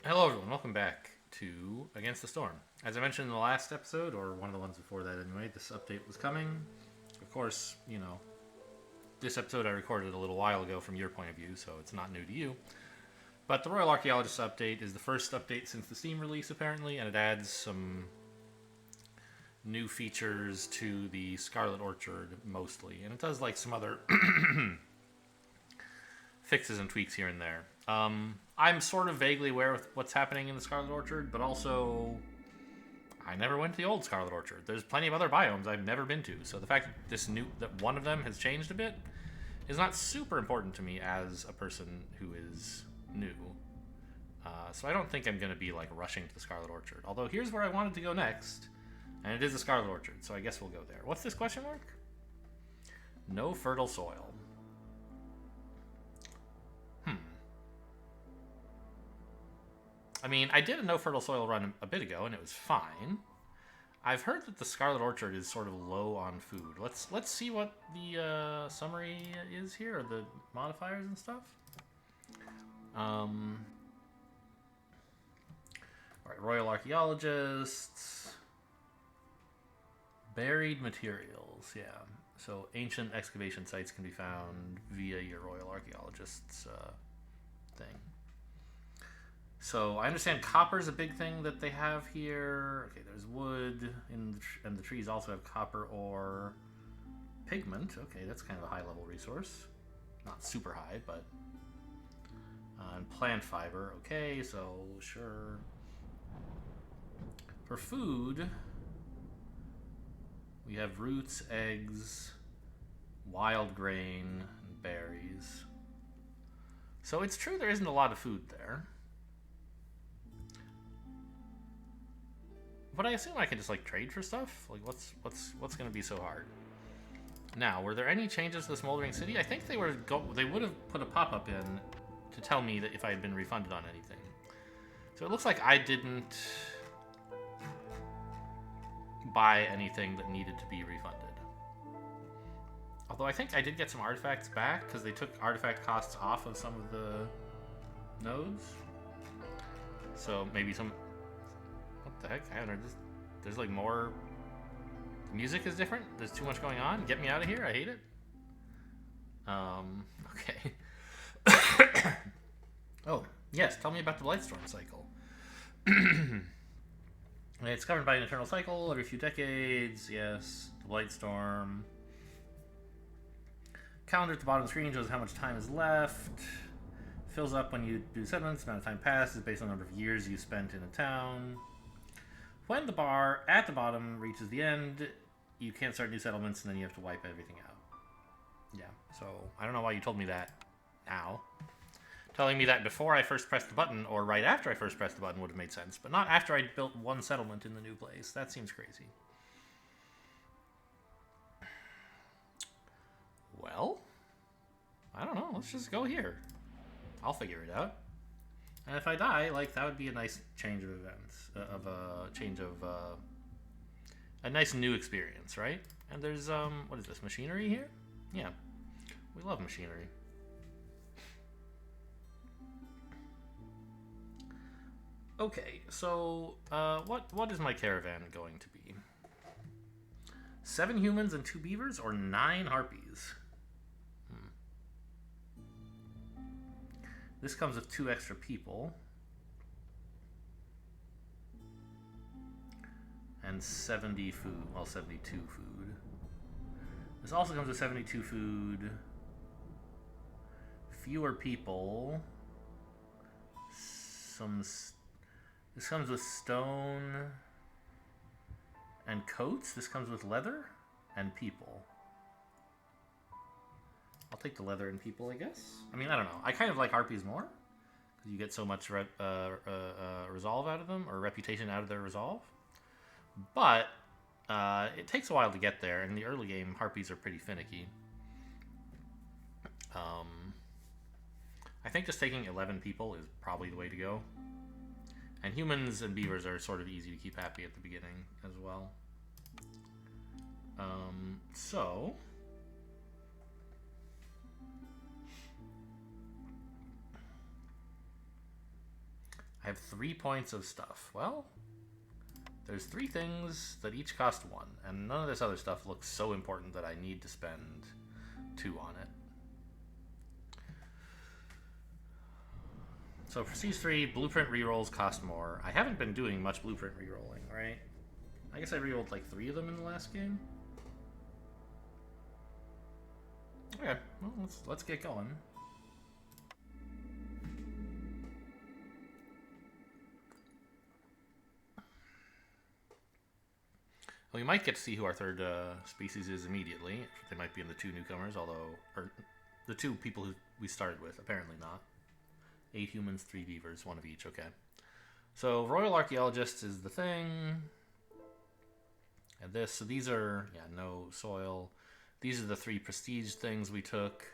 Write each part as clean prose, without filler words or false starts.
Hello, everyone. Welcome back to Against the Storm. As I mentioned in the last episode, or one of the ones before that anyway, this update was coming. Of course, this episode I recorded a little while ago from your point of view, so it's not new to you. But the Royal Archaeologist update is the first update since the Steam release, apparently, and it adds some new features to the Scarlet Orchard, mostly. And it does, like, some other fixes and tweaks here and there. I'm sort of vaguely aware of what's happening in the Scarlet Orchard, but also I never went to the old Scarlet Orchard. There's plenty of other biomes I've never been to, so the fact that one of them has changed a bit is not super important to me as a person who is new. So I don't think I'm going to be like rushing to the Scarlet Orchard. Although here's where I wanted to go next, and it is the Scarlet Orchard, so I guess we'll go there. What's this question mark? No fertile soil. I mean, I did a no fertile soil run a bit ago, and it was fine. I've heard that the Scarlet Orchard is sort of low on food. Let's see what the summary is here, or the modifiers and stuff. All right, Royal Archaeologists. Buried materials, yeah. So ancient excavation sites can be found via your Royal Archaeologists thing. So I understand copper is a big thing that they have here. Okay, there's wood, and the trees also have copper ore. Pigment, okay, that's kind of a high-level resource. Not super high, but... and plant fiber, okay, so sure. For food, we have roots, eggs, wild grain, and berries. So it's true there isn't a lot of food there. But I assume I can just like trade for stuff. Like, what's going to be so hard? Now, were there any changes to the Smoldering City? I think they would have put a pop-up in to tell me that if I had been refunded on anything. So it looks like I didn't buy anything that needed to be refunded. Although I think I did get some artifacts back because they took artifact costs off of some of the nodes. So maybe some. What the heck? I haven't heard this. There's like more. The music is different. There's too much going on. Get me out of here. I hate it. Okay. Oh, yes. Tell me about the Blightstorm cycle. It's governed by an eternal cycle every few decades. Yes. The Blightstorm. Calendar at the bottom of the screen shows how much time is left. Fills up when you do settlements. The amount of time passes based on the number of years you spent in a town. When the bar at the bottom reaches the end, you can't start new settlements, and then you have to wipe everything out. Yeah, so I don't know why you told me that now. Telling me that before I first pressed the button, or right after I first pressed the button would have made sense, but not after I'd built one settlement in the new place. That seems crazy. Well, I don't know. Let's just go here. I'll figure it out. And if I die, like, that would be a nice change of events, a nice new experience, right? And there's, what is this, machinery here? Yeah, we love machinery. Okay, so, what is my caravan going to be? 7 humans and 2 beavers, or 9 harpies? This comes with 2 extra people. And 70 food. Well, 72 food. This also comes with 72 food. Fewer people. This comes with stone and coats. This comes with leather and people. I'll take the leather and people, I guess. I mean, I don't know. I kind of like harpies more because you get so much resolve out of them, or reputation out of their resolve. But it takes a while to get there. In the early game, harpies are pretty finicky. I think just taking 11 people is probably the way to go. And humans and beavers are sort of easy to keep happy at the beginning as well. So... I have 3 points of stuff. Well, there's 3 things that each cost 1, and none of this other stuff looks so important that I need to spend 2 on it. So Prestige 3, Blueprint rerolls cost more. I haven't been doing much Blueprint rerolling, right? I guess I rerolled like 3 of them in the last game. Okay, well, let's get going. Well, we might get to see who our third species is immediately. They might be in the 2 newcomers, or the 2 people who we started with. Apparently not. 8 humans, 3 beavers, 1 of each. Okay. So Royal Archaeologist is the thing. And this, so these are, yeah, no soil. These are the 3 prestige things we took.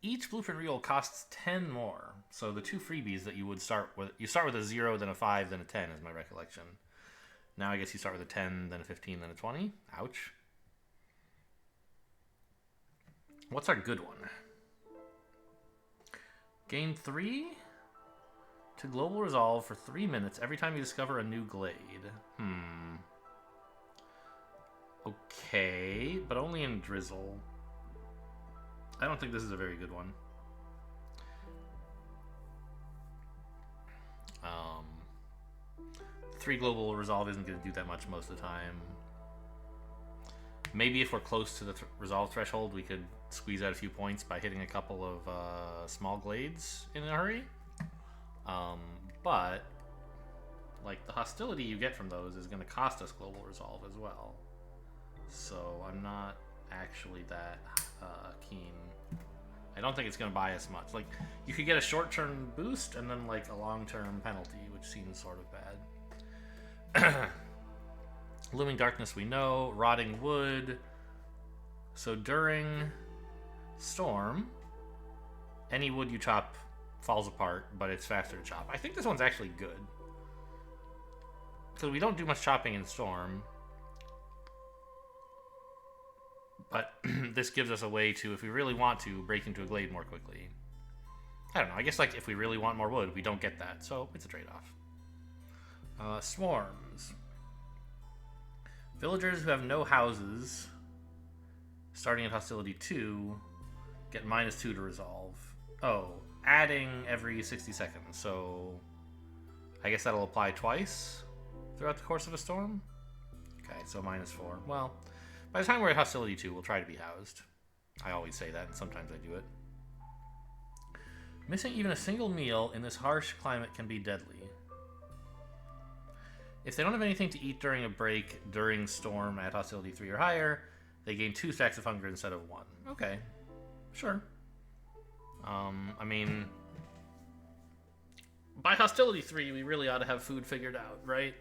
Each blueprint reroll costs 10 more. So the 2 freebies that you would start with, you start with a 0, then a 5, then a 10 is my recollection. Now I guess you start with a 10, then a 15, then a 20. Ouch. What's our good one? Gain 3 to global resolve for 3 minutes every time you discover a new glade. Okay, but only in Drizzle. I don't think this is a very good one. 3 global resolve isn't going to do that much most of the time. Maybe if we're close to the resolve threshold, we could squeeze out a few points by hitting a couple of small glades in a hurry. But like the hostility you get from those is going to cost us global resolve as well. So I'm not actually that keen. I don't think it's going to buy us much. Like, you could get a short-term boost and then like a long-term penalty, which seems sort of bad. Looming Darkness we know. Rotting Wood. So during Storm, any wood you chop falls apart, but it's faster to chop. I think this one's actually good. Because we don't do much chopping in Storm. But this gives us a way to, if we really want to, break into a glade more quickly. I don't know. I guess like if we really want more wood, we don't get that. So it's a trade-off. Swarms. Villagers who have no houses, starting at Hostility 2, get -2 to resolve. Oh, adding every 60 seconds. So I guess that'll apply twice throughout the course of a storm? Okay, so -4. Well, by the time we're at Hostility 2, we'll try to be housed. I always say that, and sometimes I do it. Missing even a single meal in this harsh climate can be deadly. If they don't have anything to eat during a break during Storm at Hostility 3 or higher, they gain 2 stacks of hunger instead of 1. Okay, sure. I mean, by Hostility 3, we really ought to have food figured out, right?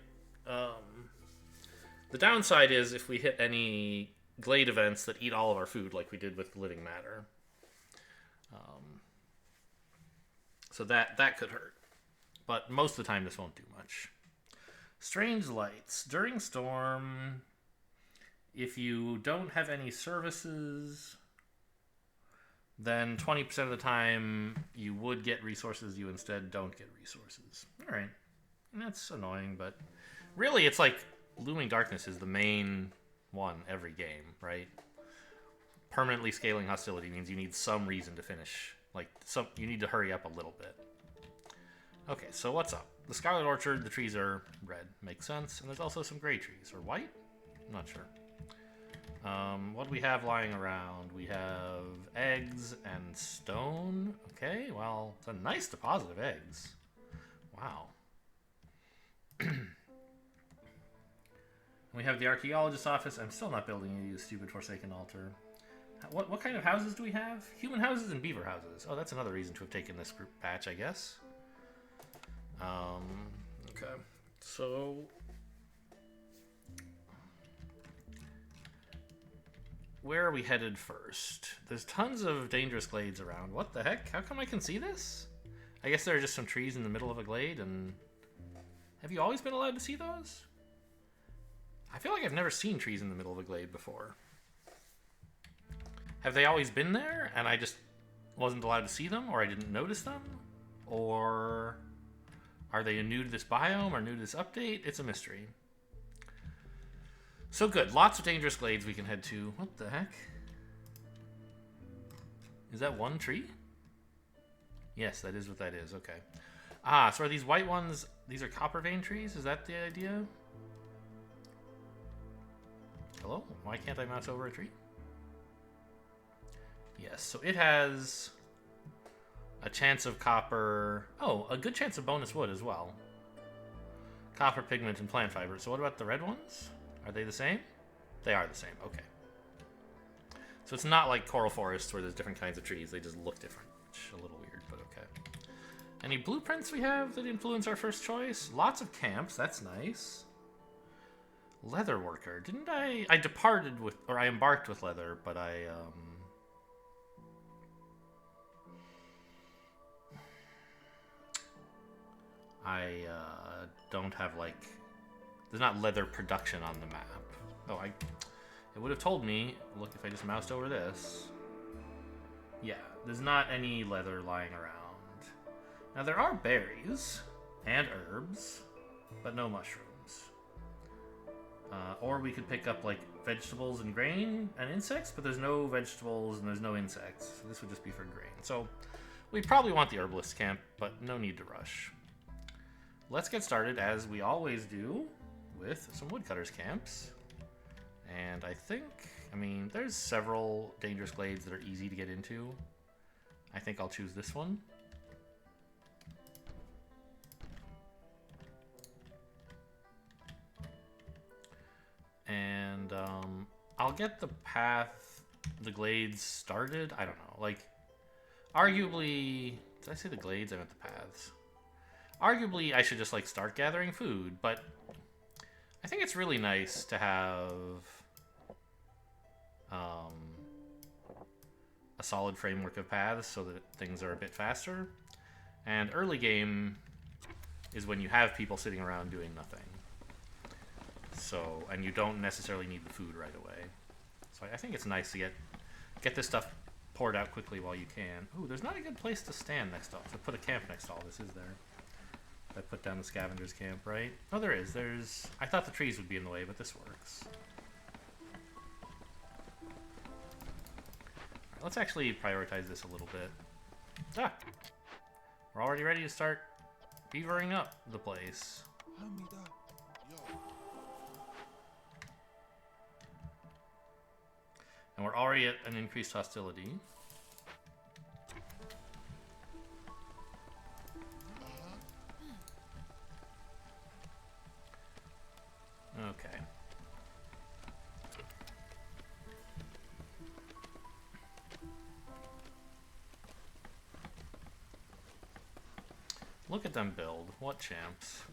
The downside is if we hit any glade events that eat all of our food, like we did with Living Matter. So that could hurt. But most of the time, this won't do much. Strange Lights. During Storm, if you don't have any services, then 20% of the time you would get resources, you instead don't get resources. Alright. And that's annoying, but really it's like Looming Darkness is the main one every game, right? Permanently scaling hostility means you need some reason to finish. Like, you need to hurry up a little bit. Okay, so what's up? The Scarlet Orchard, the trees are red. Makes sense. And there's also some gray trees. Or white? I'm not sure. What do we have lying around? We have eggs and stone. Okay, well, it's a nice deposit of eggs. Wow. We have the Archaeologist's office. I'm still not building a stupid Forsaken Altar. What kind of houses do we have? Human houses and beaver houses. Oh, that's another reason to have taken this group patch, I guess. Okay. So where are we headed first? There's tons of dangerous glades around. What the heck? How come I can see this? I guess there are just some trees in the middle of a glade, and have you always been allowed to see those? I feel like I've never seen trees in the middle of a glade before. Have they always been there, and I just wasn't allowed to see them, or I didn't notice them? Or Are they new to this biome or new to this update? It's a mystery. So good. Lots of dangerous glades we can head to. What the heck? Is that one tree? Yes, that is what that is. Okay. Ah, so are these white ones... These are copper vein trees? Is that the idea? Hello? Why can't I mouse over a tree? Yes, so it has a chance of copper... Oh, a good chance of bonus wood as well. Copper, pigment, and plant fiber. So what about the red ones? Are they the same? They are the same, okay. So it's not like coral forests where there's different kinds of trees. They just look different, which is a little weird, but okay. Any blueprints we have that influence our first choice? Lots of camps, that's nice. Leather worker. Didn't I departed with, or I embarked with leather, but I don't have, like, there's not leather production on the map. Oh, it would have told me, look, if I just moused over this. Yeah, there's not any leather lying around. Now, there are berries and herbs, but no mushrooms. Or we could pick up, like, vegetables and grain and insects, but there's no vegetables and there's no insects. So this would just be for grain. So we probably want the herbalist camp, but no need to rush. Let's get started, as we always do, with some woodcutters camps. And I think, I mean, there's several dangerous glades that are easy to get into. I think I'll choose this one. And I'll get the path, the glades started. I don't know, like, arguably, did I say the glades? I meant the paths. Arguably, I should just, like, start gathering food, but I think it's really nice to have a solid framework of paths so that things are a bit faster. And early game is when you have people sitting around doing nothing. So, and you don't necessarily need the food right away. So I think it's nice to get this stuff poured out quickly while you can. Ooh, there's not a good place to stand next to all, to put a camp next to all this, is there? I put down the scavengers camp, right? Oh, there is. I thought the trees would be in the way, but this works. Right, let's actually prioritize this a little bit. Ah! We're already ready to start beavering up the place. And we're already at an increased hostility. Okay. Look at them build. What champs.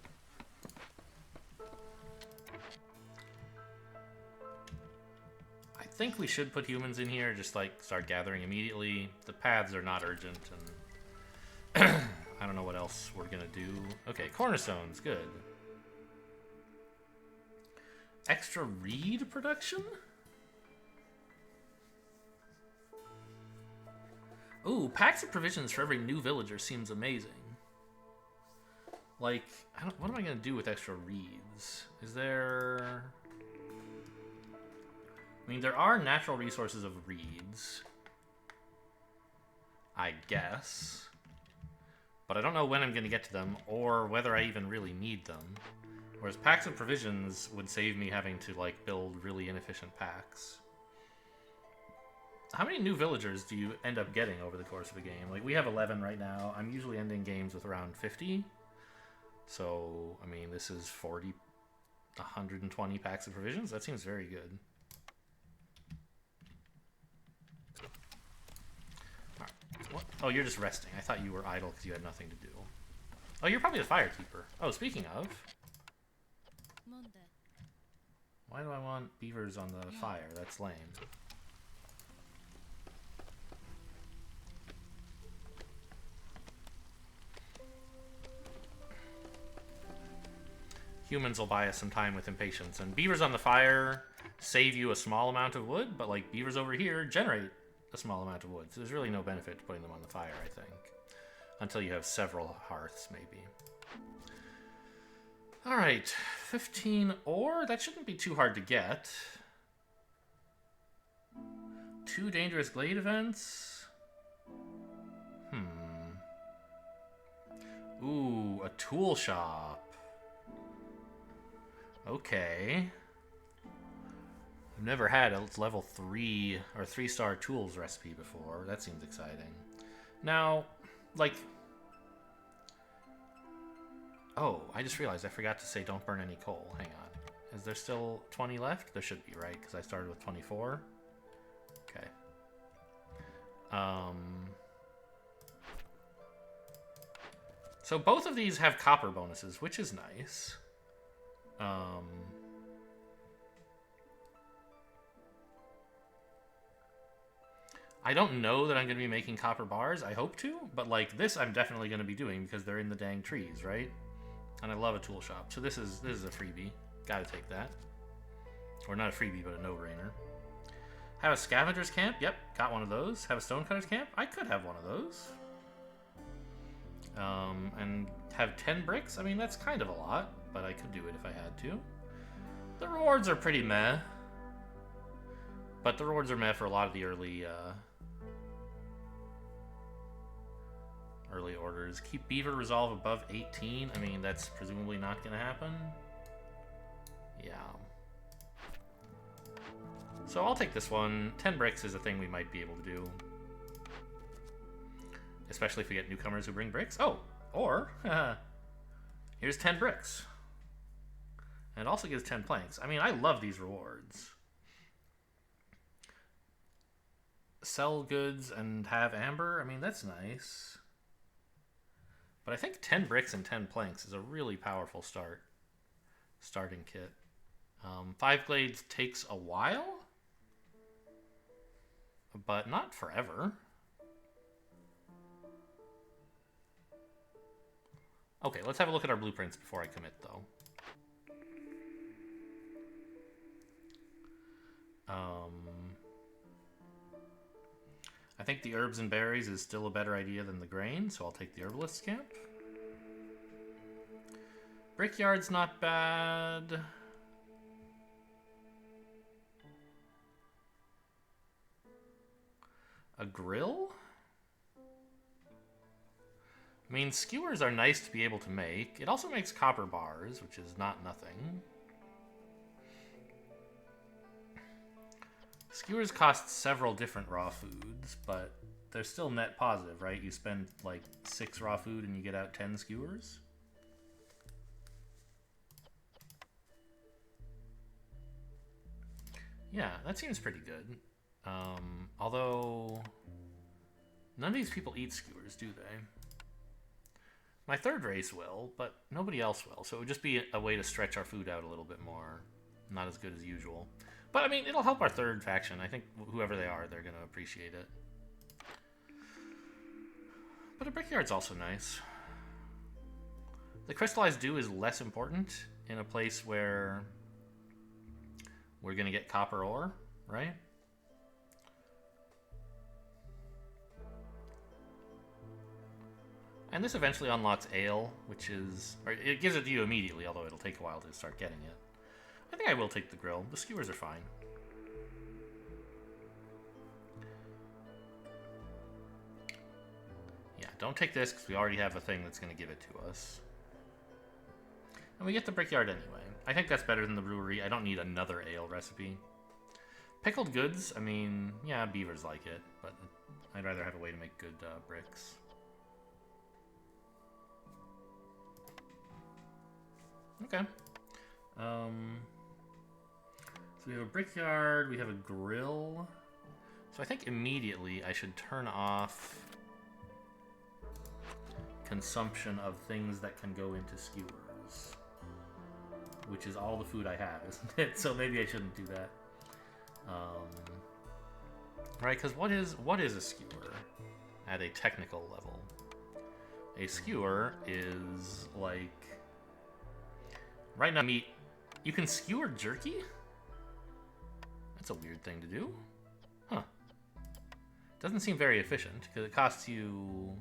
I think we should put humans in here, just like start gathering immediately. The paths are not urgent, and I don't know what else we're gonna do. Okay, cornerstones, good. Extra reed production? Ooh, packs of provisions for every new villager seems amazing. Like, what am I gonna do with extra reeds? Is there... I mean, there are natural resources of reeds, I guess. But I don't know when I'm gonna get to them, or whether I even really need them. Whereas packs of provisions would save me having to, like, build really inefficient packs. How many new villagers do you end up getting over the course of a game? Like, we have 11 right now. I'm usually ending games with around 50. So, I mean, this is 120 packs of provisions. That seems very good. All right. What? Oh, you're just resting. I thought you were idle because you had nothing to do. Oh, you're probably the firekeeper. Oh, speaking of... Why do I want beavers on the fire? That's lame. Humans will buy us some time with impatience. And beavers on the fire save you a small amount of wood, but like beavers over here generate a small amount of wood. So there's really no benefit to putting them on the fire, I think. Until you have several hearths, maybe. Alright, 15 ore? That shouldn't be too hard to get. 2 dangerous glade events? Ooh, a tool shop. Okay. I've never had a level 3 or 3-star tools recipe before. That seems exciting. Now, like... Oh, I just realized I forgot to say don't burn any coal. Hang on. Is there still 20 left? There should be, right? Because I started with 24. Okay. So both of these have copper bonuses, which is nice. I don't know that I'm going to be making copper bars. I hope to, but like this I'm definitely going to be doing because they're in the dang trees, right? And I love a tool shop. So this is a freebie. Gotta take that. Or not a freebie, but a no-brainer. Have a scavenger's camp? Yep, got one of those. Have a stonecutter's camp? I could have one of those. And have 10 bricks? I mean, that's kind of a lot, but I could do it if I had to. The rewards are pretty meh. But the rewards are meh for a lot of the early orders. Keep Beaver Resolve above 18. I mean, that's presumably not going to happen. Yeah. So I'll take this one. 10 bricks is a thing we might be able to do. Especially if we get newcomers who bring bricks. Oh, or here's 10 bricks. And it also gives 10 planks. I mean, I love these rewards. Sell goods and have amber. I mean, that's nice. But I think 10 bricks and 10 planks is a really powerful starting kit. 5 glades takes a while, but not forever. Okay, let's have a look at our blueprints before I commit, though. I think the herbs and berries is still a better idea than the grain, so I'll take the herbalist's camp. Brickyard's not bad. A grill? I mean, skewers are nice to be able to make. It also makes copper bars, which is not nothing. Skewers cost several different raw foods, but they're still net positive, right? You spend like 6 raw food and you get out 10 skewers. Yeah, that seems pretty good. Although, none of these people eat skewers, do they? My third race will, but nobody else will. So it would just be a way to stretch our food out a little bit more. Not as good as usual. But, I mean, it'll help our third faction. I think whoever they are, they're going to appreciate it. But a brickyard's also nice. The crystallized dew is less important in a place where we're going to get copper ore, right? And this eventually unlocks ale, which is... Or it gives it to you immediately, although it'll take a while to start getting it. I think I will take the grill. The skewers are fine. Yeah, don't take this, because we already have a thing that's going to give it to us. And we get the brickyard anyway. I think that's better than the brewery. I don't need another ale recipe. Pickled goods, I mean, yeah, beavers like it, but I'd rather have a way to make good bricks. Okay. So we have a brickyard, we have a grill. So I think immediately I should turn off consumption of things that can go into skewers. Which is all the food I have, isn't it? So maybe I shouldn't do that. Right, because what is a skewer at a technical level? A skewer is like... Right now, meat... You can skewer jerky? That's a weird thing to do. Huh. Doesn't seem very efficient, because it costs you...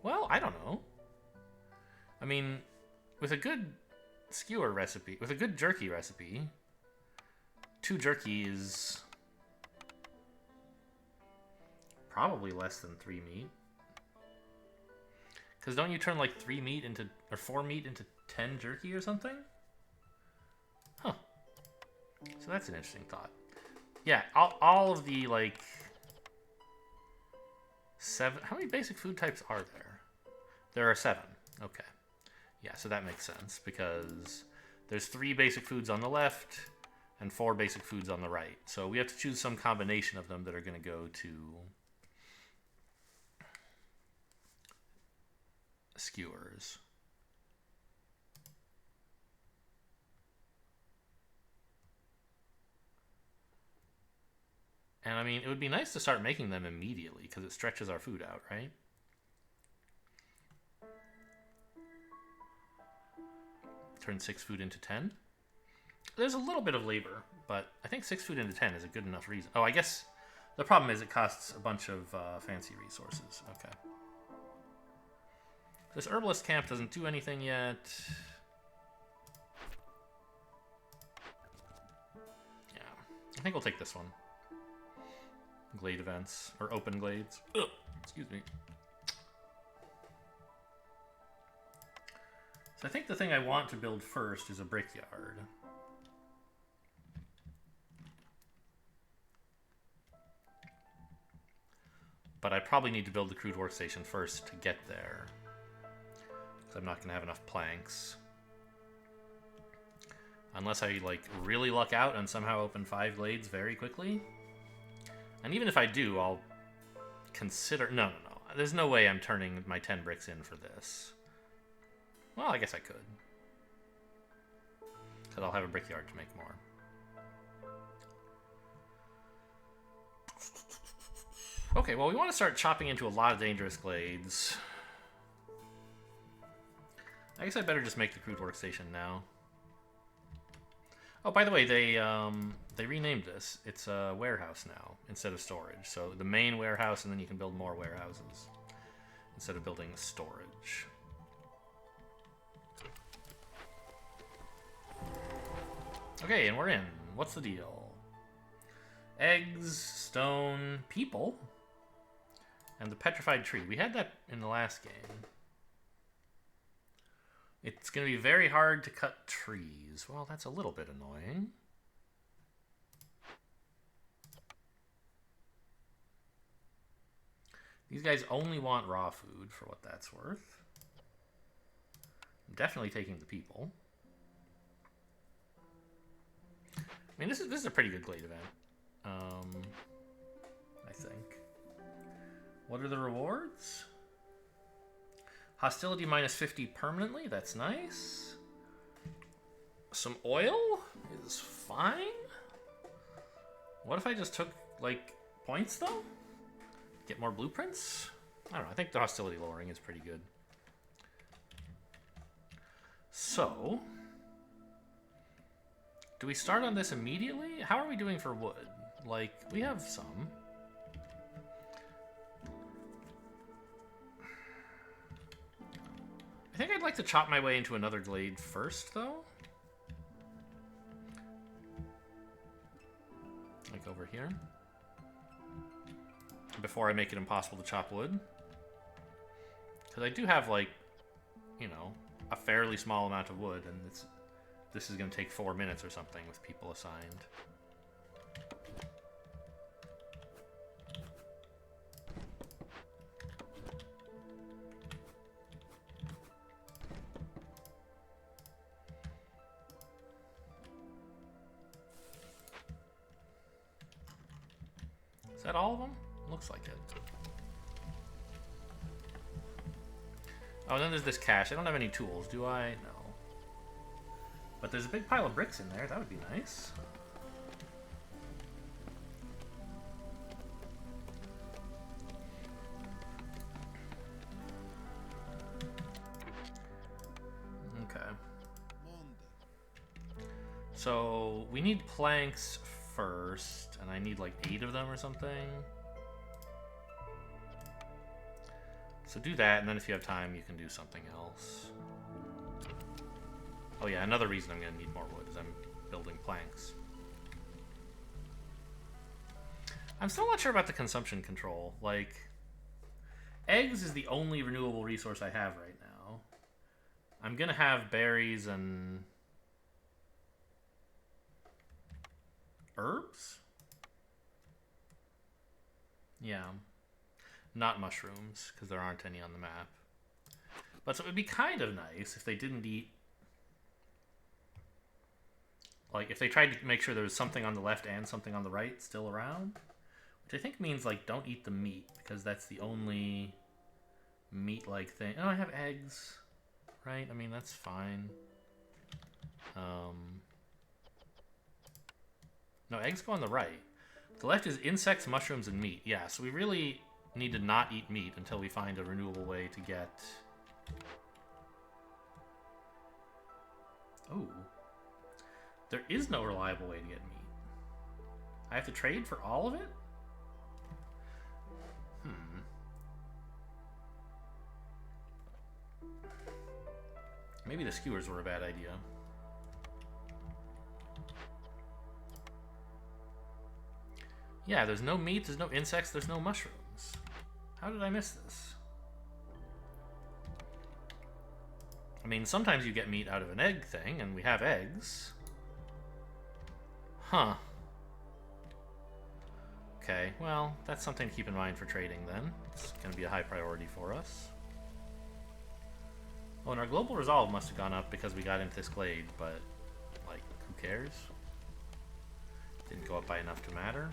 Well, I don't know. I mean, with a good skewer recipe, with a good jerky recipe, 2 jerky is probably less than 3 meat. Because don't you turn like 3 meat into, or 4 meat into 10 jerky or something? Huh. So that's an interesting thought. Yeah, all of the like 7, how many basic food types are there? There are 7. Okay. Yeah, so that makes sense because there's 3 basic foods on the left and 4 basic foods on the right. So we have to choose some combination of them that are going to go to skewers. And I mean, it would be nice to start making them immediately because it stretches our food out, right? Turn 6 food into 10. There's a little bit of labor, but I think 6 food into 10 is a good enough reason. Oh, I guess the problem is it costs a bunch of fancy resources. Okay. This herbalist camp doesn't do anything yet. Yeah, I think we'll take this one. Glade events, or open glades. Ugh, excuse me. So I think the thing I want to build first is a brickyard. But I probably need to build the crude workstation first to get there. Because I'm not going to have enough planks. Unless I, like, really luck out and somehow open 5 glades very quickly. And even if I do, I'll consider... No. There's no way I'm turning my 10 bricks in for this. Well, I guess I could. Because I'll have a brickyard to make more. Okay, well, we want to start chopping into a lot of dangerous glades. I guess I better just make the crude workstation now. Oh, by the way, they renamed this. It's a warehouse now instead of storage. So the main warehouse, and then you can build more warehouses instead of building storage. Okay, and we're in. What's the deal? Eggs, stone, people, and the petrified tree. We had that in the last game. It's going to be very hard to cut trees. Well, that's a little bit annoying. These guys only want raw food for what that's worth. I'm definitely taking the people. I mean, this is a pretty good glade event. I think. What are the rewards? Hostility minus 50 permanently. That's nice. Some oil is fine. What if I just took, like, points, though? Get more blueprints? I don't know. I think the hostility lowering is pretty good. So, do we start on this immediately? How are we doing for wood? Like, we have some. I think I'd like to chop my way into another glade first, though. Like over here. Before I make it impossible to chop wood. Because I do have, like, you know, a fairly small amount of wood, and this is going to take 4 minutes or something with people assigned. Is that all of them? Looks like it. Oh, and then there's this cache. I don't have any tools, do I? No. But there's a big pile of bricks in there. That would be nice. Okay. So we need planks first, and I need like 8 of them or something. So do that, and then if you have time, you can do something else. Oh yeah, another reason I'm going to need more wood is I'm building planks. I'm still not sure about the consumption control. Like, eggs is the only renewable resource I have right now. I'm going to have berries and herbs? Yeah. Not mushrooms, because there aren't any on the map. But so it would be kind of nice if they didn't eat... Like, if they tried to make sure there was something on the left and something on the right still around. Which I think means, like, don't eat the meat, because that's the only meat-like thing. Oh, I have eggs, right? I mean, that's fine. No, eggs go on the right. The left is insects, mushrooms, and meat. Yeah, so we really need to not eat meat until we find a renewable way to get... Oh. There is no reliable way to get meat. I have to trade for all of it? Maybe the skewers were a bad idea. Yeah, there's no meat, there's no insects, there's no mushrooms. How did I miss this? I mean, sometimes you get meat out of an egg thing, and we have eggs. Huh. Okay, well, that's something to keep in mind for trading then. It's going to be a high priority for us. Oh, and our global resolve must have gone up because we got into this glade, but, like, who cares? Didn't go up by enough to matter.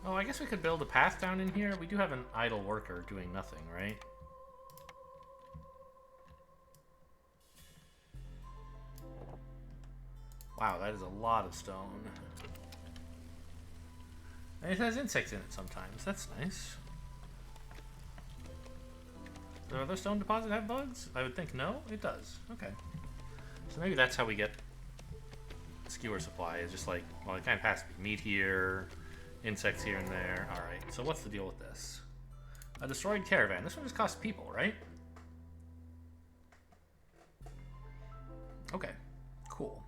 Oh, I guess we could build a path down in here. We do have an idle worker doing nothing, right? Wow, that is a lot of stone. And it has insects in it sometimes. That's nice. Does other stone deposit have bugs? I would think no. It does. Okay. So maybe that's how we get skewer supply. It's just like, well, it kind of has to be meat here, insects here and there. Alright, so what's the deal with this? A destroyed caravan. This one just costs people, right? Okay, cool.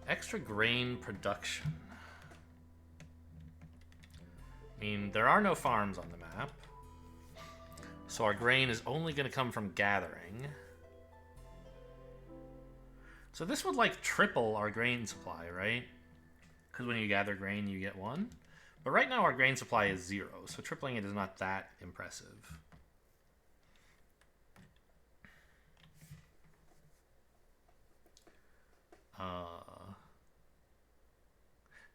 Extra grain production. I mean, there are no farms on the map. So our grain is only going to come from gathering. So this would, like, triple our grain supply, right? Because when you gather grain, you get one. But right now our grain supply is 0, so tripling it is not that impressive.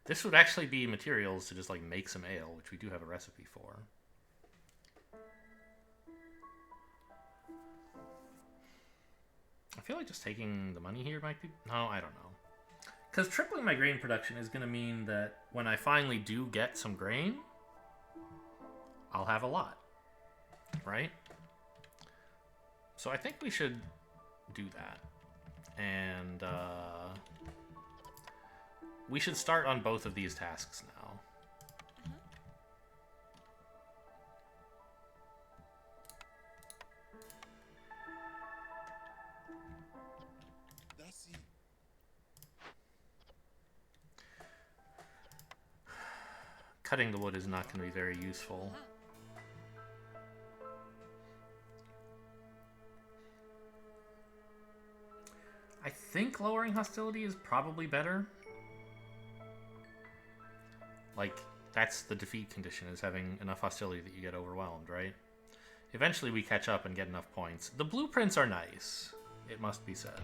This would actually be materials to just, like, make some ale, which we do have a recipe for. I feel like just taking the money here might be... No, I don't know. Because tripling my grain production is going to mean that when I finally do get some grain, I'll have a lot, right? So I think we should do that. And we should start on both of these tasks now. Cutting the wood is not going to be very useful. I think lowering hostility is probably better. Like, that's the defeat condition, is having enough hostility that you get overwhelmed, right? Eventually we catch up and get enough points. The blueprints are nice, it must be said.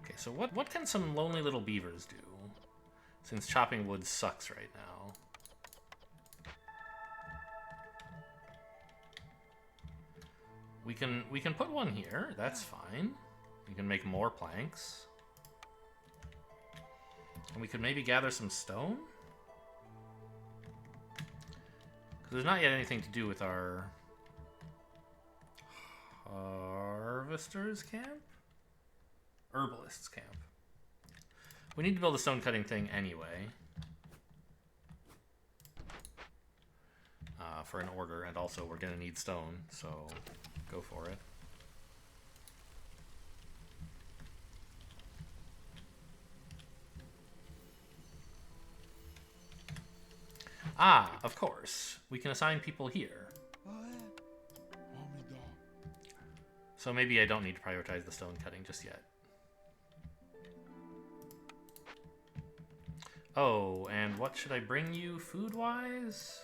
Okay, so what can some lonely little beavers do? Since chopping wood sucks right now. We can put one here, that's fine. You can make more planks. And we could maybe gather some stone? Because there's not yet anything to do with our harvester's camp? Herbalist's camp. We need to build a stone cutting thing anyway. For an order, and also we're gonna need stone, so go for it. Ah, of course. We can assign people here. So maybe I don't need to prioritize the stone cutting just yet. Oh, and what should I bring you food-wise?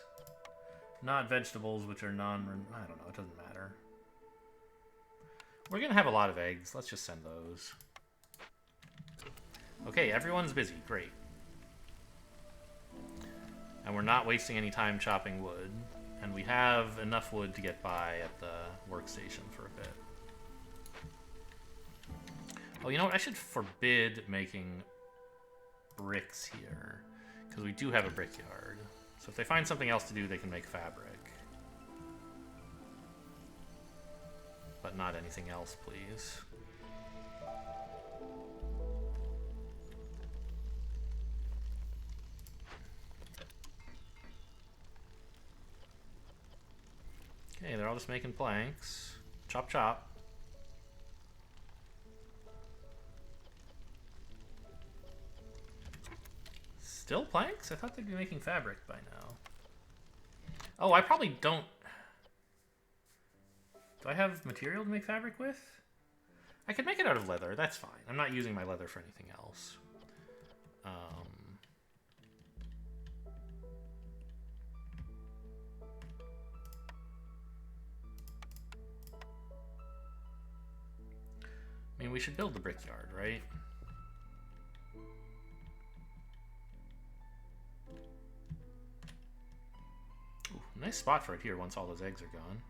Not vegetables, which are I don't know, it doesn't matter. We're gonna have a lot of eggs. Let's just send those. Okay, everyone's busy. Great. And we're not wasting any time chopping wood. And we have enough wood to get by at the workstation for a bit. Oh, you know what? I should forbid making bricks here. Because we do have a brickyard. So if they find something else to do, they can make fabric. But not anything else, please. Okay, they're all just making planks. Chop, chop. Still planks? I thought they'd be making fabric by now. Oh, I probably don't... Do I have material to make fabric with? I could make it out of leather. That's fine. I'm not using my leather for anything else. I mean, we should build the brickyard, right? Ooh, nice spot for it here once all those eggs are gone.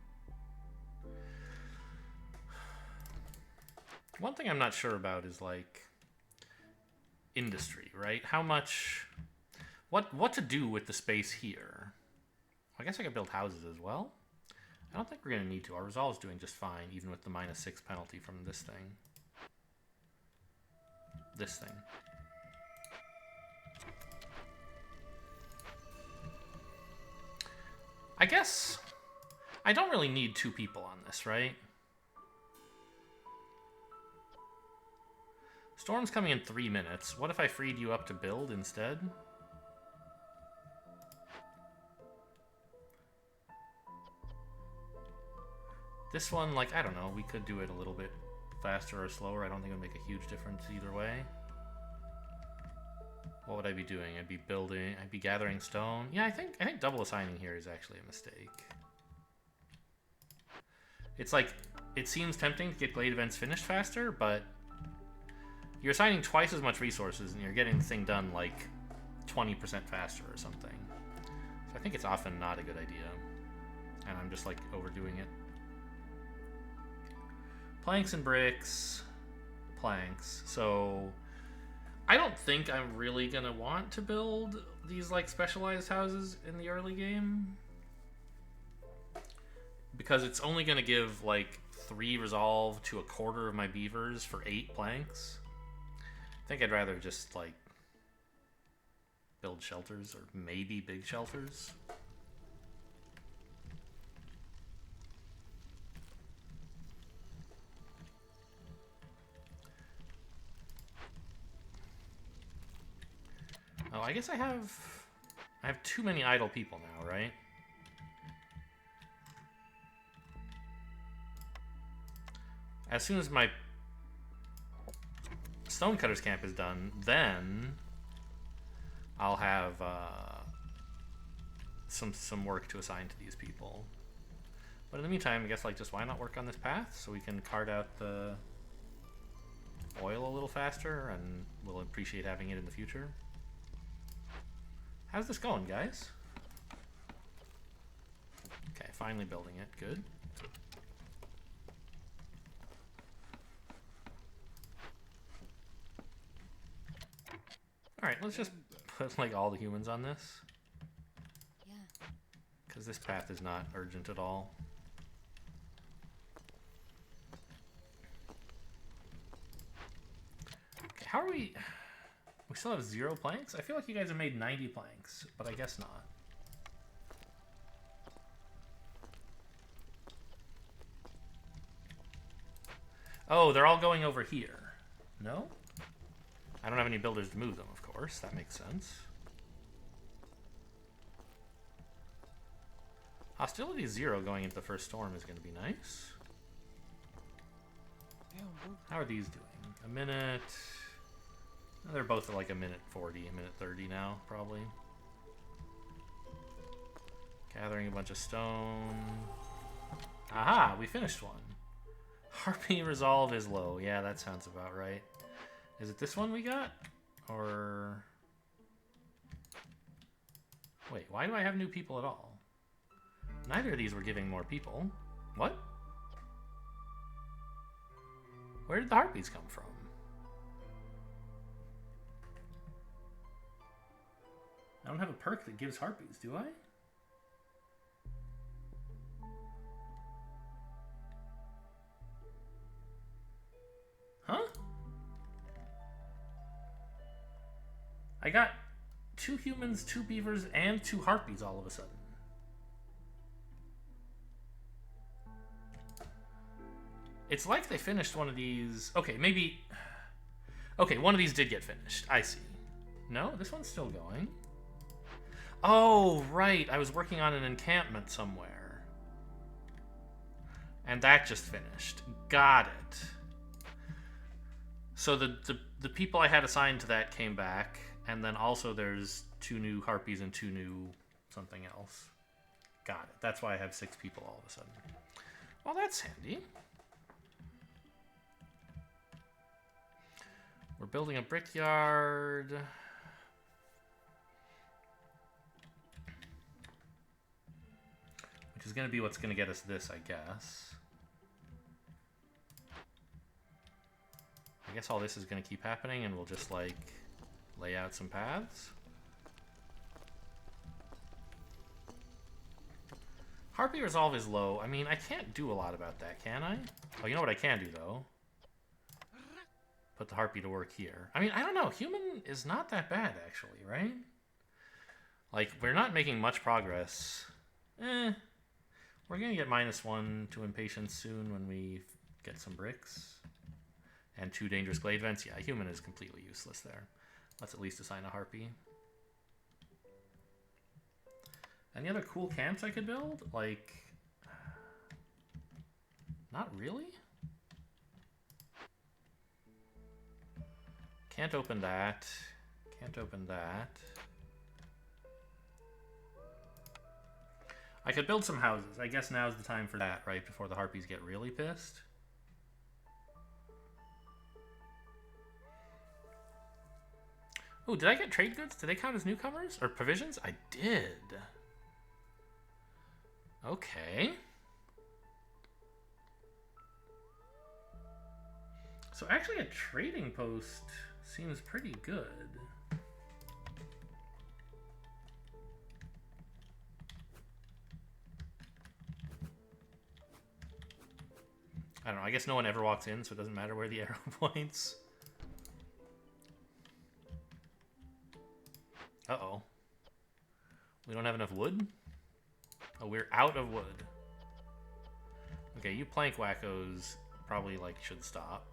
One thing I'm not sure about is, like, industry, right? How much... What to do with the space here? I guess I could build houses as well. I don't think we're going to need to. Our resolve is doing just fine, even with the -6 penalty from this thing. This thing. I guess I don't really need 2 people on this, right? Storm's coming in 3 minutes. What if I freed you up to build instead? This one, like, I don't know. We could do it a little bit faster or slower. I don't think it would make a huge difference either way. What would I be doing? I'd be building, I'd be gathering stone. Yeah, I think double assigning here is actually a mistake. It's like, it seems tempting to get Glade events finished faster, but you're assigning twice as much resources and you're getting the thing done like 20% faster or something. So I think it's often not a good idea. And I'm just like overdoing it. Planks and bricks. Planks. So I don't think I'm really gonna want to build these like specialized houses in the early game, because it's only gonna give like 3 resolve to a quarter of my beavers for 8 planks. I think I'd rather just like build shelters, or maybe big shelters. Oh, I guess I have too many idle people now, right? As soon as my Stonecutter's camp is done, then I'll have some work to assign to these people. But in the meantime, I guess like just why not work on this path so we can cart out the oil a little faster, and we'll appreciate having it in the future. How's this going, guys? Okay, finally building it. Good. Alright, let's just put like all the humans on this. Yeah. Because this path is not urgent at all. Okay, how are we... We still have 0 planks? I feel like you guys have made 90 planks, but I guess not. Oh, they're all going over here. No? I don't have any builders to move them, of course. That makes sense. Hostility 0 going into the first storm is going to be nice. How are these doing? A minute... They're both at like a minute 40, a minute 30 now, probably. Gathering a bunch of stone. Aha, we finished one. Harpy resolve is low. Yeah, that sounds about right. Is it this one we got? Or... Wait, why do I have new people at all? Neither of these were giving more people. What? Where did the harpies come from? I don't have a perk that gives harpies, do I? Huh? I got 2 humans, 2 beavers, and 2 harpies all of a sudden. It's like they finished one of these... Okay, maybe... Okay, one of these did get finished. I see. No, this one's still going. Oh, right. I was working on an encampment somewhere. And that just finished. Got it. So the people I had assigned to that came back, and then also there's 2 new harpies and 2 new something else. Got it. That's why I have 6 people all of a sudden. Well, that's handy. We're building a brickyard. Which is going to be what's going to get us this, I guess. I guess all this is going to keep happening and we'll just, like, lay out some paths. Harpy resolve is low. I mean, I can't do a lot about that, can I? Oh, you know what I can do, though? Put the harpy to work here. I mean, I don't know. Human is not that bad, actually, right? Like, we're not making much progress. We're going to get -1 to impatience soon when we get some bricks. And 2 dangerous glade vents. Yeah, human is completely useless there. Let's at least assign a harpy. Any other cool camps I could build? Like... Not really? Can't open that. Can't open that. I could build some houses. I guess now's the time for that, right? Before the harpies get really pissed. Oh, did I get trade goods? Did they count as newcomers? Or provisions? I did. Okay. So actually a trading post seems pretty good. I don't know, I guess no one ever walks in, so it doesn't matter where the arrow points. Uh-oh. We don't have enough wood? Oh, we're out of wood. Okay, you plank wackos probably, like, should stop.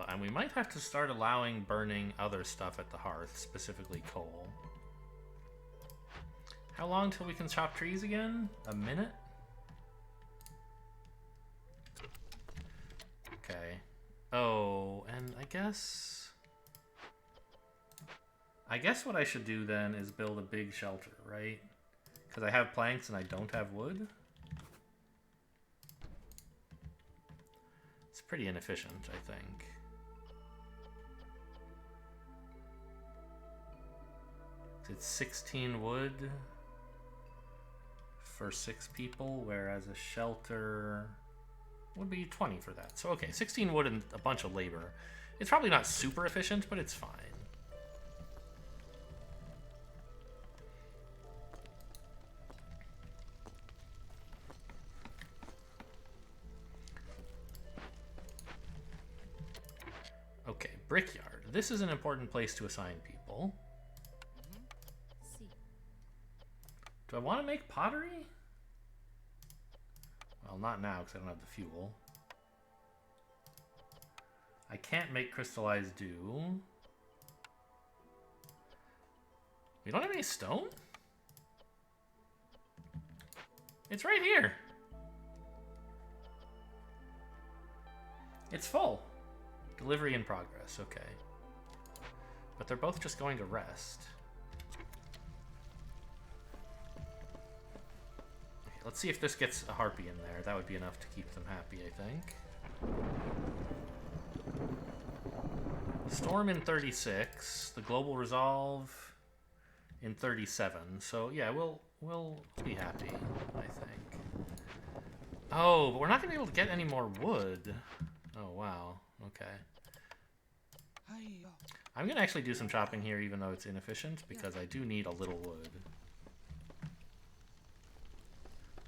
And we might have to start allowing burning other stuff at the hearth, specifically coal. How long till we can chop trees again? A minute? Okay. Oh, and I guess what I should do then is build a big shelter, right? Because I have planks and I don't have wood. It's pretty inefficient, I think. It's 16 wood for 6 people, whereas a shelter would be 20 for that. So, okay, 16 wood and a bunch of labor. It's probably not super efficient, but it's fine. Okay, brickyard. This is an important place to assign people. Do I want to make pottery? Well, not now because I don't have the fuel. I can't make crystallized dew. We don't have any stone? It's right here. It's full. Delivery in progress, okay. But they're both just going to rest. Okay, let's see if this gets a harpy in there. That would be enough to keep them happy, I think. Storm in 36. The global resolve in 37. So yeah, we'll be happy, I think. Oh, but we're not gonna be able to get any more wood. Oh wow. Okay. I'm gonna actually do some chopping here, even though it's inefficient, because I do need a little wood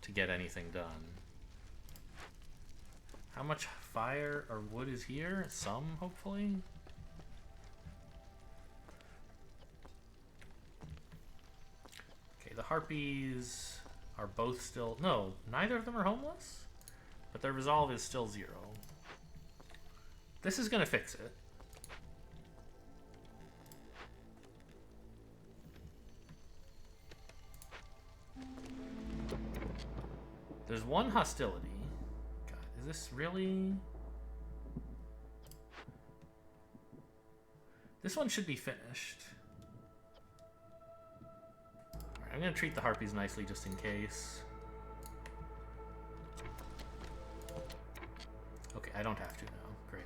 to get anything done. How much fire or wood is here? Some, hopefully. Okay, the harpies are both still... No, neither of them are homeless, but their resolve is still 0. This is gonna fix it. There's one hostility. God, is this really... This one should be finished. Alright, I'm gonna treat the harpies nicely just in case. Okay, I don't have to now. Great.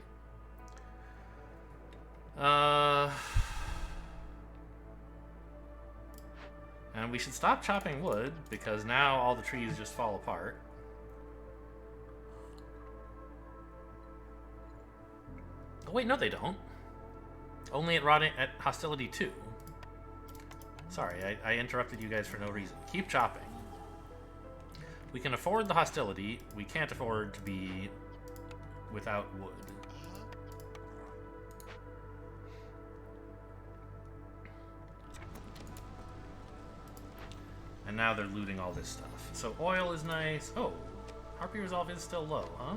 And we should stop chopping wood, because now all the trees just fall apart. Oh wait, no they don't. Only at hostility 2. Sorry, I interrupted you guys for no reason. Keep chopping. We can afford the hostility. We can't afford to be without wood. And now they're looting all this stuff. So oil is nice. Oh, harpy resolve is still low, huh?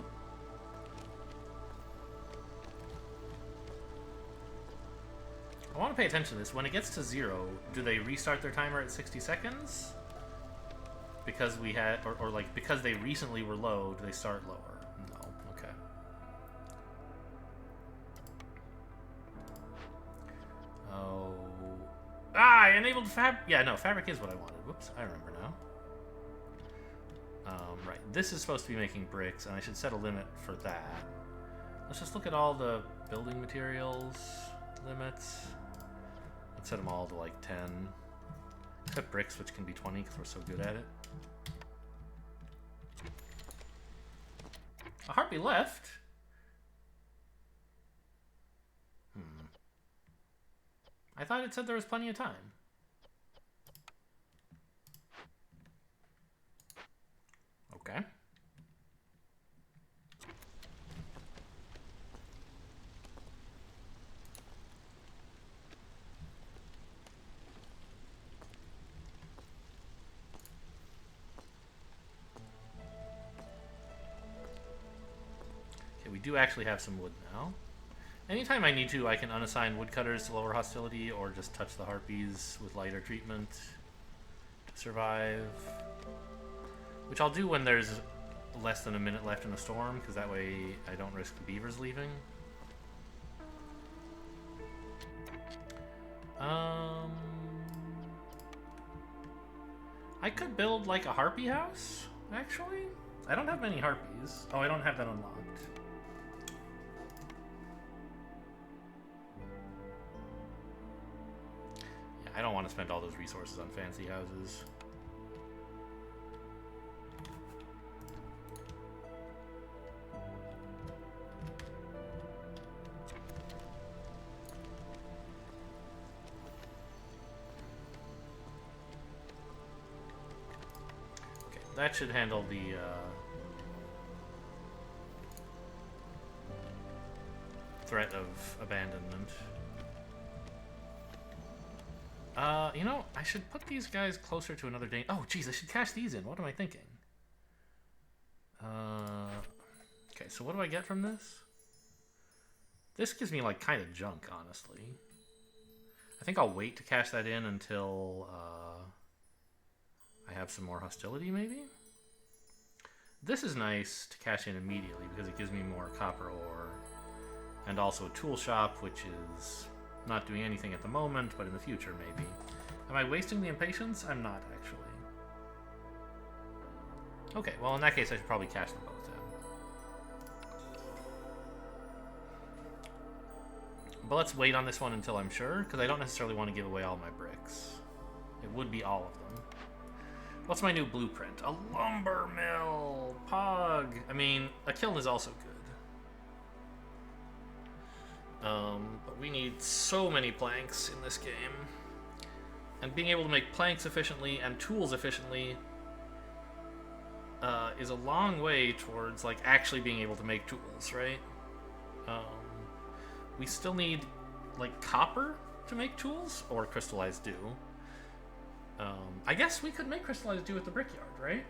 I want to pay attention to this. When it gets to 0, do they restart their timer at 60 seconds? Because we had, or like, because they recently were low, do they start lower? No, okay. Oh. Ah, I enabled yeah, no, fabric is what I wanted. Whoops, I remember now. Right, this is supposed to be making bricks, and I should set a limit for that. Let's just look at all the building materials limits. Let's set them all to like 10. Except bricks, which can be 20 because we're so good at it. A harpy left. I thought it said there was plenty of time. Okay. Okay, we do actually have some wood now. Anytime I need to, I can unassign woodcutters to lower hostility or just touch the harpies with lighter treatment to survive. Which I'll do when there's less than a minute left in the storm, because that way I don't risk the beavers leaving. I could build like a harpy house, actually. I don't have many harpies. Oh, I don't have that unlocked. I don't want to spend all those resources on fancy houses. that should handle the threat of abandonment. You know, I should put these guys closer to another danger. Oh, geez, I should cash these in. What am I thinking? Okay, so what do I get from this? This gives me, like, kind of junk, honestly. I think I'll wait to cash that in until, I have some more hostility, maybe? This is nice to cash in immediately because it gives me more copper ore. And also a tool shop, which is not doing anything at the moment, but in the future, maybe. Am I wasting the impatience? I'm not, actually. Okay, well, in that case, I should probably cash them both in. But let's wait on this one until I'm sure, because I don't necessarily want to give away all my bricks. It would be all of them. What's my new blueprint? A lumber mill! Pog! I mean, a kiln is also good. But we need so many planks in this game. And being able to make planks efficiently and tools efficiently is a long way towards, like, actually being able to make tools, right? We still need, like, copper to make tools, or crystallized dew. I guess we could make crystallized dew at the brickyard, right?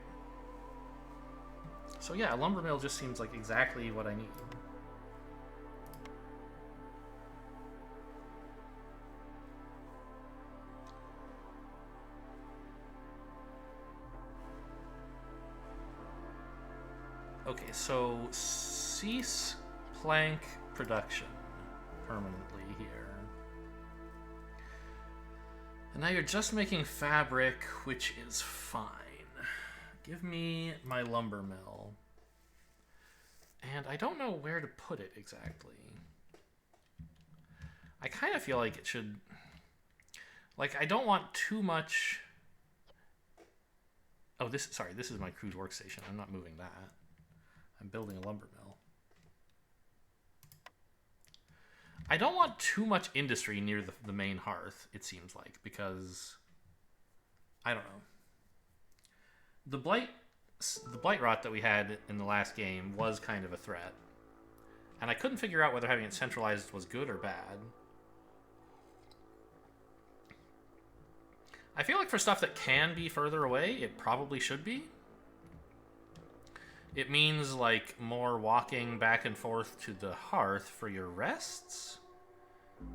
So yeah, a lumber mill just seems like exactly what I need. Okay, so cease plank production permanently here. And now you're just making fabric, which is fine. Give me my lumber mill. And I don't know where to put it exactly. I kind of feel like it should... Like, I don't want too much... Oh, this is my crew's workstation. I'm not moving that. I'm building a lumber mill. I don't want too much industry near the main hearth, it seems like, because I don't know. The blight rot that we had in the last game was kind of a threat. And I couldn't figure out whether having it centralized was good or bad. I feel like for stuff that can be further away, it probably should be. It means, like, more walking back and forth to the hearth for your rests,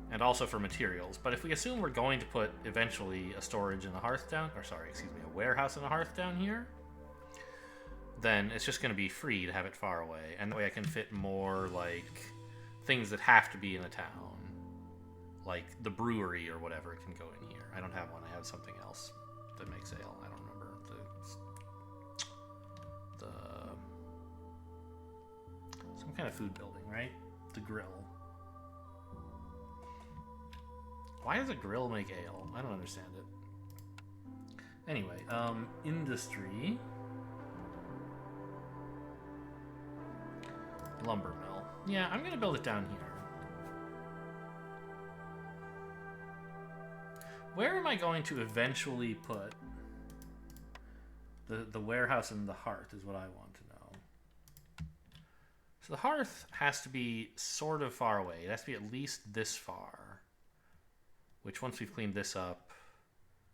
and also for materials. But if we assume we're going to put, eventually, a storage in the hearth down, or sorry, excuse me, a warehouse in the hearth down here, then it's just going to be free to have it far away. And that way I can fit more, like, things that have to be in a town. Like, the brewery or whatever can go in here. I don't have one, I have something else that makes ale. I don't remember. Some kind of food building, right? The grill. Why does a grill make ale? I don't understand it. Anyway, industry. Lumber mill. Yeah, I'm gonna build it down here. Where am I going to eventually put the warehouse and the hearth is what I want to know. So the hearth has to be sort of far away. It has to be at least this far. Which once we've cleaned this up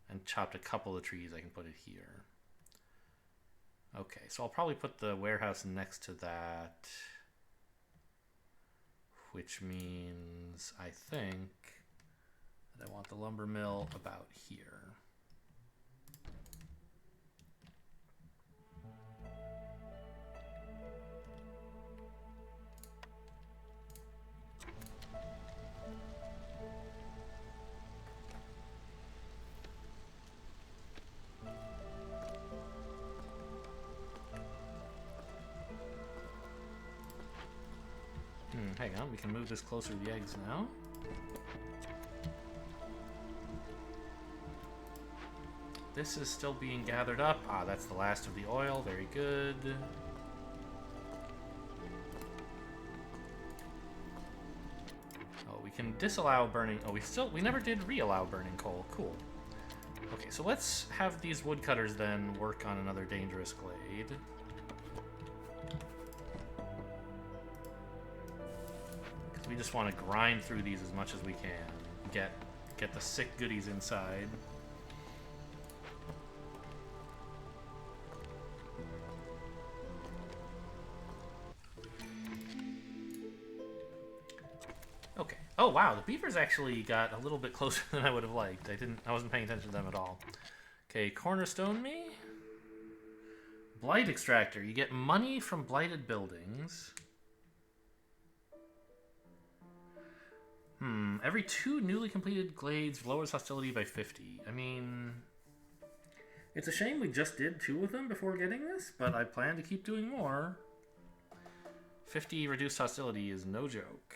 and chopped a couple of trees, I can put it here. Okay, so I'll probably put the warehouse next to that. Which means, I think, that I want the lumber mill about here. Hang on, we can move this closer to the eggs now. This is still being gathered up. Ah, that's the last of the oil. Very good. Oh, we can disallow burning. Oh, we never did reallow burning coal. Cool. Okay, so let's have these woodcutters then work on another dangerous glade. Because we just want to grind through these as much as we can. Get the sick goodies inside. Okay. Oh wow, the beavers actually got a little bit closer than I would have liked. I wasn't paying attention to them at all. Okay, cornerstone me. Blight extractor. You get money from blighted buildings. Every 2 newly completed glades lowers hostility by 50. I mean, it's a shame we just did 2 of them before getting this, but I plan to keep doing more. 50 reduced hostility is no joke.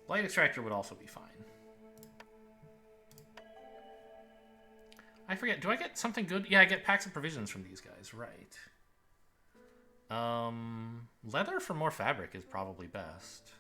Blight extractor would also be fine. I forget, do I get something good? Yeah, I get packs of provisions from these guys, right. Leather for more fabric is probably best.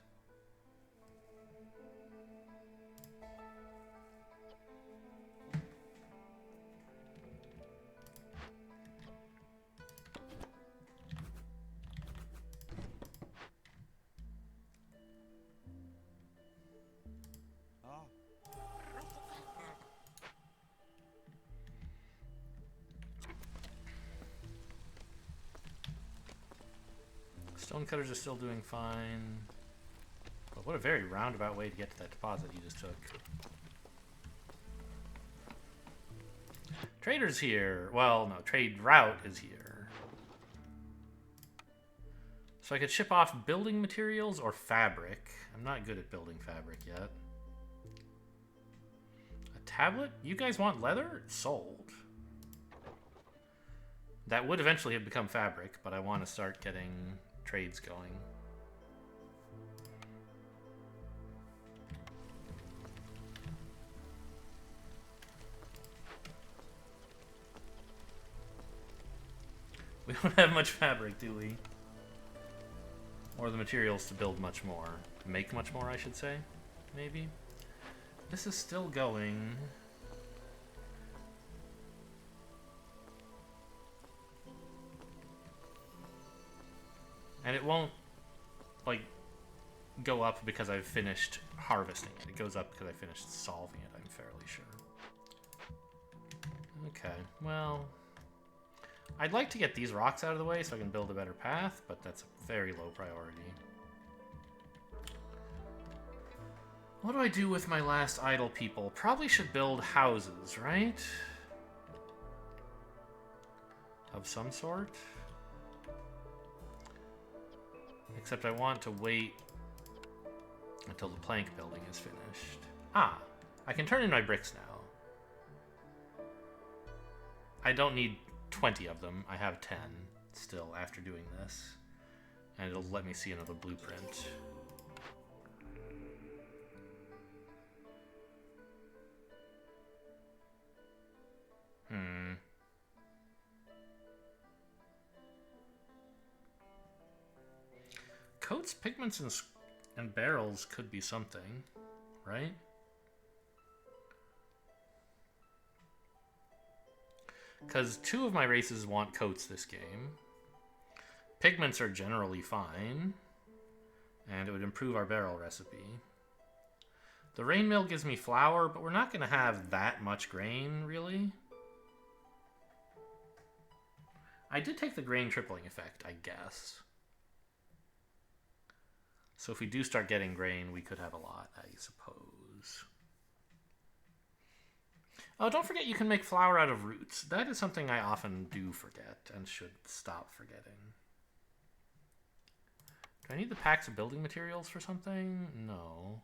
Stonecutters are still doing fine. But what a very roundabout way to get to that deposit you just took. Trader's here. Well, no, trade route is here. So I could ship off building materials or fabric. I'm not good at building fabric yet. A tablet? You guys want leather? Sold. That would eventually have become fabric, but I want to start getting trades going. We don't have much fabric, do we? Or the materials to build much more. Make much more, I should say. Maybe. This is still going. And it won't, like, go up because I've finished harvesting it. It goes up because I finished solving it, I'm fairly sure. Okay, well, I'd like to get these rocks out of the way so I can build a better path, but that's a very low priority. What do I do with my last idle people? Probably should build houses, right? Of some sort? Except I want to wait until the plank building is finished. Ah, I can turn in my bricks now. I don't need 20 of them. I have 10 still after doing this. And it'll let me see another blueprint. Coats, pigments, and barrels could be something, right? Because 2 of my races want coats this game. Pigments are generally fine. And it would improve our barrel recipe. The rain mill gives me flour, but we're not going to have that much grain, really. I did take the grain tripling effect, I guess. So if we do start getting grain, we could have a lot, I suppose. Oh, don't forget you can make flour out of roots. That is something I often do forget and should stop forgetting. Do I need the packs of building materials for something? No.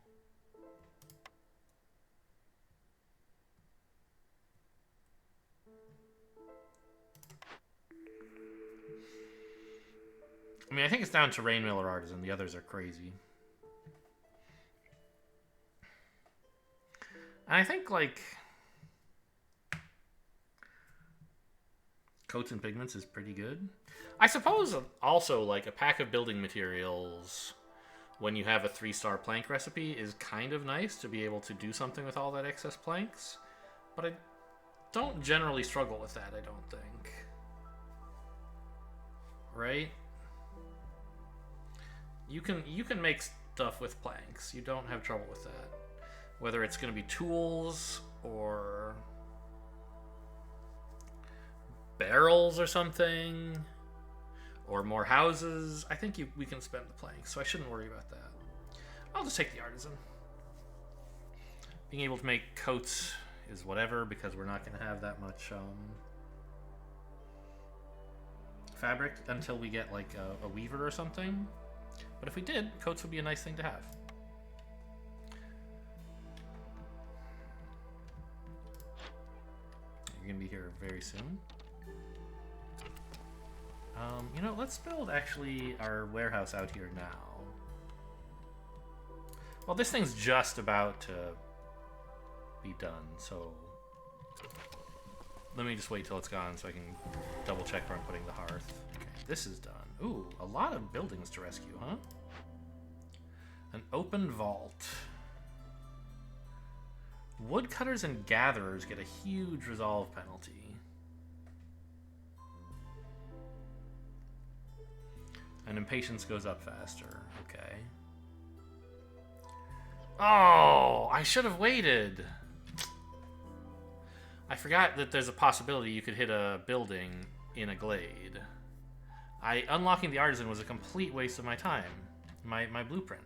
I mean, I think it's down to Rainmill or Artisan. The others are crazy. And I think, like, coats and pigments is pretty good. I suppose also, like, a pack of building materials when you have a 3-star plank recipe is kind of nice to be able to do something with all that excess planks, but I don't generally struggle with that, I don't think. Right? You can make stuff with planks. You don't have trouble with that. Whether it's going to be tools or barrels or something, or more houses, I think we can spend the planks, so I shouldn't worry about that. I'll just take the artisan. Being able to make coats is whatever, because we're not going to have that much fabric until we get like a weaver or something. But if we did, coats would be a nice thing to have. You're going to be here very soon. You know, let's build actually our warehouse out here now. Well, this thing's just about to be done, so let me just wait till it's gone so I can double check where I'm putting the hearth. Okay, this is done. Ooh, a lot of buildings to rescue, huh? An open vault. Woodcutters and gatherers get a huge resolve penalty. And impatience goes up faster. Okay. Oh, I should have waited. I forgot that there's a possibility you could hit a building in a glade. Unlocking the artisan was a complete waste of my time. My blueprint.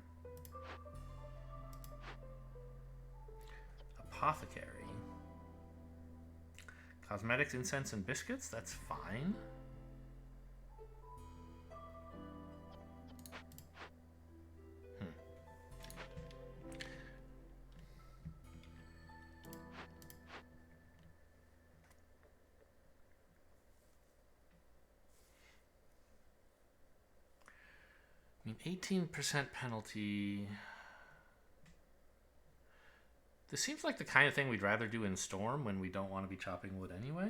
Apothecary. Cosmetics, incense, and biscuits? That's fine. I mean, 18% penalty. This seems like the kind of thing we'd rather do in Storm when we don't want to be chopping wood anyway.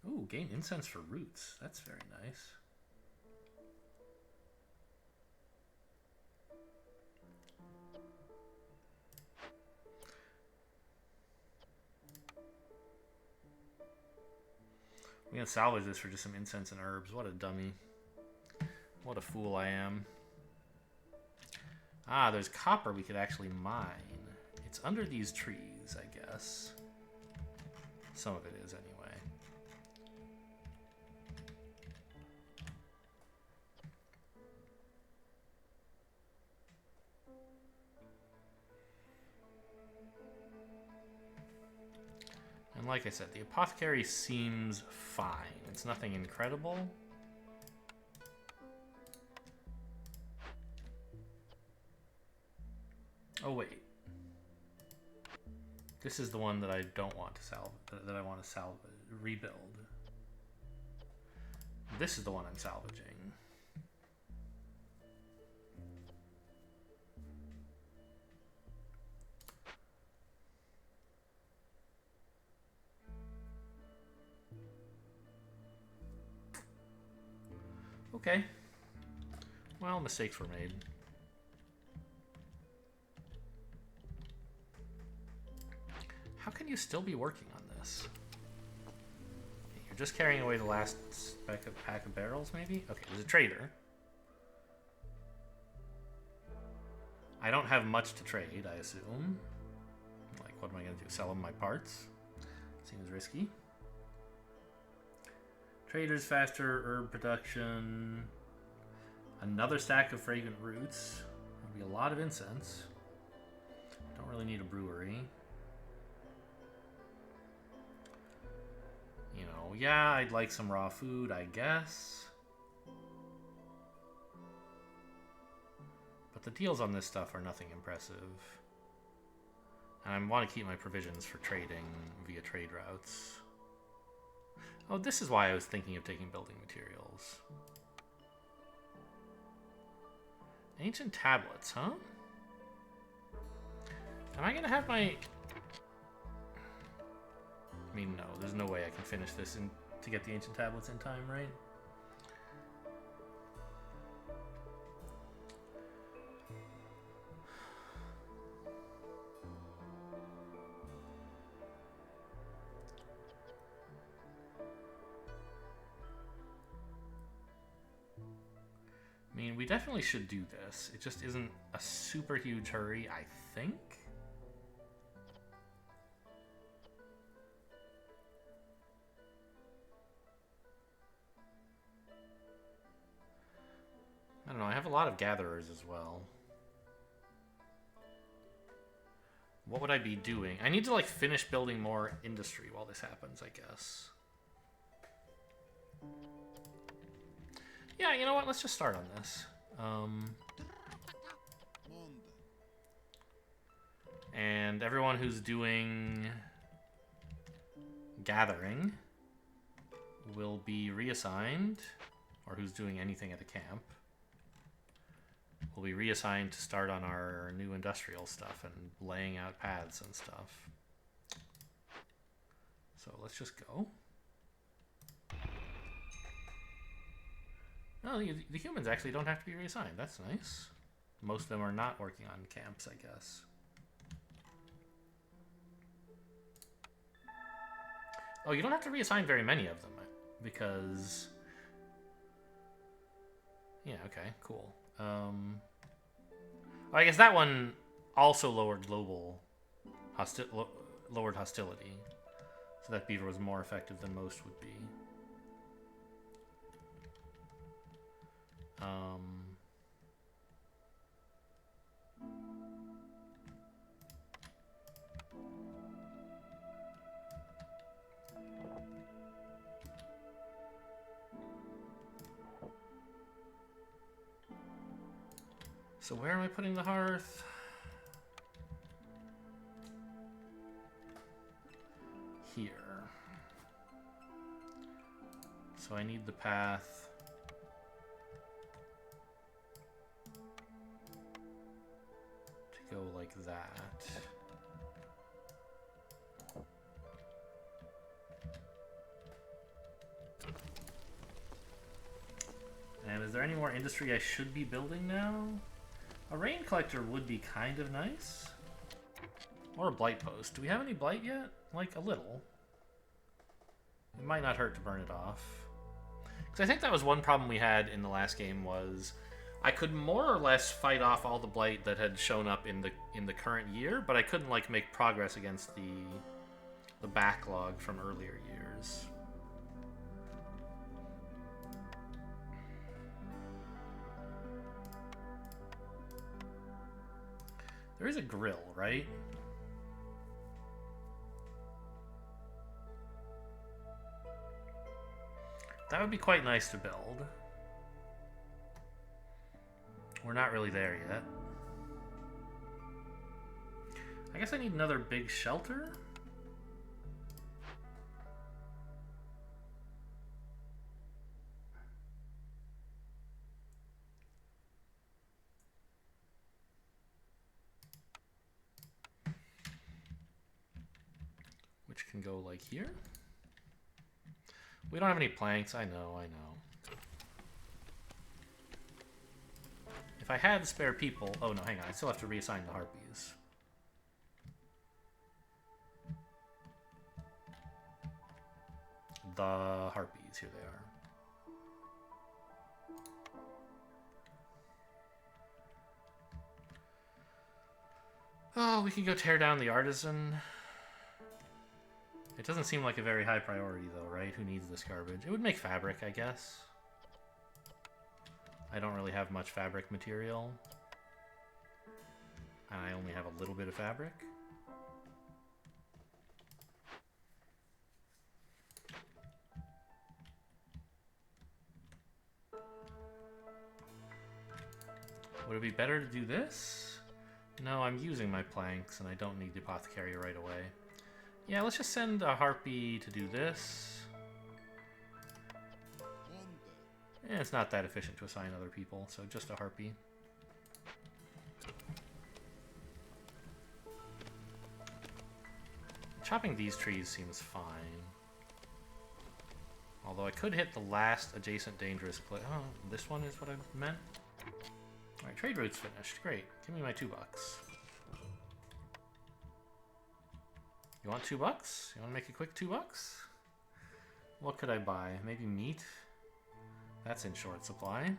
Ooh, gain incense for roots. That's very nice. We're gonna salvage this for just some incense and herbs. What a dummy. What a fool I am. Ah, there's copper we could actually mine. It's under these trees, I guess. Some of it is, anyway. And like I said, the apothecary seems fine. It's nothing incredible. Oh wait, this is the one that I don't want to salvage. That I want to rebuild. This is the one I'm salvaging. Okay. Well, mistakes were made. How can you still be working on this? You're just carrying away the last pack of barrels, maybe? Okay, there's a trader. I don't have much to trade, I assume. Like, what am I going to do? Sell him my parts? Seems risky. Traders, faster herb production. Another stack of fragrant roots. There'll be a lot of incense. Don't really need a brewery. You know, yeah, I'd like some raw food, I guess. But the deals on this stuff are nothing impressive. And I want to keep my provisions for trading via trade routes. Oh, this is why I was thinking of taking building materials. Ancient tablets, huh? Am I gonna have my... I mean, no, there's no way I can finish this to get the ancient tablets in time, right? we definitely should do this. It just isn't a super huge hurry, I think. I don't know, I have a lot of gatherers as well. What would I be doing? I need to like finish building more industry while this happens, I guess. Yeah, you know what? Let's just start on this. And everyone who's doing gathering will be reassigned, or who's doing anything at the camp will be reassigned to start on our new industrial stuff and laying out paths and stuff. So let's just go. No, the humans actually don't have to be reassigned. That's nice. Most of them are not working on camps, I guess. Oh, you don't have to reassign very many of them, because... Yeah, okay, cool. I guess that one also lowered global lowered hostility, so that beaver was more effective than most would be. So where am I putting the hearth? Here. So I need the path to go like that. And is there any more industry I should be building now? A rain collector would be kind of nice. Or a blight post. Do we have any blight yet? Like, a little. It might not hurt to burn it off. Because I think that was one problem we had in the last game was I could more or less fight off all the blight that had shown up in the current year, but I couldn't like make progress against the backlog from earlier years. There is a grill, right? That would be quite nice to build. We're not really there yet. I guess I need another big shelter. Which can go like here. We don't have any planks, I know. If I had spare people... Oh no, hang on, I still have to reassign the harpies. The harpies, here they are. Oh, we can go tear down the artisan. It doesn't seem like a very high priority though, right? Who needs this garbage? It would make fabric, I guess. I don't really have much fabric material. And I only have a little bit of fabric. Would it be better to do this? No, I'm using my planks and I don't need the apothecary right away. Yeah, let's just send a harpy to do this. And it's not that efficient to assign other people, so just a harpy. Chopping these trees seems fine. Although I could hit the last adjacent dangerous place. Oh, this one is what I meant? Alright, trade route's finished. Great. Give me my $2. You want $2? You want to make a quick $2? What could I buy? Maybe meat? That's in short supply.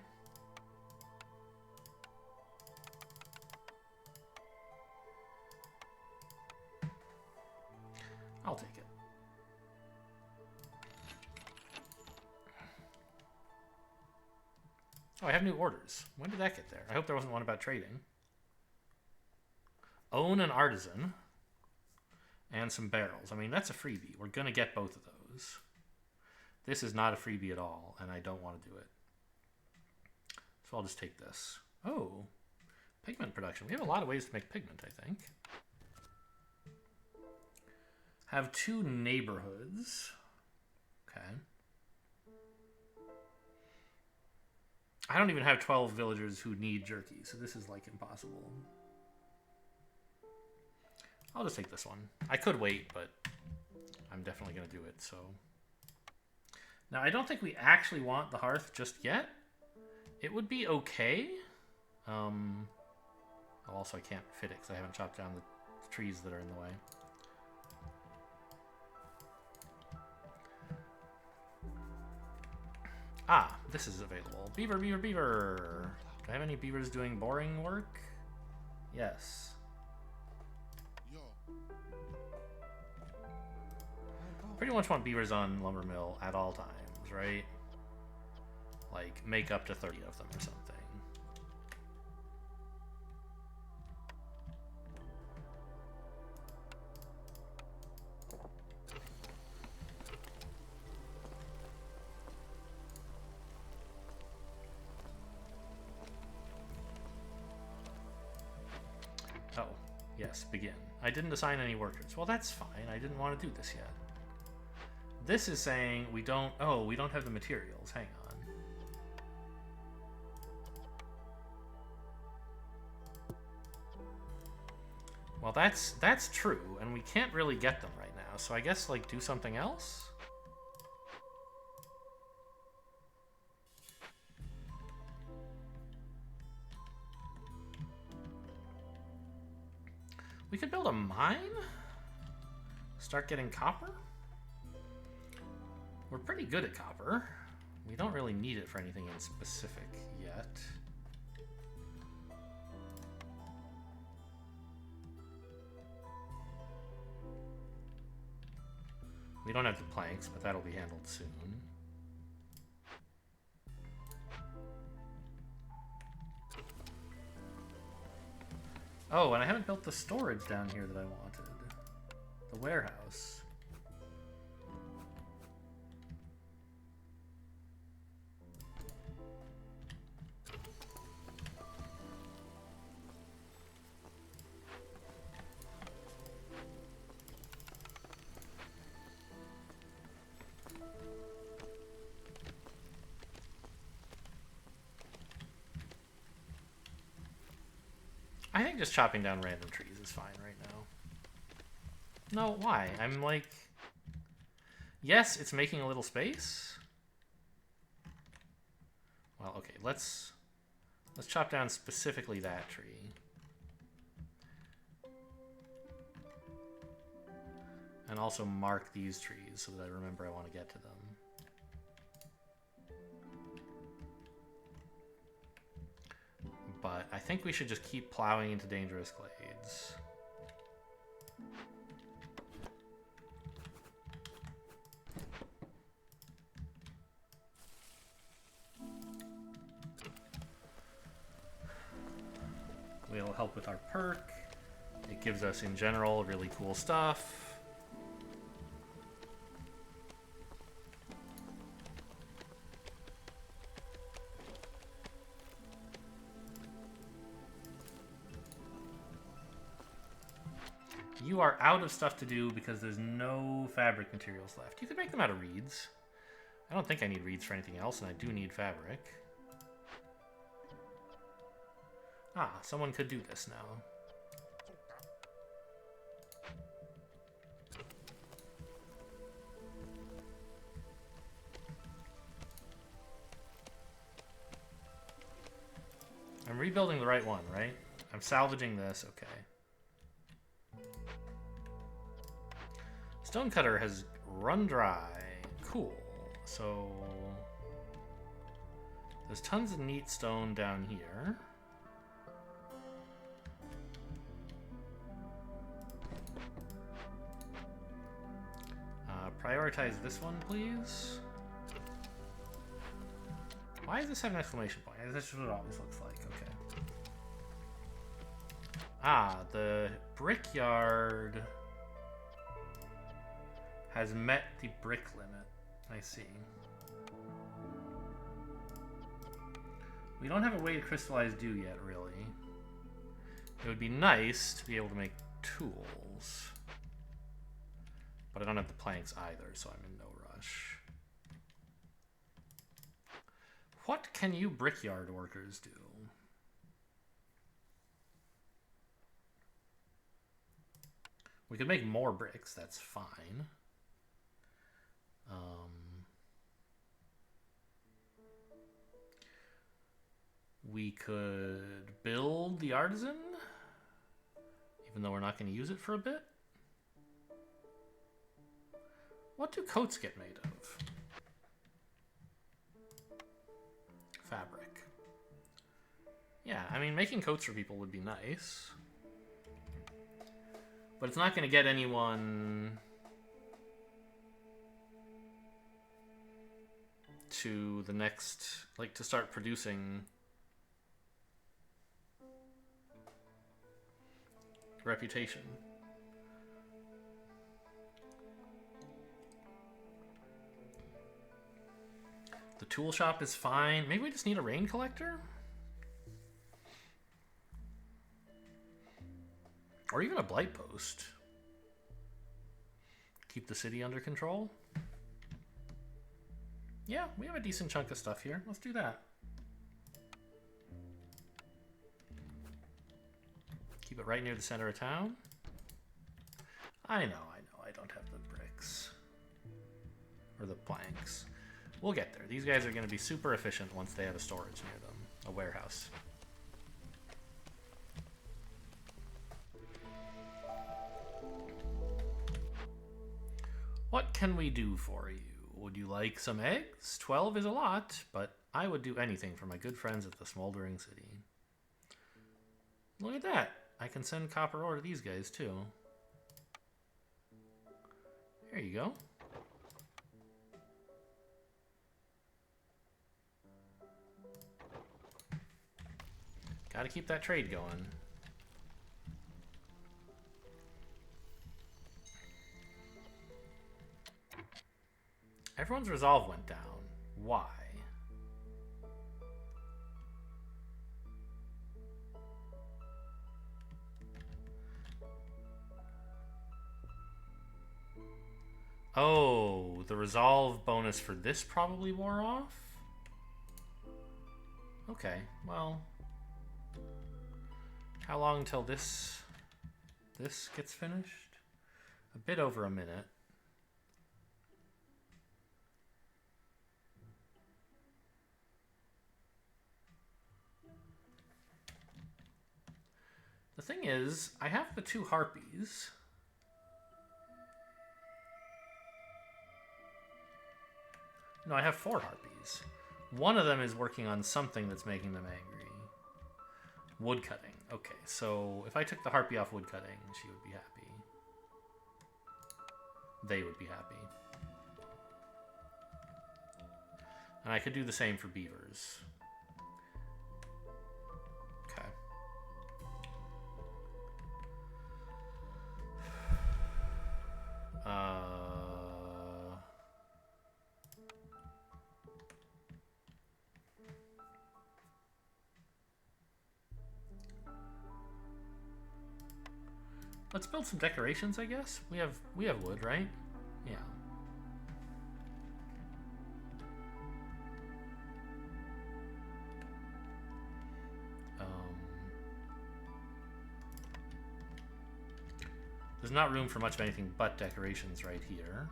Oh, I have new orders. When did that get there? I hope there wasn't one about trading. Own an artisan. And some barrels. I mean, that's a freebie. We're going to get both of those. This is not a freebie at all, and I don't want to do it. So I'll just take this. Oh, pigment production. We have a lot of ways to make pigment, I think. Have 2 neighborhoods. Okay. I don't even have 12 villagers who need jerky, so this is like impossible. I'll just take this one. I could wait, but I'm definitely going to do it, so. Now, I don't think we actually want the hearth just yet. It would be okay. Also, I can't fit it because I haven't chopped down the trees that are in the way. Ah, this is available. Beaver, beaver, beaver. Do I have any beavers doing boring work? Yes. Pretty much want beavers on lumber mill at all times, right? Like, make up to 30 of them or something. Oh, yes, begin. I didn't assign any workers. Well, that's fine. I didn't want to do this yet. This is saying we don't... Oh, we don't have the materials. Hang on. Well, that's true, and we can't really get them right now. So I guess, like, do something else? We could build a mine? Start getting copper? We're pretty good at copper. We don't really need it for anything in specific yet. We don't have the planks, but that'll be handled soon. Oh, and I haven't built the storage down here that I wanted. The warehouse. I think just chopping down random trees is fine right now. No, why? I'm like... Yes, it's making a little space. Well, okay, let's chop down specifically that tree. And also mark these trees so that I remember I want to get to them. But I think we should just keep plowing into dangerous glades. We'll help with our perk. It gives us, in general, really cool stuff. You are out of stuff to do because there's no fabric materials left. You could make them out of reeds. I don't think I need reeds for anything else, and I do need fabric. Ah, someone could do this now. I'm rebuilding the right one, right? I'm salvaging this, okay. Stonecutter has run dry. Cool. So there's tons of neat stone down here. Prioritize this one, please. Why does this have an exclamation point? That's just what it always looks like. Okay. Ah, the brickyard has met the brick limit. I see. We don't have a way to crystallize dew yet, really. It would be nice to be able to make tools. But I don't have the planks either, so I'm in no rush. What can you brickyard workers do? We could make more bricks, that's fine. We could build the artisan, even though we're not going to use it for a bit. What do coats get made of? Fabric. Yeah, I mean, making coats for people would be nice. But it's not going to get anyone to the next, like, to start producing reputation. The tool shop is fine. Maybe we just need a rain collector? Or even a blight post. Keep the city under control. Yeah, we have a decent chunk of stuff here. Let's do that. Keep it right near the center of town. I know. I don't have the bricks. Or the planks. We'll get there. These guys are going to be super efficient once they have a storage near them. A warehouse. What can we do for you? Would you like some eggs? 12 is a lot, but I would do anything for my good friends at the Smoldering City. Look at that. I can send copper ore to these guys, too. There you go. Gotta keep that trade going. Everyone's resolve went down. Why? Oh, the resolve bonus for this probably wore off? Okay, well... How long until this gets finished? A bit over a minute. The thing is, I have the 2 harpies. No, I have 4 harpies. One of them is working on something that's making them angry. Woodcutting. Okay, so if I took the harpy off woodcutting, she would be happy. They would be happy. And I could do the same for beavers. Okay. Let's build some decorations, I guess. We have wood, right? Yeah. There's not room for much of anything but decorations right here.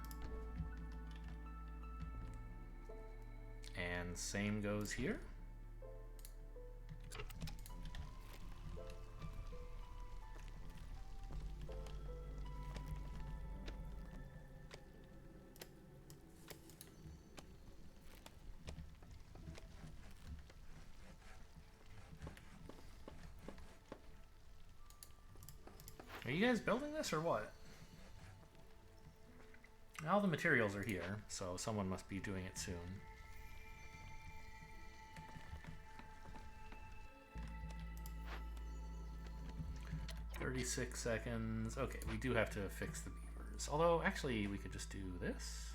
And same goes here. Are you guys building this or what? All the materials are here, so someone must be doing it soon. 36 seconds. Okay, we do have to fix the beavers. Although, actually, we could just do this.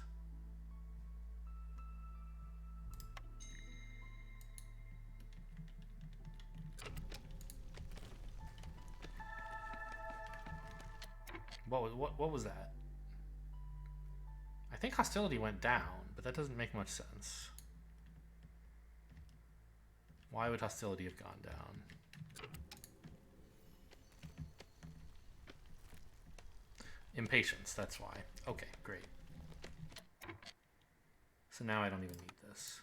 What was that? I think hostility went down, but that doesn't make much sense. Why would hostility have gone down? Impatience, that's why. Okay, great. So now I don't even need this.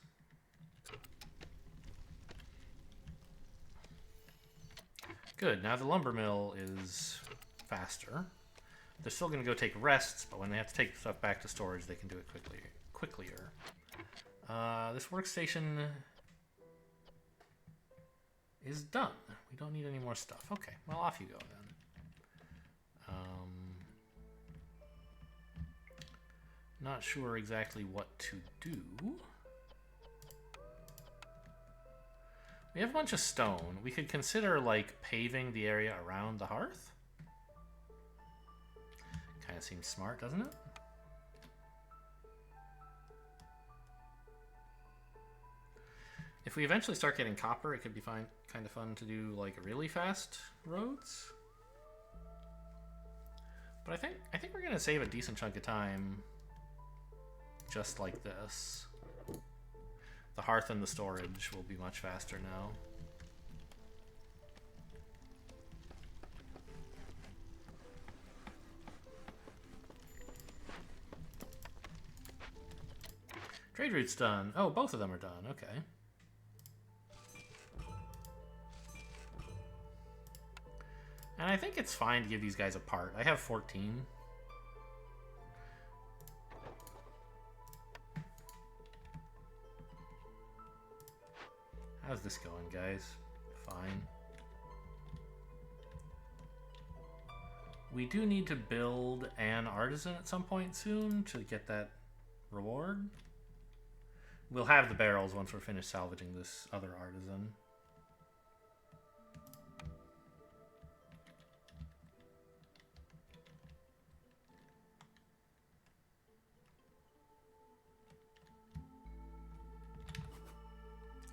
Good, now the lumber mill is faster. They're still going to go take rests, but when they have to take stuff back to storage, they can do it quicker. This workstation is done. We don't need any more stuff. Okay, well, off you go then. Not sure exactly what to do. We have a bunch of stone. We could consider, like, paving the area around the hearth. Kind of seems smart, doesn't it? If we eventually start getting copper, it could be kind of fun to do, like, really fast roads. But I think we're gonna save a decent chunk of time just like this. The hearth and the storage will be much faster now. Trade route's done. Oh, both of them are done. Okay. And I think it's fine to give these guys a part. I have 14. How's this going, guys? Fine. We do need to build an artisan at some point soon to get that reward. We'll have the barrels once we're finished salvaging this other artisan.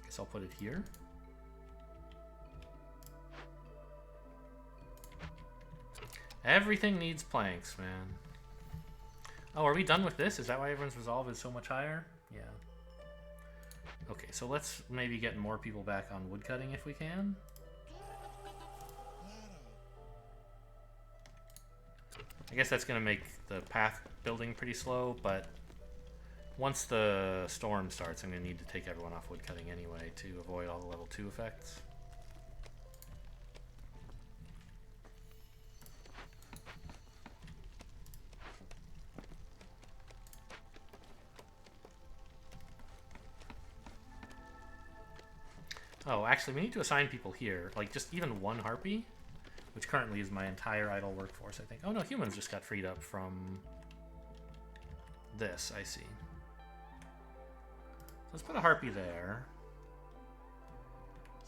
Guess I'll put it here. Everything needs planks, man. Oh, are we done with this? Is that why everyone's resolve is so much higher? Yeah. Okay, so let's maybe get more people back on woodcutting if we can. I guess that's going to make the path building pretty slow, but once the storm starts, I'm going to need to take everyone off woodcutting anyway to avoid all the level 2 effects. Oh, actually, we need to assign people here. Like, just even one harpy, which currently is my entire idle workforce, I think. Oh, no, humans just got freed up from this, I see. Let's put a harpy there.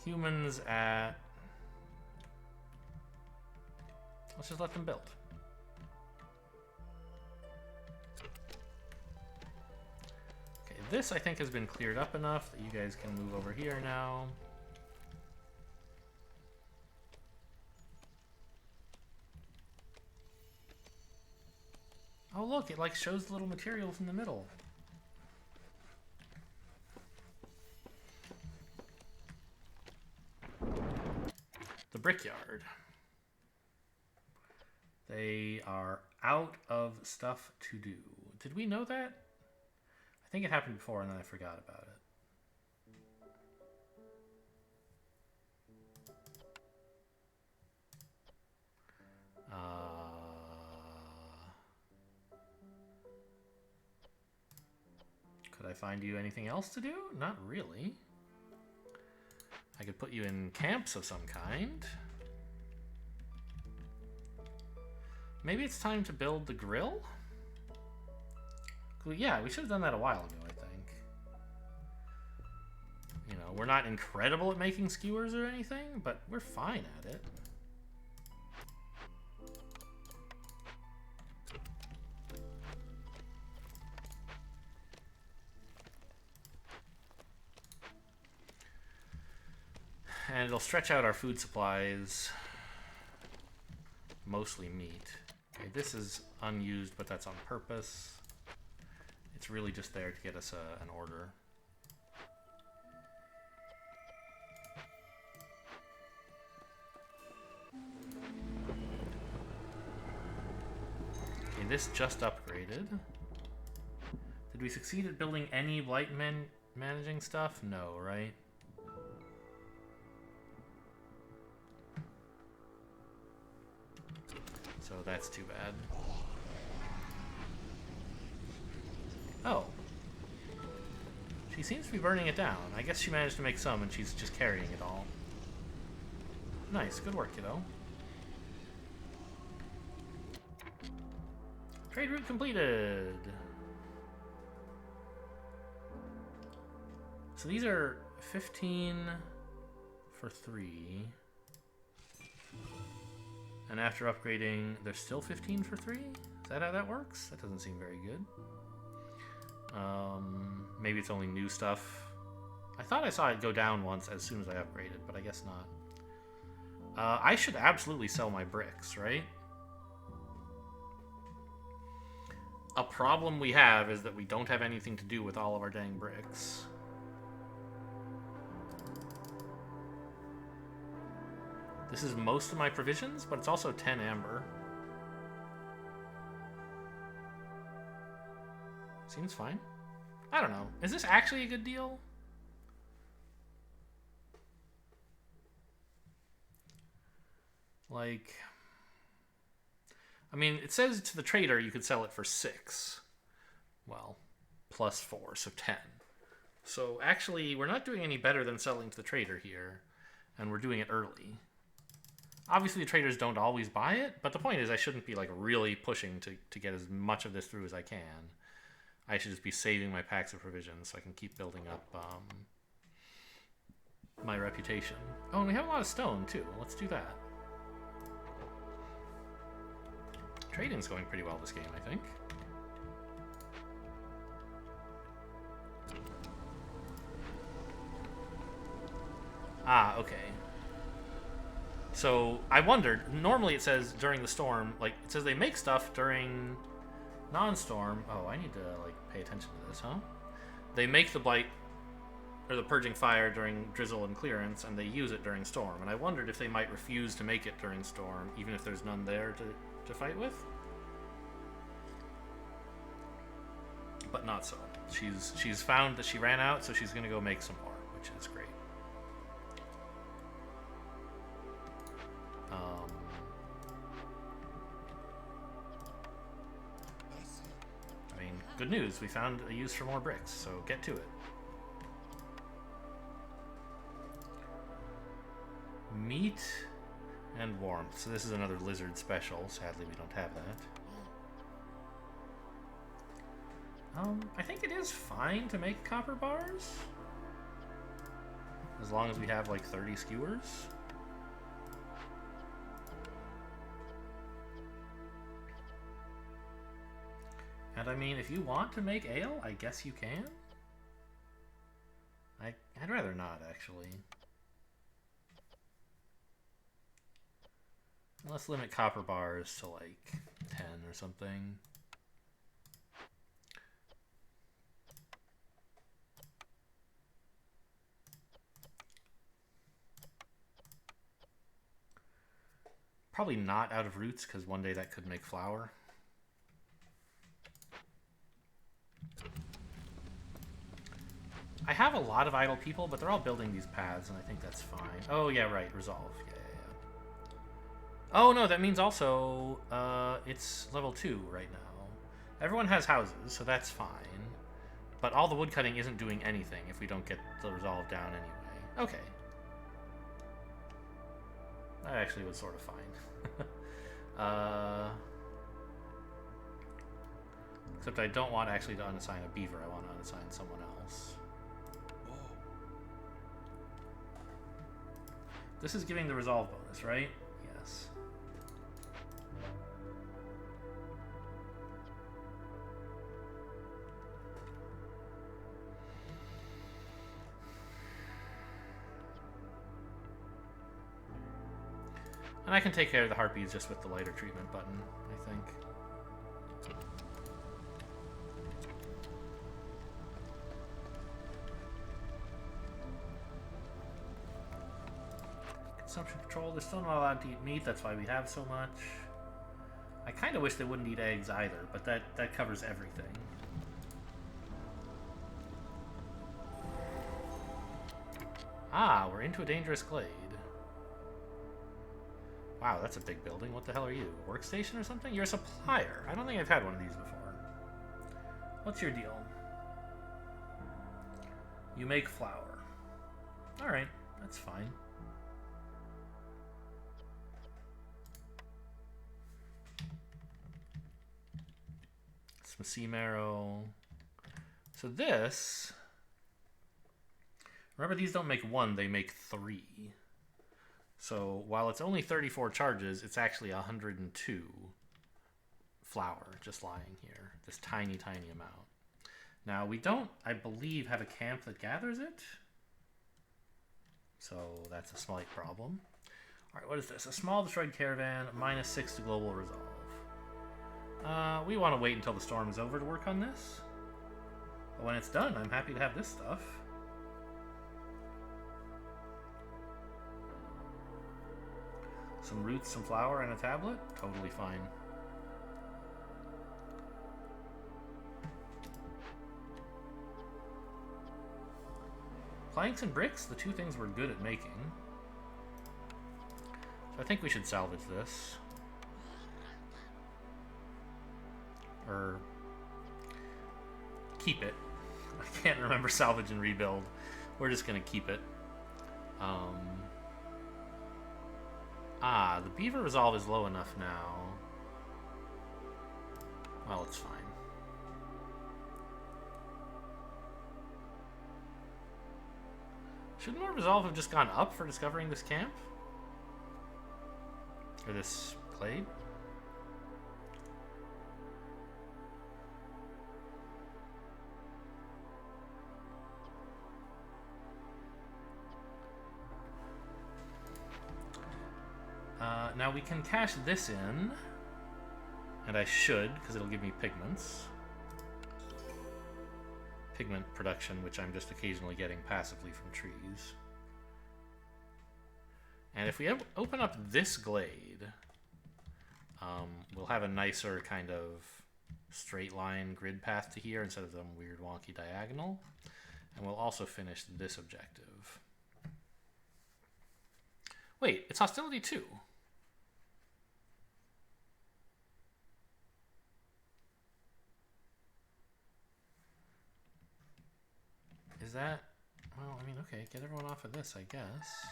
Humans at... Let's just let them build. Okay, this, I think, has been cleared up enough that you guys can move over here now. Oh, look, it like shows the little materials in the middle. The brickyard. They are out of stuff to do. Did we know that? I think it happened before and then I forgot about it. Could I find you anything else to do? Not really. I could put you in camps of some kind. Maybe it's time to build the grill? Yeah, we should have done that a while ago, I think. You know, we're not incredible at making skewers or anything, but we're fine at it. and it'll stretch out our food supplies. Mostly meat. Okay, this is unused, but that's on purpose. It's really just there to get us an order. Okay, this just upgraded. Did we succeed at building any blight managing stuff? No, right? So that's too bad. Oh. She seems to be burning it down. I guess she managed to make some and she's just carrying it all. Nice, good work, kiddo. Trade route completed. So these are 15 for 3. And after upgrading, they're still 15 for 3? Is that how that works? That doesn't seem very good. Maybe it's only new stuff. I thought I saw it go down once as soon as I upgraded, but I guess not. I should absolutely sell my bricks, right? A problem we have is that we don't have anything to do with all of our dang bricks. This is most of my provisions, but it's also 10 amber. Seems fine. I don't know. Is this actually a good deal? Like, I mean, it says to the trader you could sell it for 6. Well, plus 4, so 10. So actually, we're not doing any better than selling to the trader here, and we're doing it early. Obviously, the traders don't always buy it, but the point is I shouldn't be like really pushing to get as much of this through as I can. I should just be saving my packs of provisions so I can keep building up my reputation. Oh, and we have a lot of stone, too. Let's do that. Trading's going pretty well this game, I think. Ah, okay. So, I wondered, normally it says during the storm, like, it says they make stuff during non-storm. Oh, I need to, like, pay attention to this, huh? They make the blight, or the purging fire during drizzle and clearance, and they use it during storm. And I wondered if they might refuse to make it during storm, even if there's none there to fight with. But not so. She's found that she ran out, so she's going to go make some more, which is great. I mean, good news. We found a use for more bricks, so get to it. Meat and warmth. So this is another lizard special. Sadly, we don't have that. I think it is fine to make copper bars. As long as we have like 30 skewers. And I mean, if you want to make ale, I guess you can. I'd rather not, actually. Let's limit copper bars to like 10 or something. Probably not out of roots, because one day that could make flour. I have a lot of idle people, but they're all building these paths, and I think that's fine. Oh, yeah, right. Resolve. Yeah. Oh, no, that means also it's level 2 right now. Everyone has houses, so that's fine. But all the woodcutting isn't doing anything if we don't get the resolve down anyway. Okay. That actually was sort of fine. Except I don't want actually to unassign a beaver. I want to unassign someone else. This is giving the resolve bonus, right? Yes. And I can take care of the harpies just with the lighter treatment button, I think. Consumption control. They're still not allowed to eat meat. That's why we have so much. I kind of wish they wouldn't eat eggs either, but that covers everything. Ah, we're into a dangerous glade. Wow, that's a big building. What the hell are you? A workstation or something? You're a supplier. I don't think I've had one of these before. What's your deal? You make flour. Alright, that's fine. Some sea marrow. So this... Remember, these don't make one, they make 3. So while it's only 34 charges, it's actually 102 flour just lying here. This tiny, tiny amount. Now, we don't, I believe, have a camp that gathers it. So that's a slight problem. All right, what is this? A small destroyed caravan, -6 to global resolve. We want to wait until the storm is over to work on this. But when it's done, I'm happy to have this stuff. Some roots, some flour, and a tablet? Totally fine. Planks and bricks, the two things we're good at making. So I think we should salvage this. Or keep it. I can't remember salvage and rebuild. We're just gonna keep it. The beaver resolve is low enough now. Well, it's fine. Shouldn't our resolve have just gone up for discovering this camp? Or this glade? Now we can cash this in, and I should, because it'll give me pigments. Pigment production, which I'm just occasionally getting passively from trees. And if we open up this glade, we'll have a nicer kind of straight line grid path to here instead of some weird wonky diagonal. And we'll also finish this objective. Wait, it's hostility 2. Is that... Well, I mean, okay, get everyone off of this, I guess.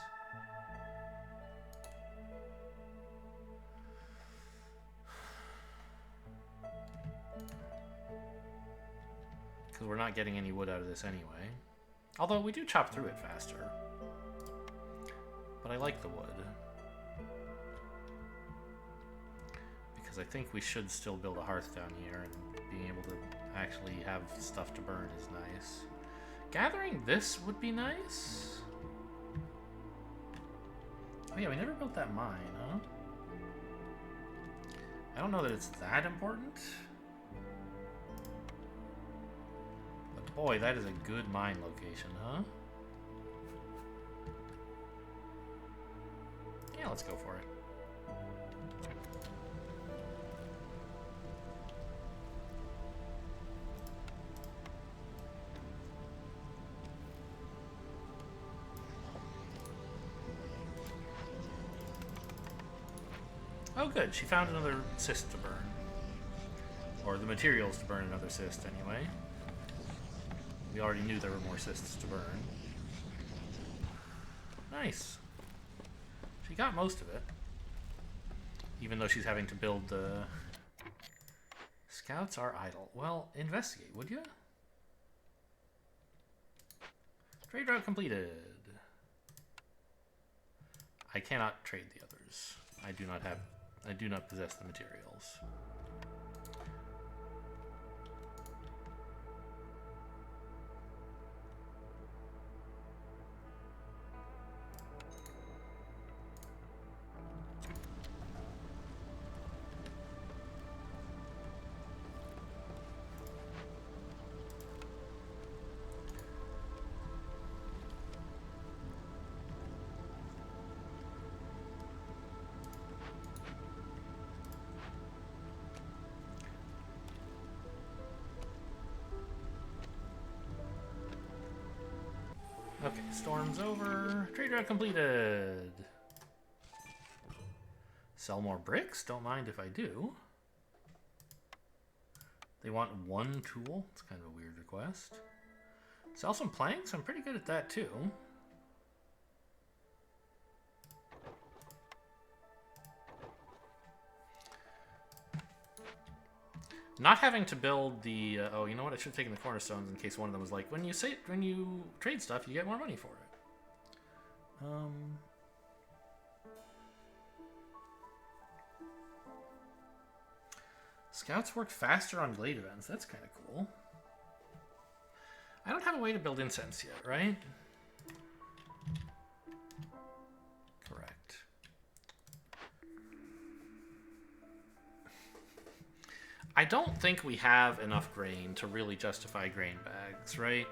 Because we're not getting any wood out of this anyway. Although we do chop through it faster. But I like the wood. Because I think we should still build a hearth down here, and being able to actually have stuff to burn is nice. Gathering this would be nice. Oh yeah, we never built that mine, huh? I don't know that it's that important. But boy, that is a good mine location, huh? Yeah, let's go for it. Oh good, she found another cyst to burn. Or the materials to burn another cyst, anyway. We already knew there were more cysts to burn. Nice. She got most of it. Even though she's having to build the... Scouts are idle. Well, investigate, would you? Trade route completed. I cannot trade the others. I do not possess the materials. Storm's over. Trade route completed. Sell more bricks? Don't mind if I do. They want one tool? It's kind of a weird request. Sell some planks? I'm pretty good at that too. Not having to build the... oh, you know what? I should have taken the cornerstones in case one of them was like, when you trade stuff, you get more money for it. Scouts work faster on glade events. That's kind of cool. I don't have a way to build incense yet, right? Correct. I don't think we have enough grain to really justify grain bags, right?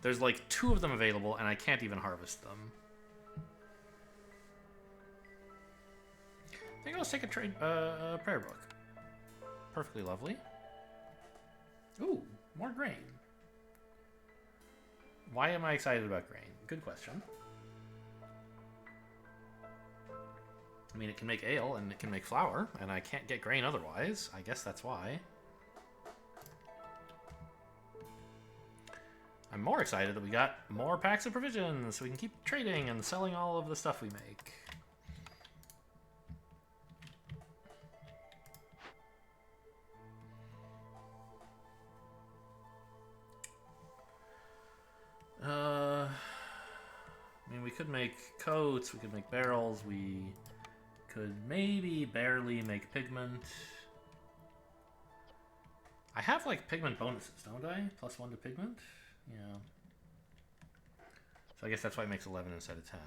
There's like 2 of them available, and I can't even harvest them. I think let's take a prayer book. Perfectly lovely. Ooh, more grain. Why am I excited about grain? Good question. I mean, it can make ale and it can make flour, and I can't get grain otherwise. I guess that's why. I'm more excited that we got more packs of provisions, so we can keep trading and selling all of the stuff we make. I mean, we could make coats, we could make barrels, we could maybe barely make pigment. I have, like, pigment bonuses, don't I? +1 to pigment? Yeah. So I guess that's why it makes 11 instead of 10.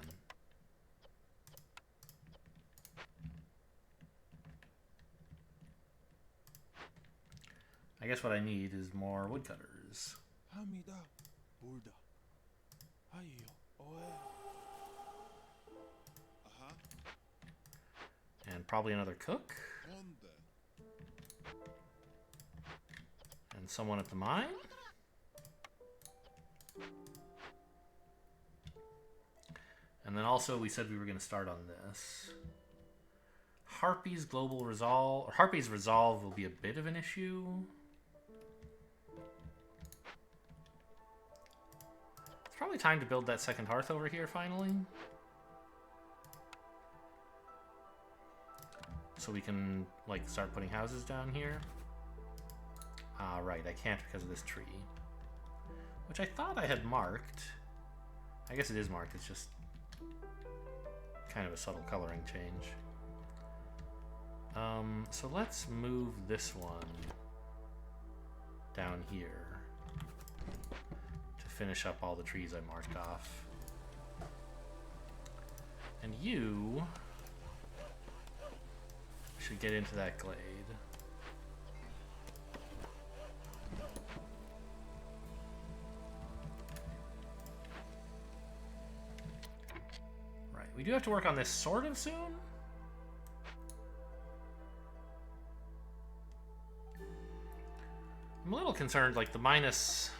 I guess what I need is more woodcutters. And probably another cook. And someone at the mine. And then also we said we were going to start on this. Harpy's global resolve, or Harpy's resolve will be a bit of an issue. It's probably time to build that second hearth over here finally. So we can, like, start putting houses down here. Ah, right, I can't because of this tree. Which I thought I had marked. I guess it is marked, it's just kind of a subtle coloring change. So let's move this one down here to finish up all the trees I marked off. And you should get into that glade. Right, we do have to work on this sort of soon. I'm a little concerned, like the -6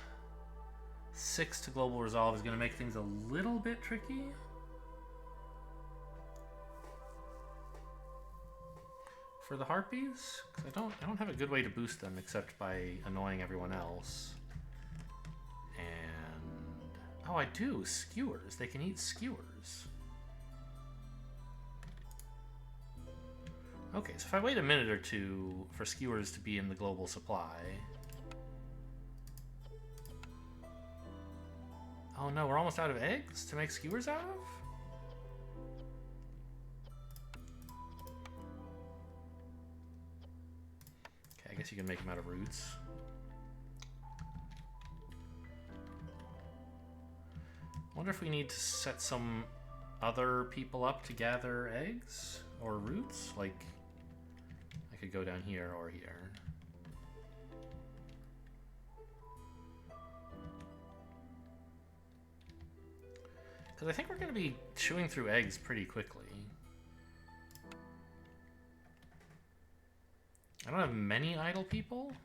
to global resolve is going to make things a little bit tricky. For the harpies, because I don't have a good way to boost them except by annoying everyone else. And oh, I do skewers. They can eat skewers. Okay, so if I wait a minute or two for skewers to be in the global supply. Oh no, we're almost out of eggs to make skewers out of? I guess you can make them out of roots. Wonder if we need to set some other people up to gather eggs or roots? Like, I could go down here or here. Because I think we're going to be chewing through eggs pretty quickly. I don't have many idle people. I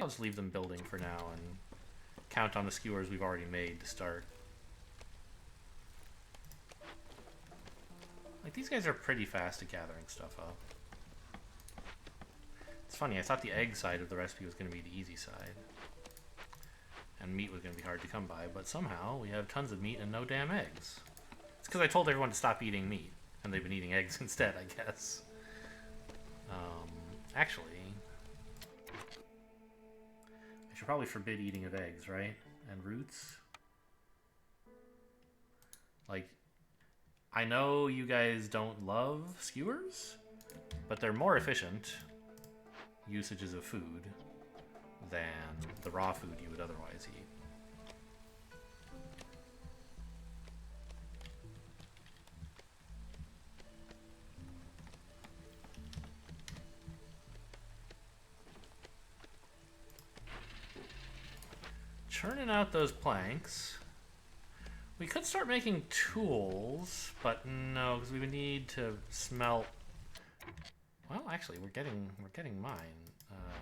I'll just leave them building for now and count on the skewers we've already made to start. Like, these guys are pretty fast at gathering stuff up. It's funny, I thought the egg side of the recipe was going to be the easy side. And meat was going to be hard to come by, but somehow we have tons of meat and no damn eggs. It's because I told everyone to stop eating meat, and they've been eating eggs instead, I guess. Actually, I should probably forbid eating of eggs, right? And roots. Like, I know you guys don't love skewers, but they're more efficient usages of food than the raw food you would otherwise eat. Churning out those planks. We could start making tools, but no, because we would need to smelt. Well, actually, we're getting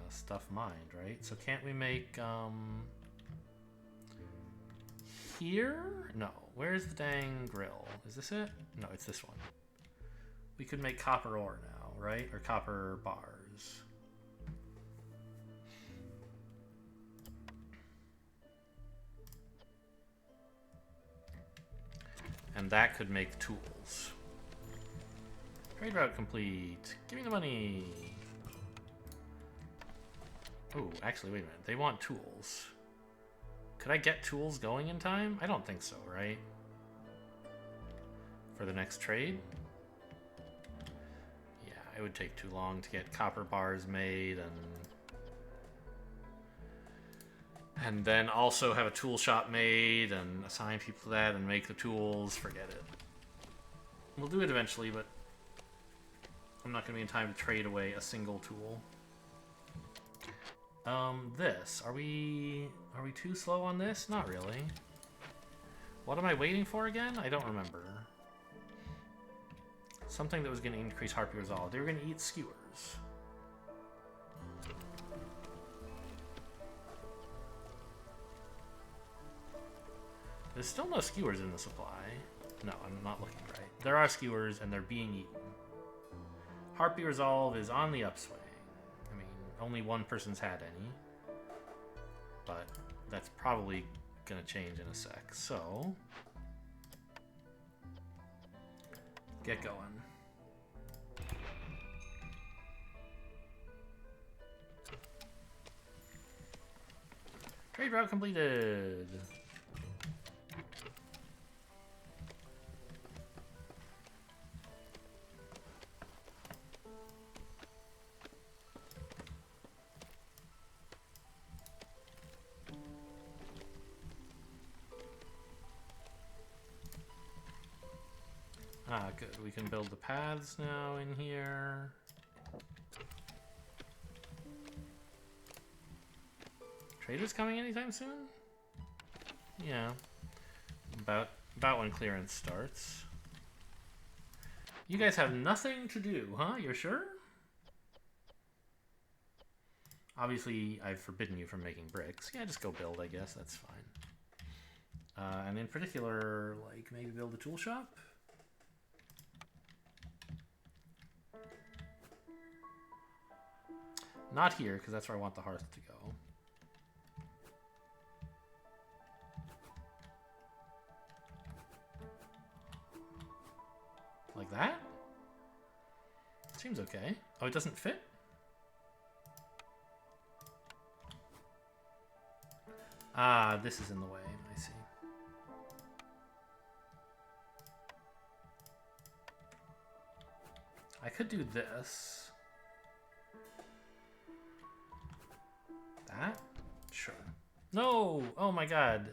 stuff mined, right? So can't we make here? No. Where's the dang grill? Is this it? No, it's this one. We could make copper ore now, right? Or copper bars. And that could make tools. Trade route complete. Give me the money. Oh, actually, wait a minute. They want tools. Could I get tools going in time? I don't think so, right? For the next trade? Yeah, it would take too long to get copper bars made and then also have a tool shop made and assign people to that and make the tools. Forget it. We'll do it eventually, but I'm not going to be in time to trade away a single tool. This. Are we too slow on this? Not really. What am I waiting for again? I don't remember. Something that was going to increase Harpy Resolve. They were going to eat skewers. There's still no skewers in the supply. No, I'm not looking right. There are skewers, and they're being eaten. Harpy Resolve is on the upswing. I mean, only one person's had any. But that's probably going to change in a sec. So, get going. Trade route completed. Ah, good. We can build the paths now in here. Traders coming anytime soon? Yeah. About when clearance starts. You guys have nothing to do, huh? You're sure? Obviously, I've forbidden you from making bricks. Yeah, just go build, I guess. That's fine. And in particular, like, maybe build a tool shop? Not here, because that's where I want the hearth to go. Like that? Seems okay. Oh, it doesn't fit? Ah, this is in the way. I see. I could do this. That? Sure. No! Oh my god.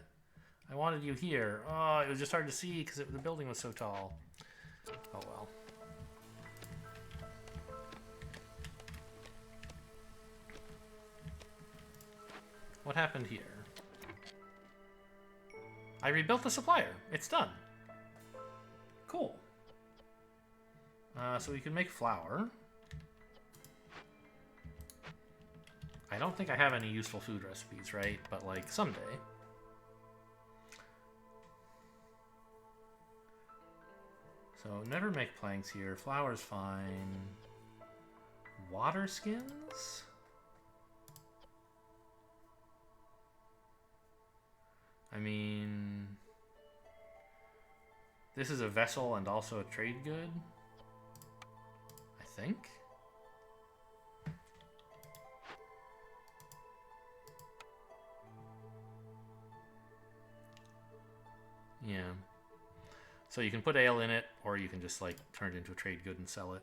I wanted you here. Oh, it was just hard to see because the building was so tall. Oh well. What happened here? I rebuilt the supplier. It's done. Cool. So we can make flour. I don't think I have any useful food recipes, right? But, like, someday. So, never make planks here. Flour's fine. Water skins? I mean... This is a vessel and also a trade good? I think? Yeah. So you can put ale in it, or you can just, like, turn it into a trade good and sell it.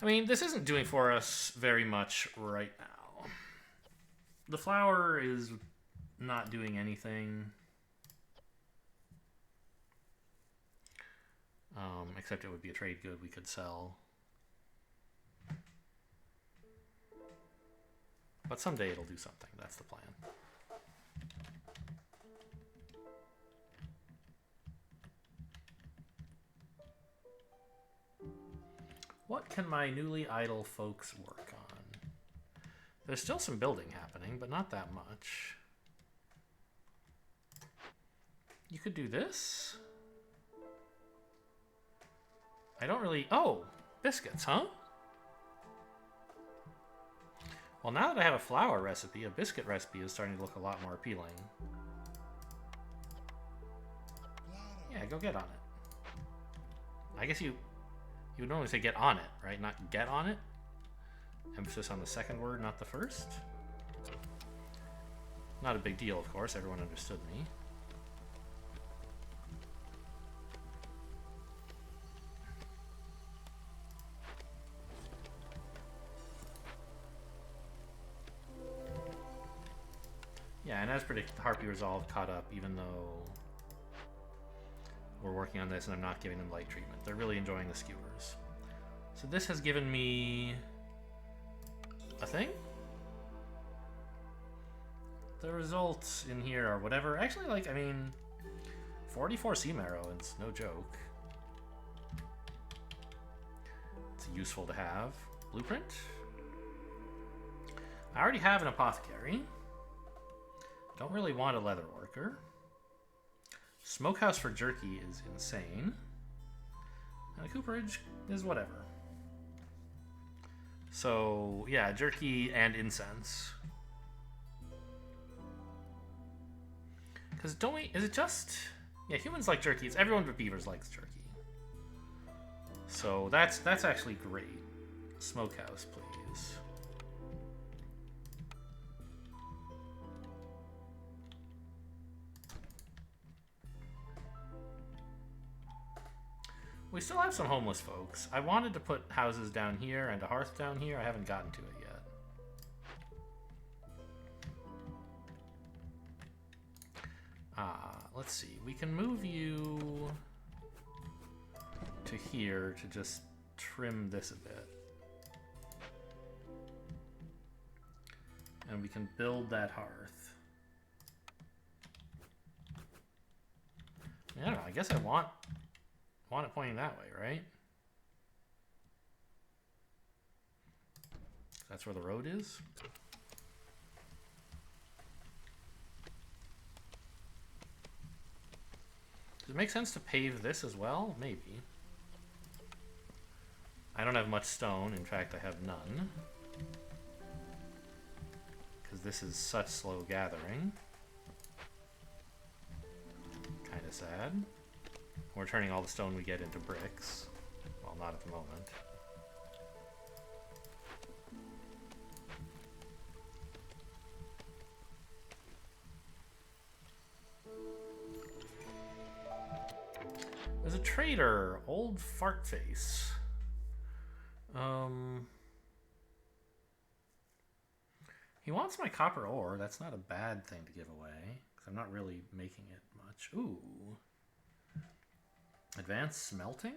I mean, this isn't doing for us very much right now. The flour is not doing anything. Except it would be a trade good we could sell. But someday it'll do something. That's the plan. What can my newly idle folks work on? There's still some building happening, but not that much. You could do this. I don't really... Oh! Biscuits, huh? Well, now that I have a flour recipe, a biscuit recipe is starting to look a lot more appealing. Yeah, go get on it. I guess you would normally say get on it, right? Not get on it? Emphasis on the second word, not the first. Not a big deal, of course. Everyone understood me. Yeah, and as predicted, the Harpy Resolve caught up, even though we're working on this and I'm not giving them light treatment. They're really enjoying the skewers. So this has given me a thing? The results in here are whatever. Actually, like, I mean, 44 sea marrow, it's no joke. It's useful to have. Blueprint? I already have an apothecary. Don't really want a leather worker. Smokehouse for jerky is insane. And a cooperage is whatever. So, yeah, jerky and incense. Because don't we... Is it just... Yeah, humans like jerky. It's everyone but beavers likes jerky. So that's actually great. Smokehouse, please. We still have some homeless folks. I wanted to put houses down here and a hearth down here. I haven't gotten to it yet. Let's see. We can move you to here to just trim this a bit. And we can build that hearth. I don't know. I guess I want it pointing that way, right? That's where the road is. Does it make sense to pave this as well? Maybe. I don't have much stone. In fact, I have none. Because this is such slow gathering. Kind of sad. We're turning all the stone we get into bricks. Well, not at the moment. There's a trader, old fart face. He wants my copper ore. That's not a bad thing to give away, because I'm not really making it much. Ooh. Advanced smelting?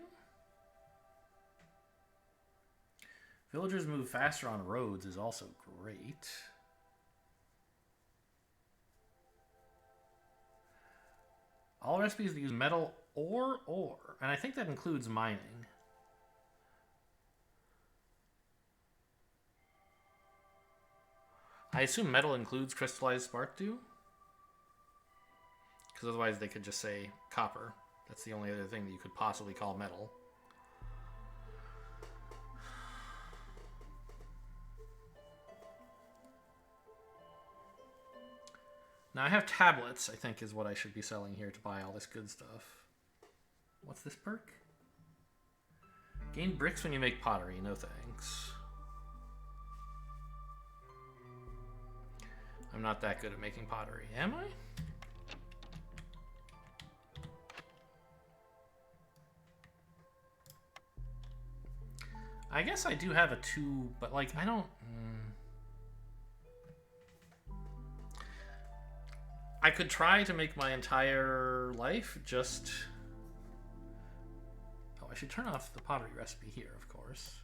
Villagers move faster on roads is also great. All recipes that use metal or ore, and I think that includes mining. I assume metal includes crystallized spark dew? Because otherwise they could just say copper. That's the only other thing that you could possibly call metal. Now I have tablets, I think, is what I should be selling here to buy all this good stuff. What's this perk? Gain bricks when you make pottery. No thanks. I'm not that good at making pottery, am I? I guess I do have a 2, but like I don't... I could try to make my entire life just... Oh, I should turn off the pottery recipe here, of course.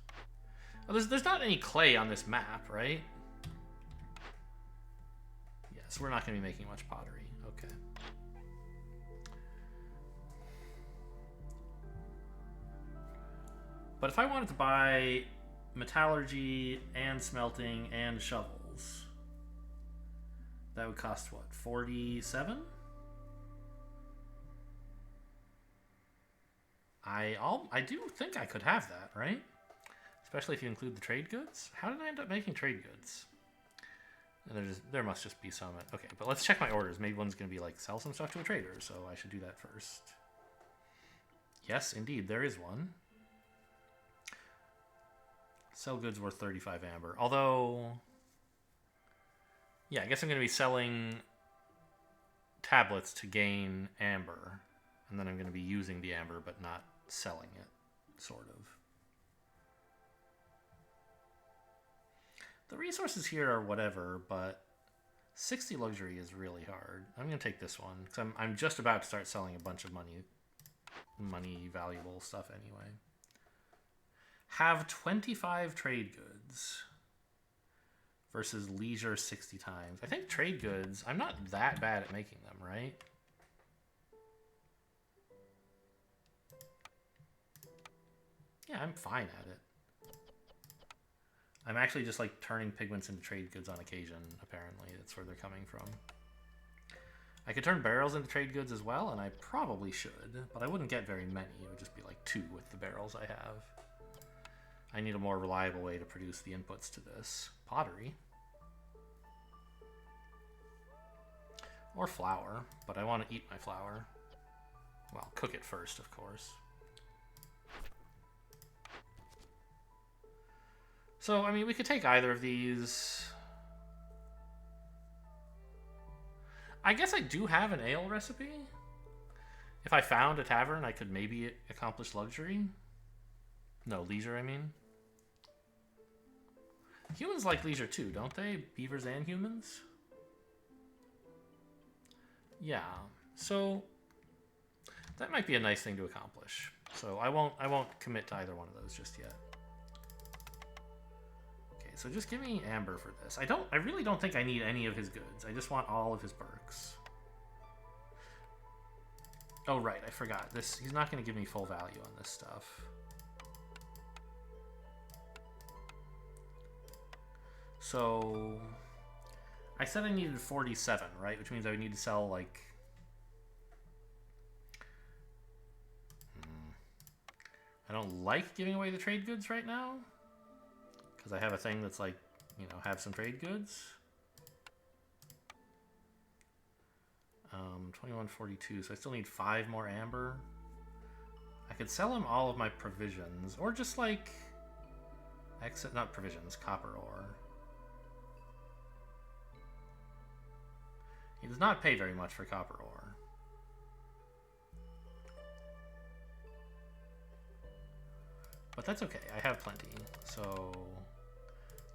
Oh, there's not any clay on this map, right? Yes, we're not going to be making much pottery. Okay. But if I wanted to buy metallurgy and smelting and shovels, that would cost what, 47? I do think I could have that, right? Especially if you include the trade goods. How did I end up making trade goods? And there must just be some. Okay, but let's check my orders. Maybe one's going to be like, sell some stuff to a trader, so I should do that first. Yes, indeed, there is one. Sell goods worth 35 amber. Although, yeah, I guess I'm going to be selling tablets to gain amber. And then I'm going to be using the amber, but not selling it, sort of. The resources here are whatever, but 60 luxury is really hard. I'm going to take this one, because I'm just about to start selling a bunch of money valuable stuff anyway. Have 25 trade goods versus leisure 60 times. I think trade goods, I'm not that bad at making them, right? Yeah, I'm fine at it. I'm actually just like turning pigments into trade goods on occasion, apparently. That's where they're coming from. I could turn barrels into trade goods as well, and I probably should, but I wouldn't get very many. It would just be like 2 with the barrels I have. I need a more reliable way to produce the inputs to this. Pottery. Or flour, but I want to eat my flour. Well, cook it first, of course. So, I mean, we could take either of these. I guess I do have an ale recipe. If I found a tavern, I could maybe accomplish luxury. No, leisure, I mean. Humans like leisure too, don't they? Beavers and humans? Yeah, so that might be a nice thing to accomplish. So I won't commit to either one of those just yet. Okay, so just give me amber for this. I really don't think I need any of his goods. I just want all of his perks. Oh right, I forgot. He's not going to give me full value on this stuff. So I said I needed 47, right? Which means I would need to sell like I don't like giving away the trade goods right now because I have a thing that's like, you know, have some trade goods. 2142, so I still need 5 more amber. I could sell him all of my provisions, or just like not provisions, copper ore. He does not pay very much for copper ore. But that's okay, I have plenty. So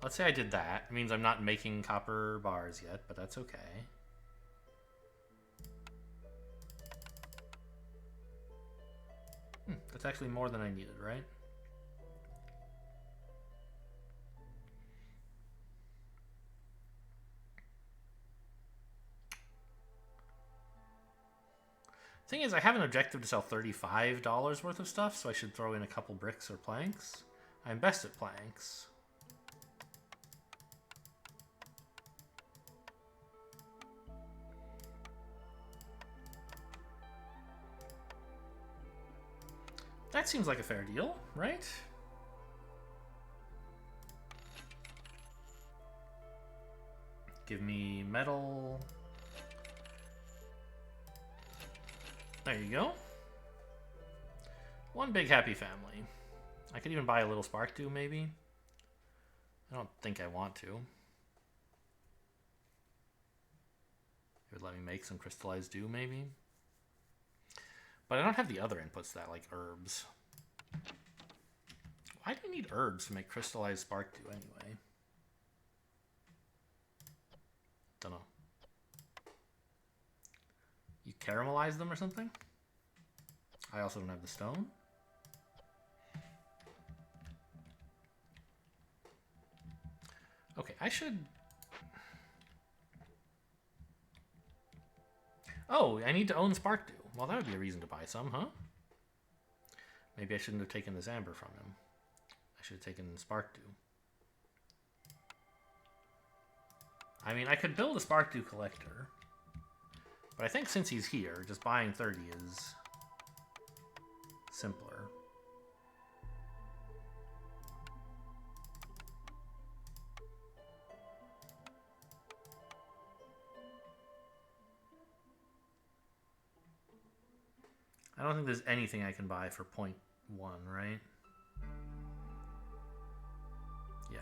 let's say I did that. It means I'm not making copper bars yet, but that's okay. That's actually more than I needed, right? Thing is, I have an objective to sell $35 worth of stuff, so I should throw in a couple bricks or planks. I'm best at planks. That seems like a fair deal, right? Give me metal. There you go. One big happy family. I could even buy a little spark dew, maybe. I don't think I want to. It would let me make some crystallized dew, maybe. But I don't have the other inputs that, like herbs. Why do you need herbs to make crystallized spark dew anyway? Don't know. You caramelize them or something? I also don't have the stone. Okay, I should... Oh, I need to own spark dew. Well, that would be a reason to buy some, huh? Maybe I shouldn't have taken this amber from him. I should have taken spark dew. I mean, I could build a spark dew collector. But I think since he's here, just buying 30 is simpler. I don't think there's anything I can buy for 0.1, right? Yeah.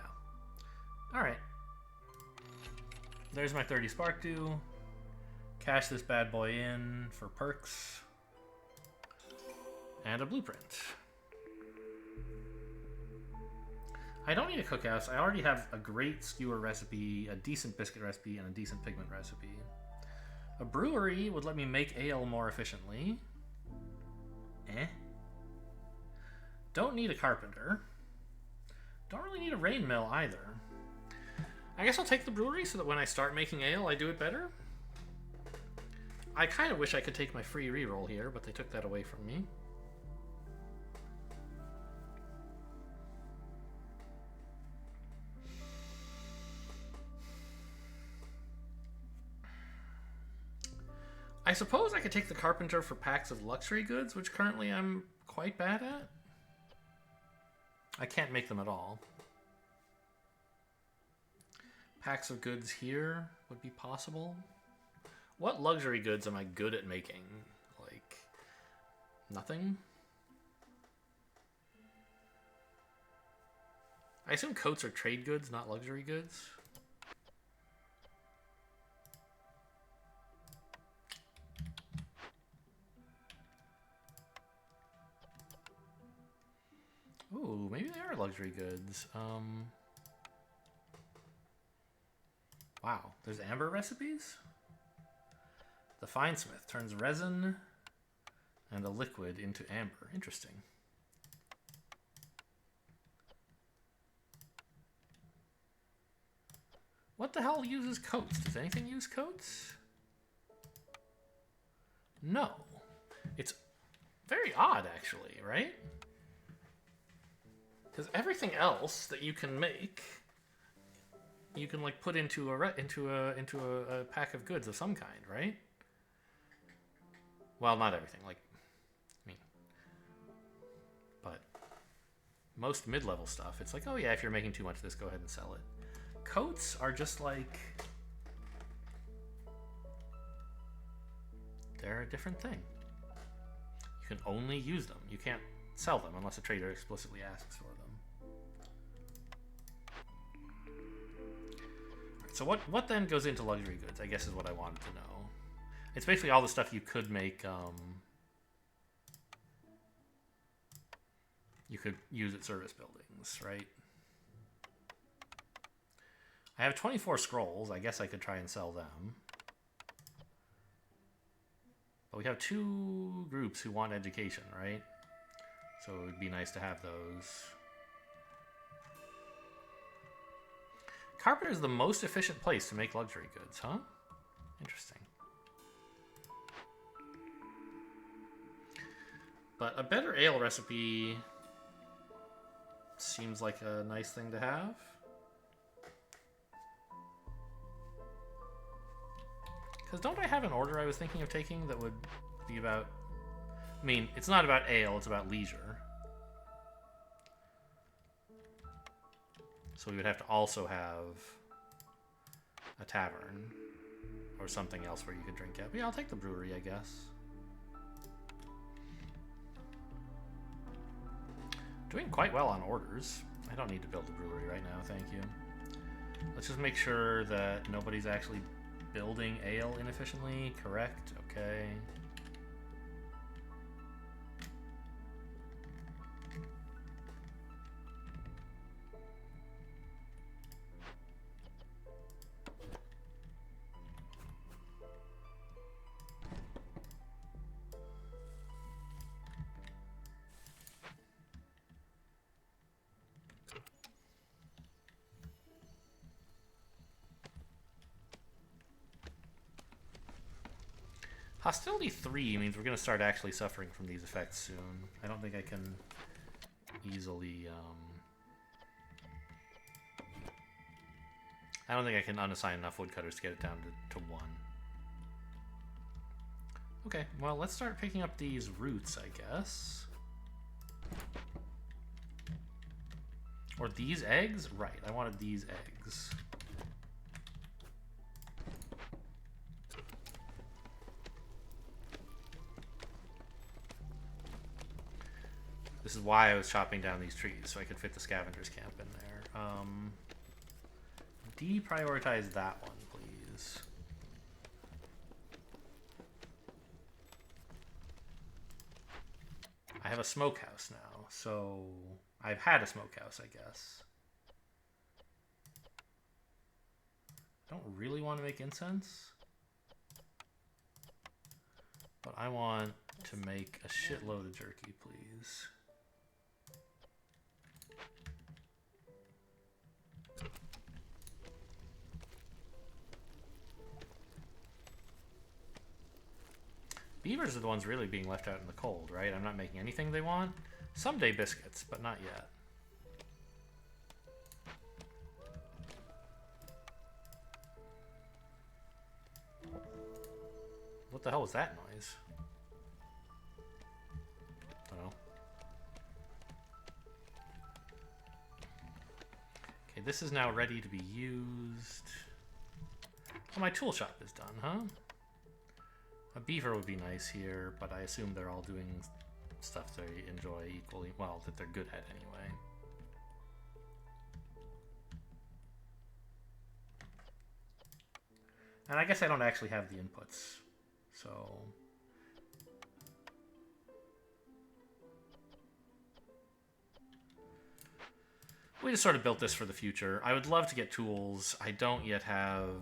Alright. There's my 30 spark dew. Cash this bad boy in for perks. And a blueprint. I don't need a cookhouse. I already have a great skewer recipe, a decent biscuit recipe, and a decent pigment recipe. A brewery would let me make ale more efficiently. Don't need a carpenter. Don't really need a rain mill either. I guess I'll take the brewery so that when I start making ale, I do it better. I kind of wish I could take my free reroll here, but they took that away from me. I suppose I could take the carpenter for packs of luxury goods, which currently I'm quite bad at. I can't make them at all. Packs of goods here would be possible. What luxury goods am I good at making? Like, nothing? I assume coats are trade goods, not luxury goods. Ooh, maybe they are luxury goods. Wow, there's amber recipes? The Finesmith turns resin and a liquid into amber. Interesting. What the hell uses coats? Does anything use coats? No. It's very odd, actually, right? Because everything else that you can make, you can like put into a pack of goods of some kind, right? Well, not everything. Like, I mean, but most mid-level stuff, it's like, oh yeah, if you're making too much of this, go ahead and sell it. Coats are just like, they're a different thing. You can only use them. You can't sell them unless a trader explicitly asks for them. So what then goes into luxury goods, I guess, is what I wanted to know. It's basically all the stuff you could make, you could use at service buildings, right? I have 24 scrolls. I guess I could try and sell them. But we have 2 groups who want education, right? So it would be nice to have those. Carpenter is the most efficient place to make luxury goods, huh? Interesting. But a better ale recipe seems like a nice thing to have. Because don't I have an order I was thinking of taking that would be about... I mean, it's not about ale, it's about leisure. So we would have to also have a tavern or something else where you could drink at. But yeah, I'll take the brewery, I guess. Doing quite well on orders. I don't need to build a brewery right now, thank you. Let's just make sure that nobody's actually building ale inefficiently. Correct, okay. Hostility 3 means we're going to start actually suffering from these effects soon. I don't think I can easily... I don't think I can unassign enough woodcutters to get it down to 1. Okay, well, let's start picking up these roots, I guess. Or these eggs? Right, I wanted these eggs. This is why I was chopping down these trees, so I could fit the scavengers camp in there. Deprioritize that one, please. I have a smokehouse now, so I've had a smokehouse, I guess. I don't really want to make incense, but I want to make a shitload of jerky, please. Beavers are the ones really being left out in the cold, right? I'm not making anything they want. Someday biscuits, but not yet. What the hell was that noise? Don't know. Okay, this is now ready to be used. Oh, my tool shop is done, huh? A beaver would be nice here, but I assume they're all doing stuff they enjoy equally, well, that they're good at anyway. And I guess I don't actually have the inputs, so... we just sort of built this for the future. I would love to get tools. I don't yet have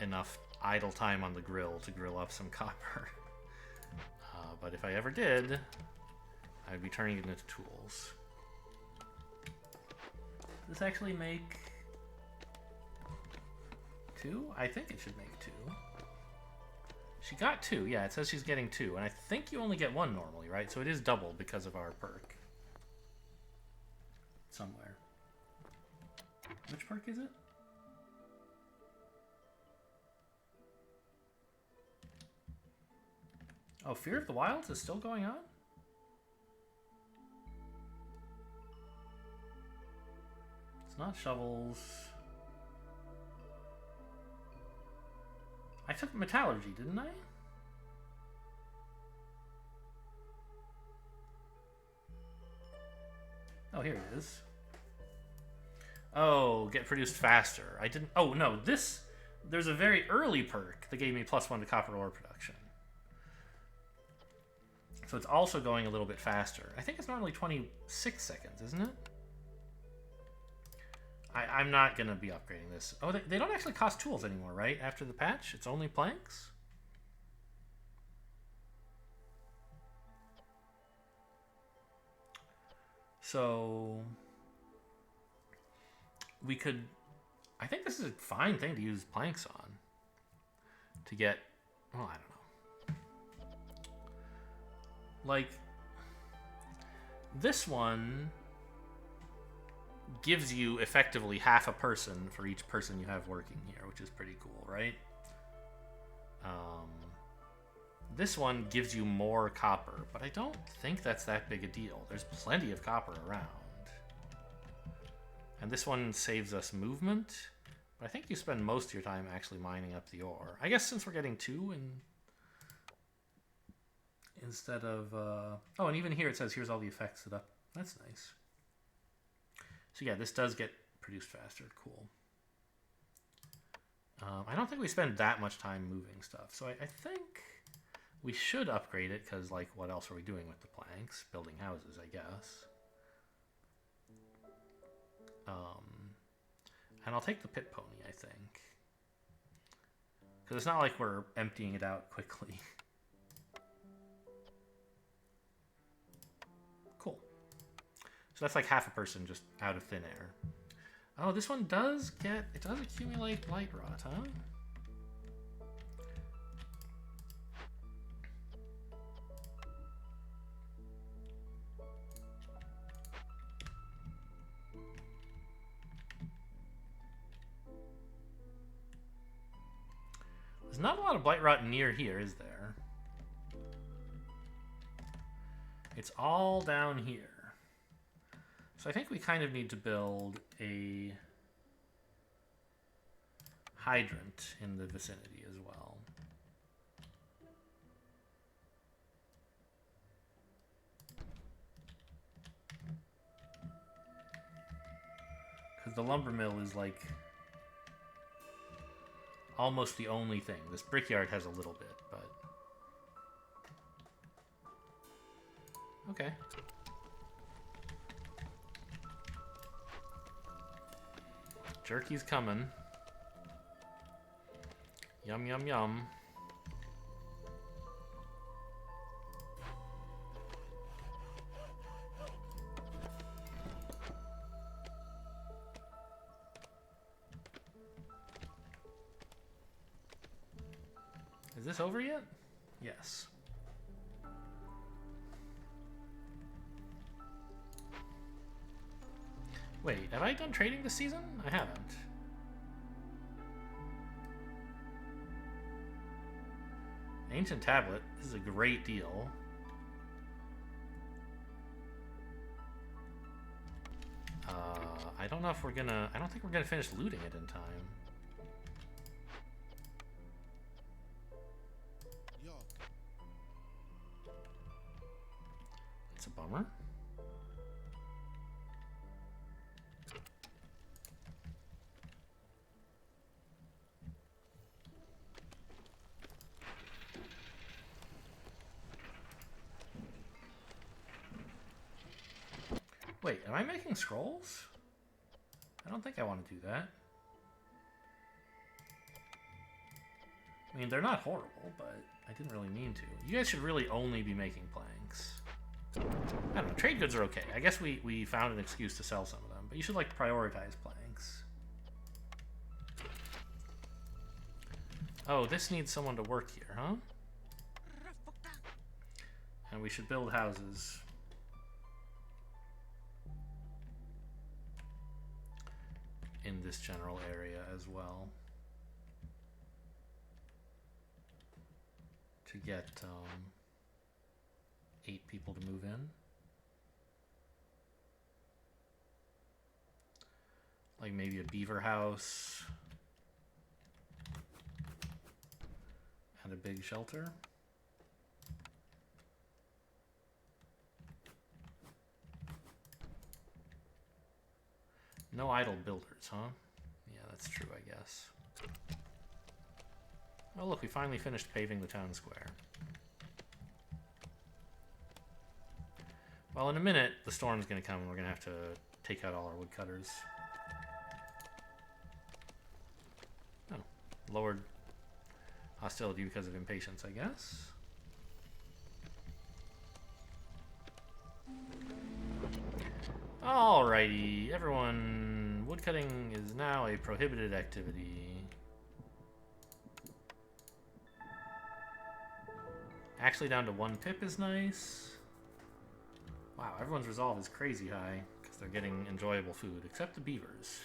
enough idle time on the grill to grill up some copper. But if I ever did, I'd be turning it into tools. Does this actually make 2? I think it should make 2. She got 2, yeah, it says she's getting 2, and I think you only get 1 normally, right? So it is double because of our perk. Somewhere. Which perk is it? Oh, Fear of the Wilds is still going on? It's not shovels. I took metallurgy, didn't I? Oh, here it is. Oh, get produced faster. I didn't... oh, no, this... there's a very early perk that gave me +1 to copper ore production. So it's also going a little bit faster. I think it's normally 26 seconds, isn't it? I'm not going to be upgrading this. Oh, they don't actually cost tools anymore, right? After the patch? It's only planks? So... we could... I think this is a fine thing to use planks on. To get... well, I don't know. Like, this one gives you effectively half a person for each person you have working here, which is pretty cool, right? This one gives you more copper, but I don't think that's that big a deal. There's plenty of copper around. And this one saves us movement, but I think you spend most of your time actually mining up the ore. I guess since we're getting 2 and instead of... oh, and even here it says here's all the effects set up. That's nice. So yeah, this does get produced faster. Cool. I don't think we spend that much time moving stuff, so I think we should upgrade it, because, like, what else are we doing with the planks? Building houses, I guess. And I'll take the pit pony, I think. Because it's not like we're emptying it out quickly. Cool. So that's like half a person just out of thin air. Oh, this one does get... It does accumulate blight rot, huh? There's not a lot of blight rot near here, is there? It's all down here. So I think we kind of need to build a hydrant in the vicinity as well. Because the lumber mill is like almost the only thing. This brickyard has a little bit, but... Okay. Jerky's coming. Yum, yum, yum. Is this over yet? Yes. Wait, have I done trading this season? I haven't. Ancient tablet. This is a great deal. I don't know if we're gonna... I don't think we're gonna finish looting it in time. It's a bummer. Wait, am I making scrolls? I don't think I want to do that. I mean, they're not horrible, but I didn't really mean to. You guys should really only be making planks. I don't know, trade goods are okay. I guess we found an excuse to sell some of them, but you should, like, prioritize planks. Oh, this needs someone to work here, huh? And we should build houses. In this general area as well. To get 8 people to move in. Like maybe a beaver house. And a big shelter. No idle builders, huh? Yeah, that's true, I guess. Oh, look, we finally finished paving the town square. Well, in a minute, the storm's gonna come and we're gonna have to take out all our woodcutters. Oh, lowered hostility because of impatience, I guess. Alrighty, everyone, woodcutting is now a prohibited activity. Actually down to 1 pip is nice. Wow, everyone's resolve is crazy high, because they're getting enjoyable food, except the beavers.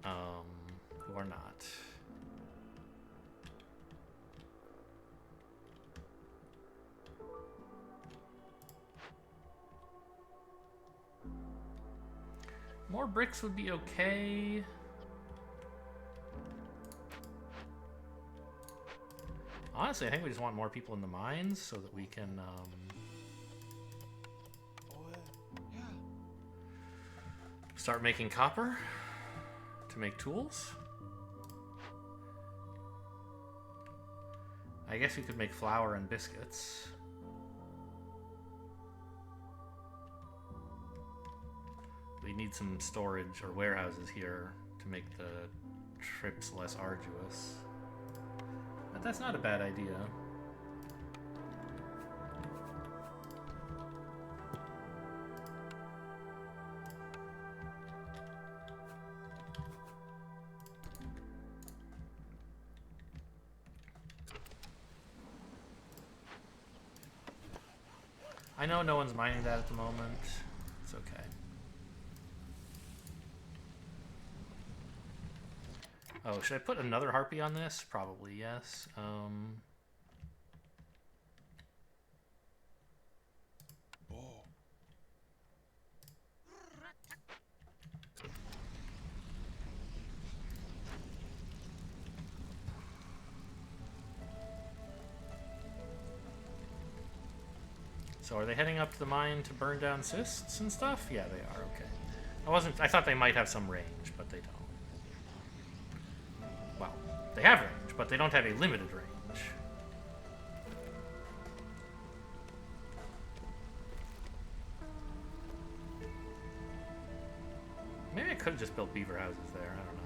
Who are not. More bricks would be okay. Honestly, I think we just want more people in the mines so that we can start making copper to make tools. I guess we could make flour and biscuits. We need some storage or warehouses here to make the trips less arduous. But that's not a bad idea. I know no one's mining that at the moment. It's okay. Oh, should I put another harpy on this? Probably, yes. So are they heading up to the mine to burn down cysts and stuff? Yeah, they are. Okay. I thought they might have some range, but they don't. Well, they have range, but they don't have a limited range. Maybe I could have just built beaver houses there. I don't know.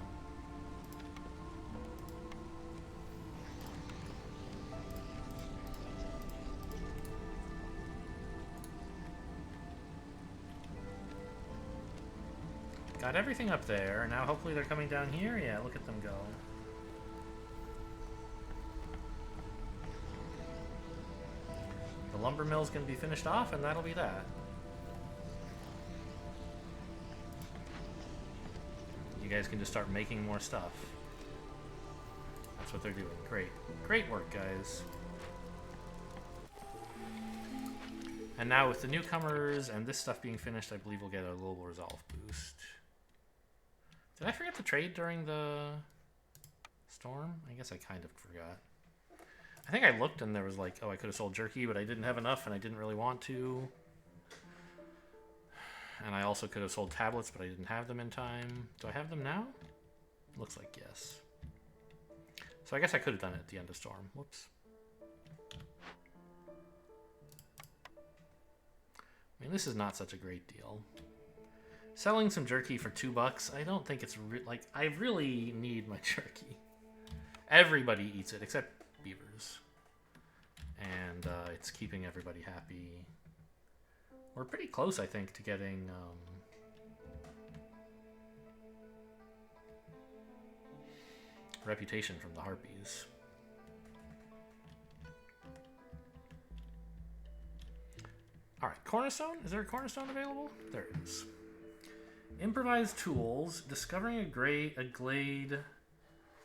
Got everything up there. Now hopefully they're coming down here. Yeah, look at them go. The lumber mill's gonna be finished off, and that'll be that. You guys can just start making more stuff. That's what they're doing. Great. Great work, guys. And now with the newcomers and this stuff being finished, I believe we'll get a global resolve boost. Did I forget to trade during the storm? I guess I kind of forgot. I think I looked and there was like, oh, I could have sold jerky, but I didn't have enough and I didn't really want to. And I also could have sold tablets, but I didn't have them in time. Do I have them now? Looks like yes. So I guess I could have done it at the end of storm. Whoops. I mean, this is not such a great deal. Selling some jerky for $2, I don't think it's like, I really need my jerky. Everybody eats it except beavers. And it's keeping everybody happy. We're pretty close, I think, to getting reputation from the harpies. Alright, cornerstone? Is there a cornerstone available? There it is. Improvised tools. Discovering a glade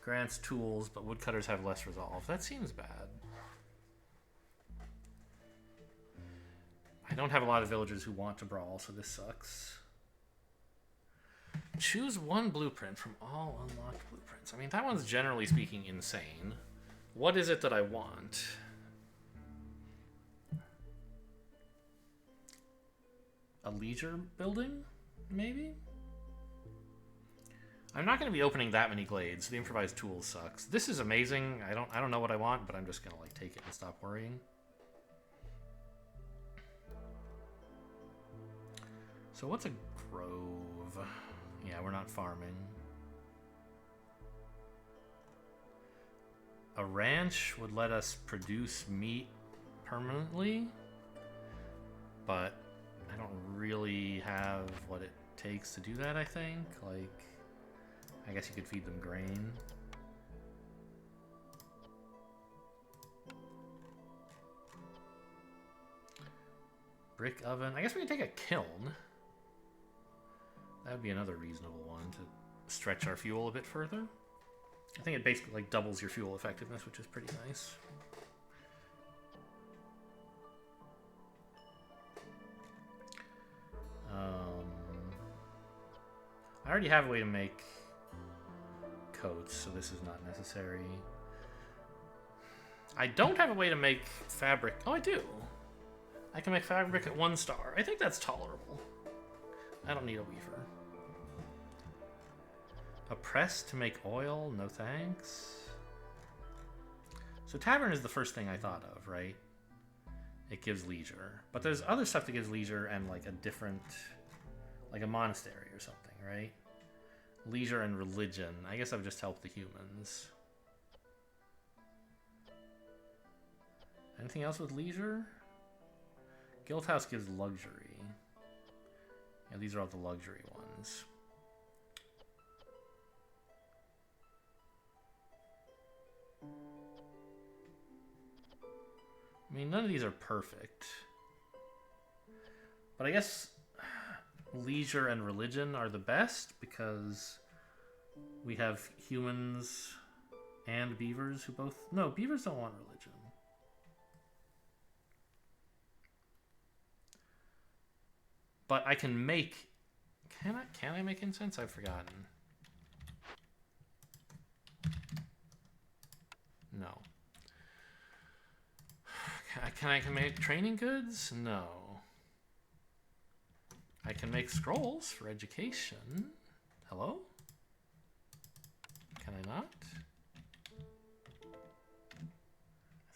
grants tools, but woodcutters have less resolve. That seems bad. I don't have a lot of villagers who want to brawl, so this sucks. Choose one blueprint from all unlocked blueprints. I mean, that one's generally speaking insane. What is it that I want? A leisure building, maybe? I'm not going to be opening that many glades. The improvised tools sucks. This is amazing. I don't know what I want, but I'm just going to like take it and stop worrying. So what's a grove? Yeah, we're not farming. A ranch would let us produce meat permanently, but I don't really have what it takes to do that, I think. Like, I guess you could feed them grain. Brick oven. I guess we could take a kiln. That would be another reasonable one to stretch our fuel a bit further. I think it basically like doubles your fuel effectiveness, which is pretty nice. I already have a way to make coats, so this is not necessary. I don't have a way to make fabric. Oh, I do. I can make fabric at 1 star. I think that's tolerable. I don't need a weaver. A press to make oil? No thanks. So tavern is the first thing I thought of, right? It gives leisure. But there's other stuff that gives leisure and like a different... like a monastery or something, right? Leisure and religion. I guess I would just help the humans. Anything else with leisure? Guildhouse gives luxury. Yeah, these are all the luxury ones. I mean, none of these are perfect. But I guess leisure and religion are the best because we have humans and beavers who both... No, beavers don't want religion. But I can make... Can I make incense? I've forgotten. No. Can I make training goods? No. I can make scrolls for education. Hello? Can I not?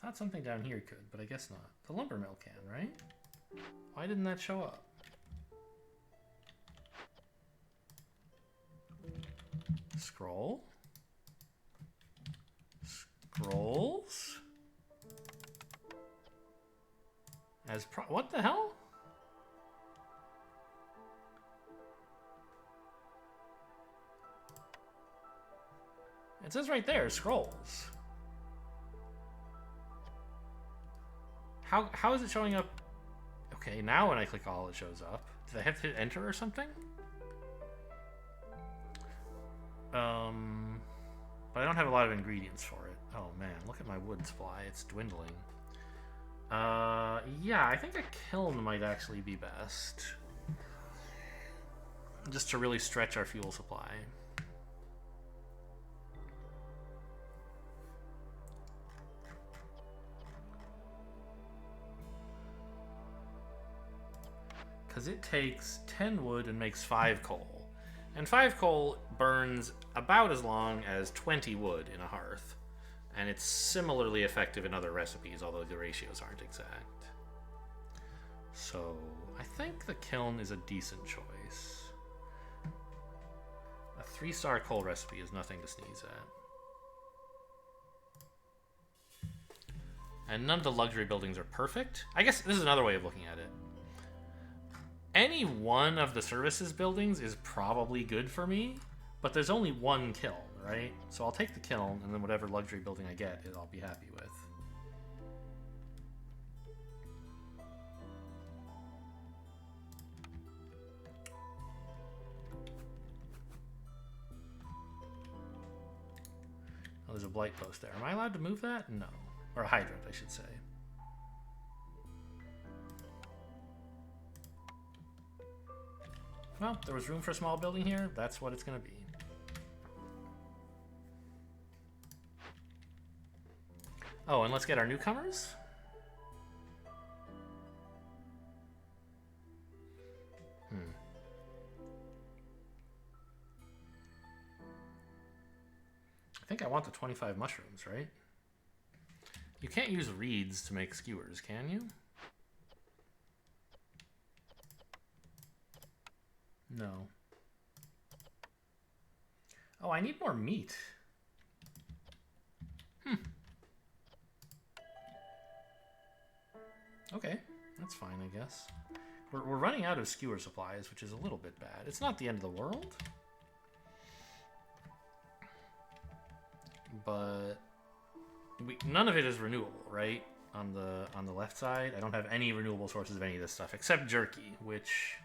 I thought something down here could, but I guess not. The lumber mill can, right? Why didn't that show up? Scroll. Scrolls. As what the hell? It says right there, scrolls. How is it showing up? Okay, now when I click all, it shows up. Did I have to hit enter or something? But I don't have a lot of ingredients for it. Oh man, look at my wood supply. It's dwindling. Yeah, I think a kiln might actually be best. Just to really stretch our fuel supply. Because it takes 10 wood and makes 5 coal. And 5 coal burns about as long as 20 wood in a hearth. And it's similarly effective in other recipes, although the ratios aren't exact. So, I think the kiln is a decent choice. A 3-star coal recipe is nothing to sneeze at. And none of the luxury buildings are perfect. I guess this is another way of looking at it. Any one of the services buildings is probably good for me, but there's only one kiln, right? So I'll take the kiln, and then whatever luxury building I get, I'll be happy with. Oh, there's a blight post there. Am I allowed to move that? No. Or a hydrant, I should say. Well, there was room for a small building here. That's what it's going to be. Oh, and let's get our newcomers. I think I want the 25 mushrooms, right? You can't use reeds to make skewers, can you? No. Oh, I need more meat. Okay, that's fine, I guess. We're running out of skewer supplies, which is a little bit bad. It's not the end of the world. But none of it is renewable, right? On the left side, I don't have any renewable sources of any of this stuff, except jerky, which...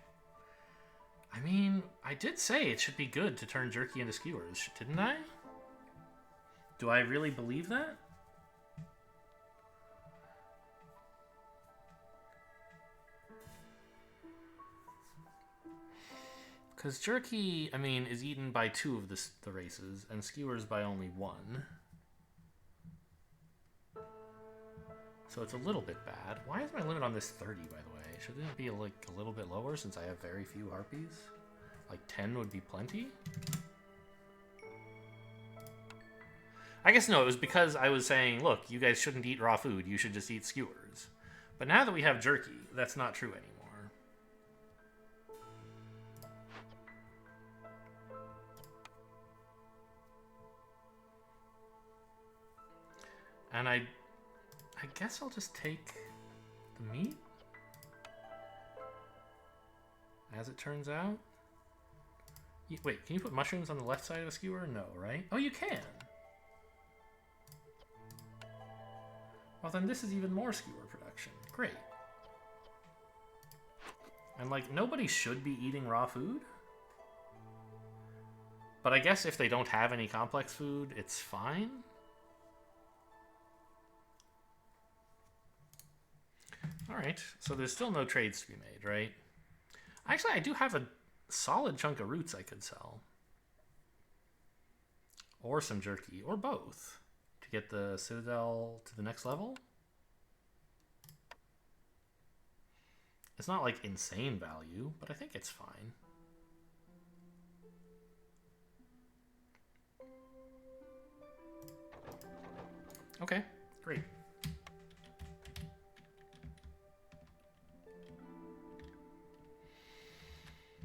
I mean, I did say it should be good to turn jerky into skewers, didn't I? Do I really believe that? Because jerky, I mean, is eaten by 2 of the races, and skewers by only 1. So it's a little bit bad. Why is my limit on this 30, by the way? Shouldn't it be like a little bit lower since I have very few harpies? Like 10 would be plenty? I guess no, it was because I was saying, look, you guys shouldn't eat raw food, you should just eat skewers. But now that we have jerky, that's not true anymore. And I guess I'll just take the meat, as it turns out. Wait, can you put mushrooms on the left side of a skewer? No, right? Oh, you can! Well, then this is even more skewer production. Great. And, like, nobody should be eating raw food. But I guess if they don't have any complex food, it's fine. Alright, so there's still no trades to be made, right? Actually, I do have a solid chunk of roots I could sell. Or some jerky, or both. To get the Citadel to the next level. It's not like insane value, but I think it's fine. Okay, great.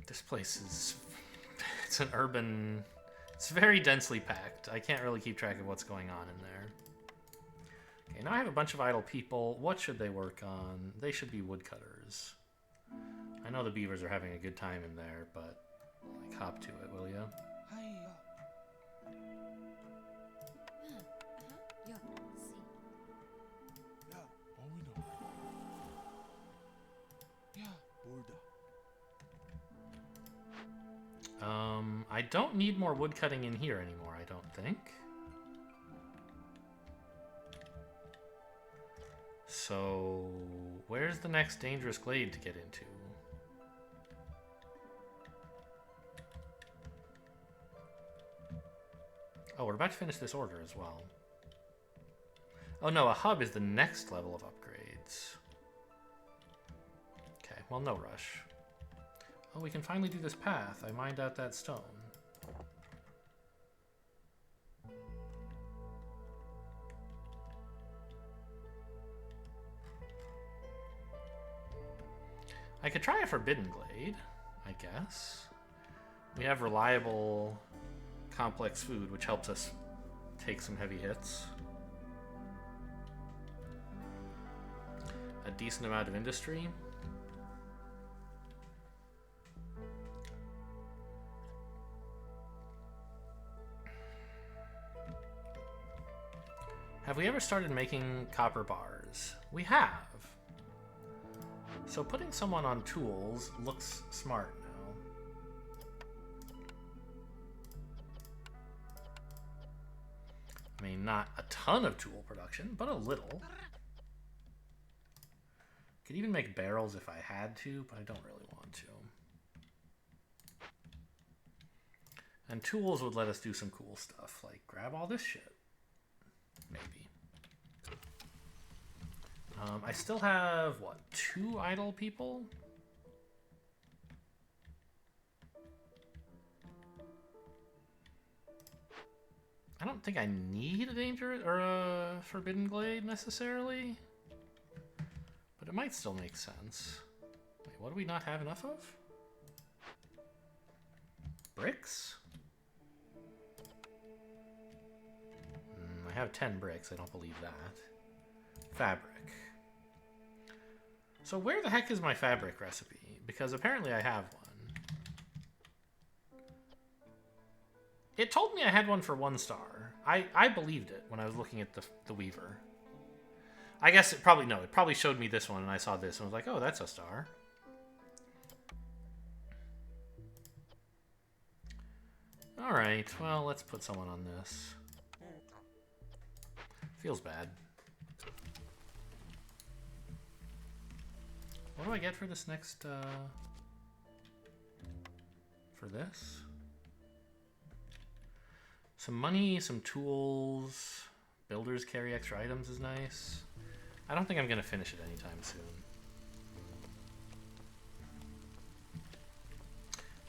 This place is... it's an urban... It's very densely packed. I can't really keep track of what's going on in there. Okay, now I have a bunch of idle people. What should they work on? They should be woodcutters. I know the beavers are having a good time in there, but like, hop to it, will ya? I don't need more woodcutting in here anymore, I don't think. So, where's the next dangerous glade to get into? Oh, we're about to finish this order as well. Oh no, a hub is the next level of upgrades. Okay, well, no rush. Oh, we can finally do this path. I mined out that stone. I could try a Forbidden Glade, I guess. We have reliable, complex food, which helps us take some heavy hits. A decent amount of industry. Have we ever started making copper bars? We have. So putting someone on tools looks smart now. I mean, not a ton of tool production, but a little. Could even make barrels if I had to, but I don't really want to. And tools would let us do some cool stuff, like grab all this shit. Maybe. I still have, what, 2 idle people? I don't think I need a dangerous or a Forbidden Glade necessarily, but it might still make sense. Wait, what do we not have enough of? Bricks? I have 10 bricks, I don't believe that. Fabric. So where the heck is my fabric recipe? Because apparently I have one. It told me I had one for 1 star. I believed it when I was looking at the Weaver. I guess it probably showed me this one and I saw this and was like, oh, that's a star. Alright, well, let's put someone on this. Feels bad. What do I get for this next, for this. Some money, some tools. Builders carry extra items is nice. I don't think I'm going to finish it anytime soon.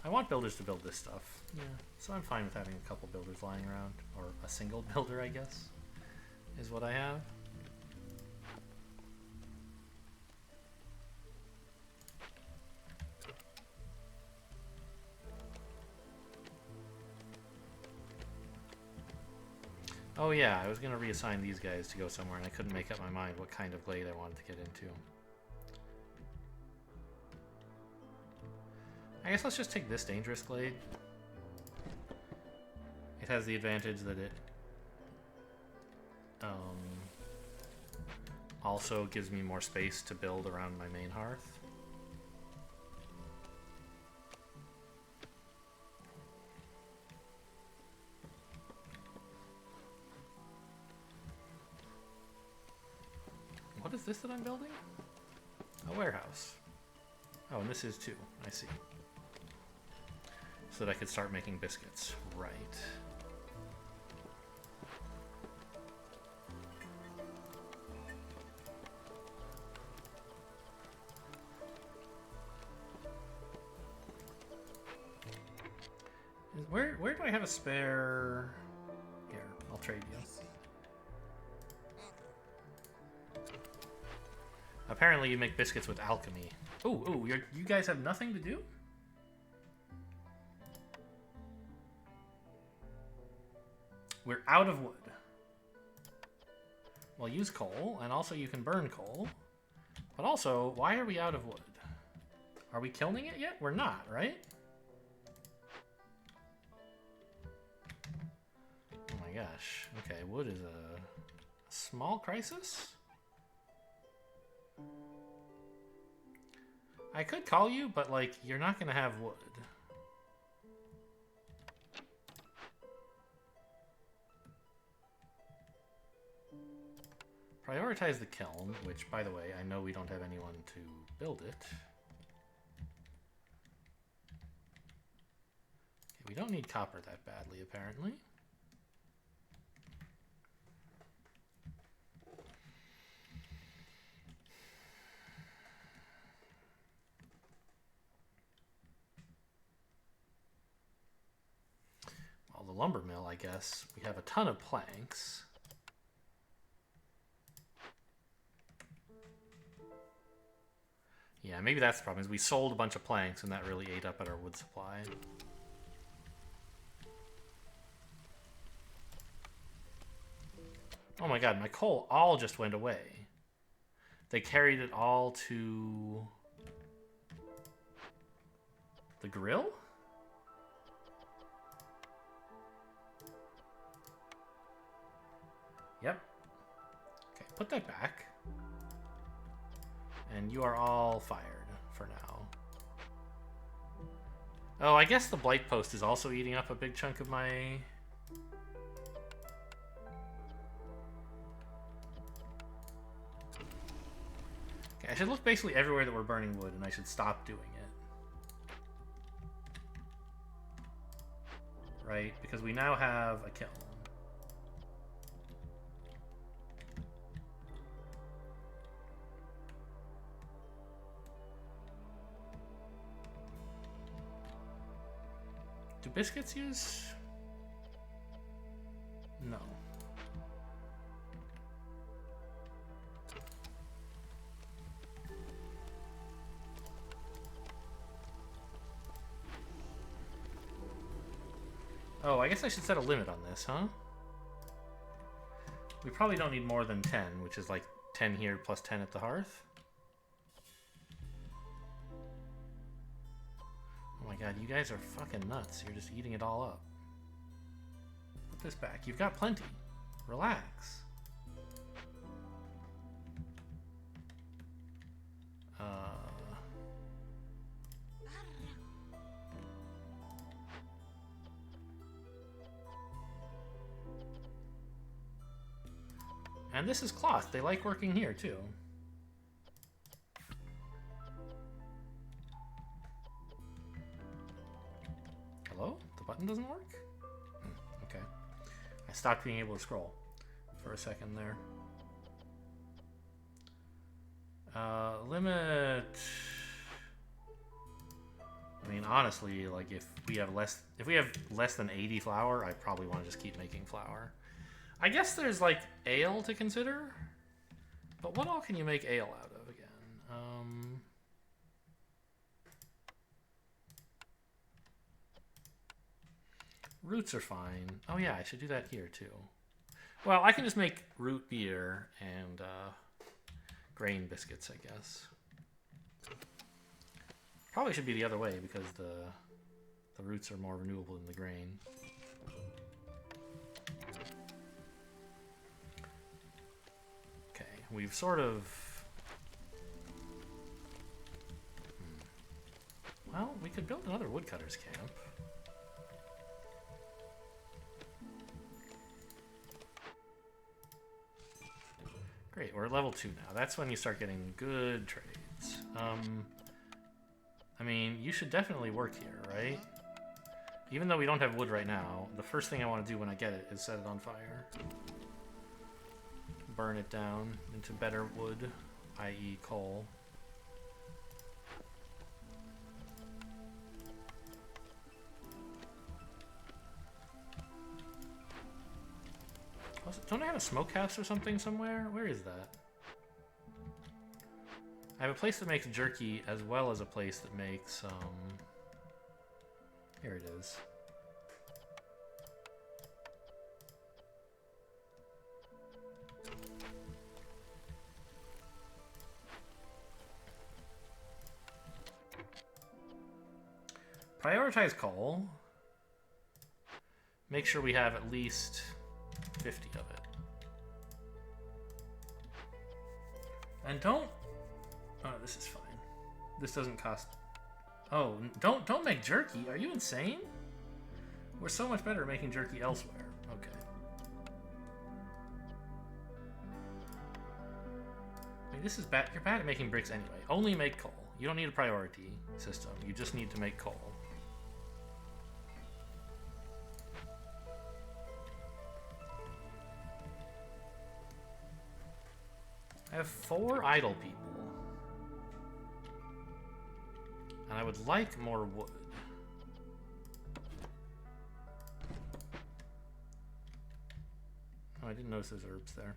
I want builders to build this stuff. Yeah, so I'm fine with having a couple builders lying around. Or a single builder, I guess, is what I have. Oh yeah, I was going to reassign these guys to go somewhere, and I couldn't make up my mind what kind of glade I wanted to get into. I guess let's just take this dangerous glade. It has the advantage that it also gives me more space to build around my main hearth. What is this that I'm building? A warehouse. Oh, and this is too. I see. So that I could start making biscuits. Right. Where do I have a spare? Here, I'll trade you. Apparently you make biscuits with alchemy. Ooh, you guys have nothing to do? We're out of wood. Well, use coal, and also you can burn coal. But also, why are we out of wood? Are we kilning it yet? We're not, right? Oh my gosh. Okay, wood is a small crisis? I could call you, but, like, you're not gonna have wood. Prioritize the kiln, which, by the way, I know we don't have anyone to build it. Okay, we don't need copper that badly, apparently. Well, the lumber mill, I guess. We have a ton of planks. Yeah, maybe that's the problem, is we sold a bunch of planks and that really ate up at our wood supply. Oh my god, my coal all just went away. They carried it all to the grill? Yep. Okay, put that back. And you are all fired for now. Oh, I guess the blight post is also eating up a big chunk of my... Okay, I should look basically everywhere that we're burning wood, and I should stop doing it. Right? Because we now have a kiln. Do biscuits use? No. Oh, I guess I should set a limit on this, huh? We probably don't need more than 10, which is like 10 here plus 10 at the hearth. Oh my god, you guys are fucking nuts. You're just eating it all up. Put this back. You've got plenty. Relax. And this is cloth. They like working here, too. button doesn't work? Okay. I stopped being able to scroll for a second there. Limit... I mean, honestly, like if we have less than 80 flour, I probably want to just keep making flour. I guess there's like ale to consider, but what all can you make ale out of again? Roots are fine. Oh yeah, I should do that here too. Well, I can just make root beer and grain biscuits, I guess. Probably should be the other way because the roots are more renewable than the grain. Okay, we've sort of... Well, we could build another woodcutter's camp. Great, we're at level 2 now. That's when you start getting good trades. I mean, you should definitely work here, right? Even though we don't have wood right now, the first thing I want to do when I get it is set it on fire. Burn it down into better wood, i.e. coal. Don't I have a smokehouse or something somewhere? Where is that? I have a place that makes jerky as well as a place that makes, here it is. Prioritize coal. Make sure we have at least 50 of it. And don't... Oh, this is fine. This doesn't cost... Oh, don't make jerky. Are you insane? We're so much better at making jerky elsewhere. Okay. I mean, this is bad. You're bad at making bricks anyway. Only make coal. You don't need a priority system. You just need to make coal. I have 4 idle people. And I would like more wood. Oh, I didn't notice those herbs there.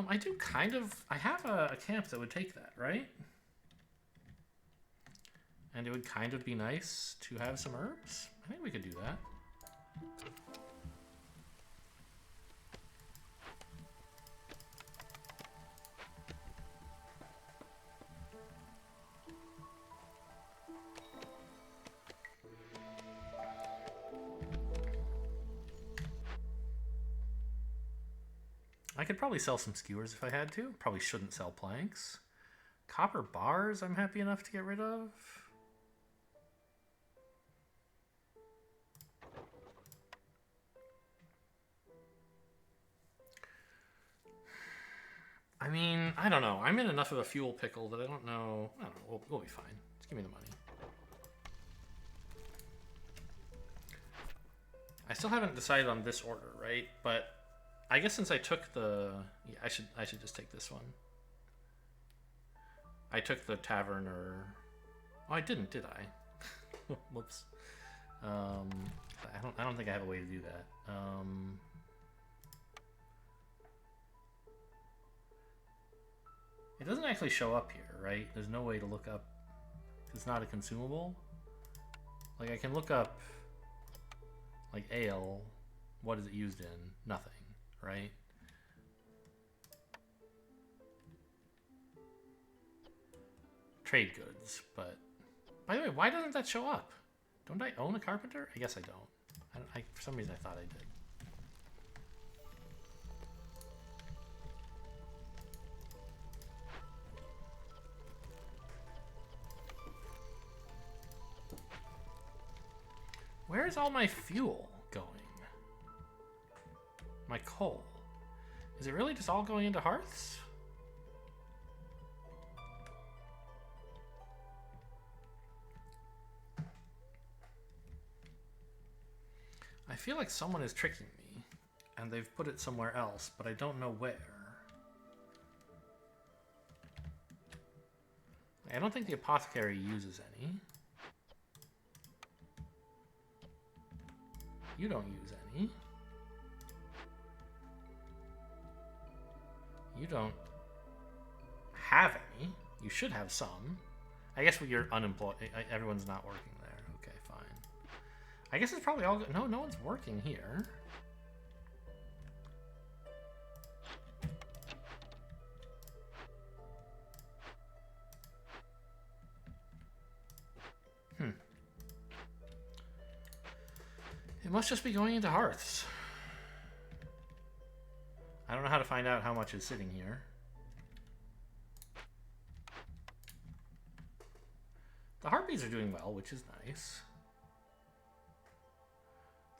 I do kind of... I have a camp that would take that, right? And it would kind of be nice to have some herbs. I think we could do that. I could probably sell some skewers if I had to. Probably shouldn't sell planks. Copper bars I'm happy enough to get rid of. I mean, I don't know. I'm in enough of a fuel pickle that I don't know. We'll be fine. Just give me the money. I still haven't decided on this order, right? But I guess since I took the... Yeah, I should just take this one. I took the taverner... Oh, I didn't, did I? Whoops. I don't think I have a way to do that. It doesn't actually show up here, right? There's no way to look up. It's not a consumable. Like, I can look up, like, ale. What is it used in? Nothing, right? Trade goods, but... By the way, why doesn't that show up? Don't I own a carpenter? I guess I don't. For some reason, I thought I did. Where's all my fuel going? My coal. Is it really just all going into hearths? I feel like someone is tricking me, and they've put it somewhere else, but I don't know where. I don't think the apothecary uses any. You don't use any. You don't have any. You should have some. I guess when you're unemployed, everyone's not working there. Okay, fine. I guess it's probably all good. No, no one's working here. It must just be going into hearths. I don't know how to find out how much is sitting here. The harpies are doing well, which is nice.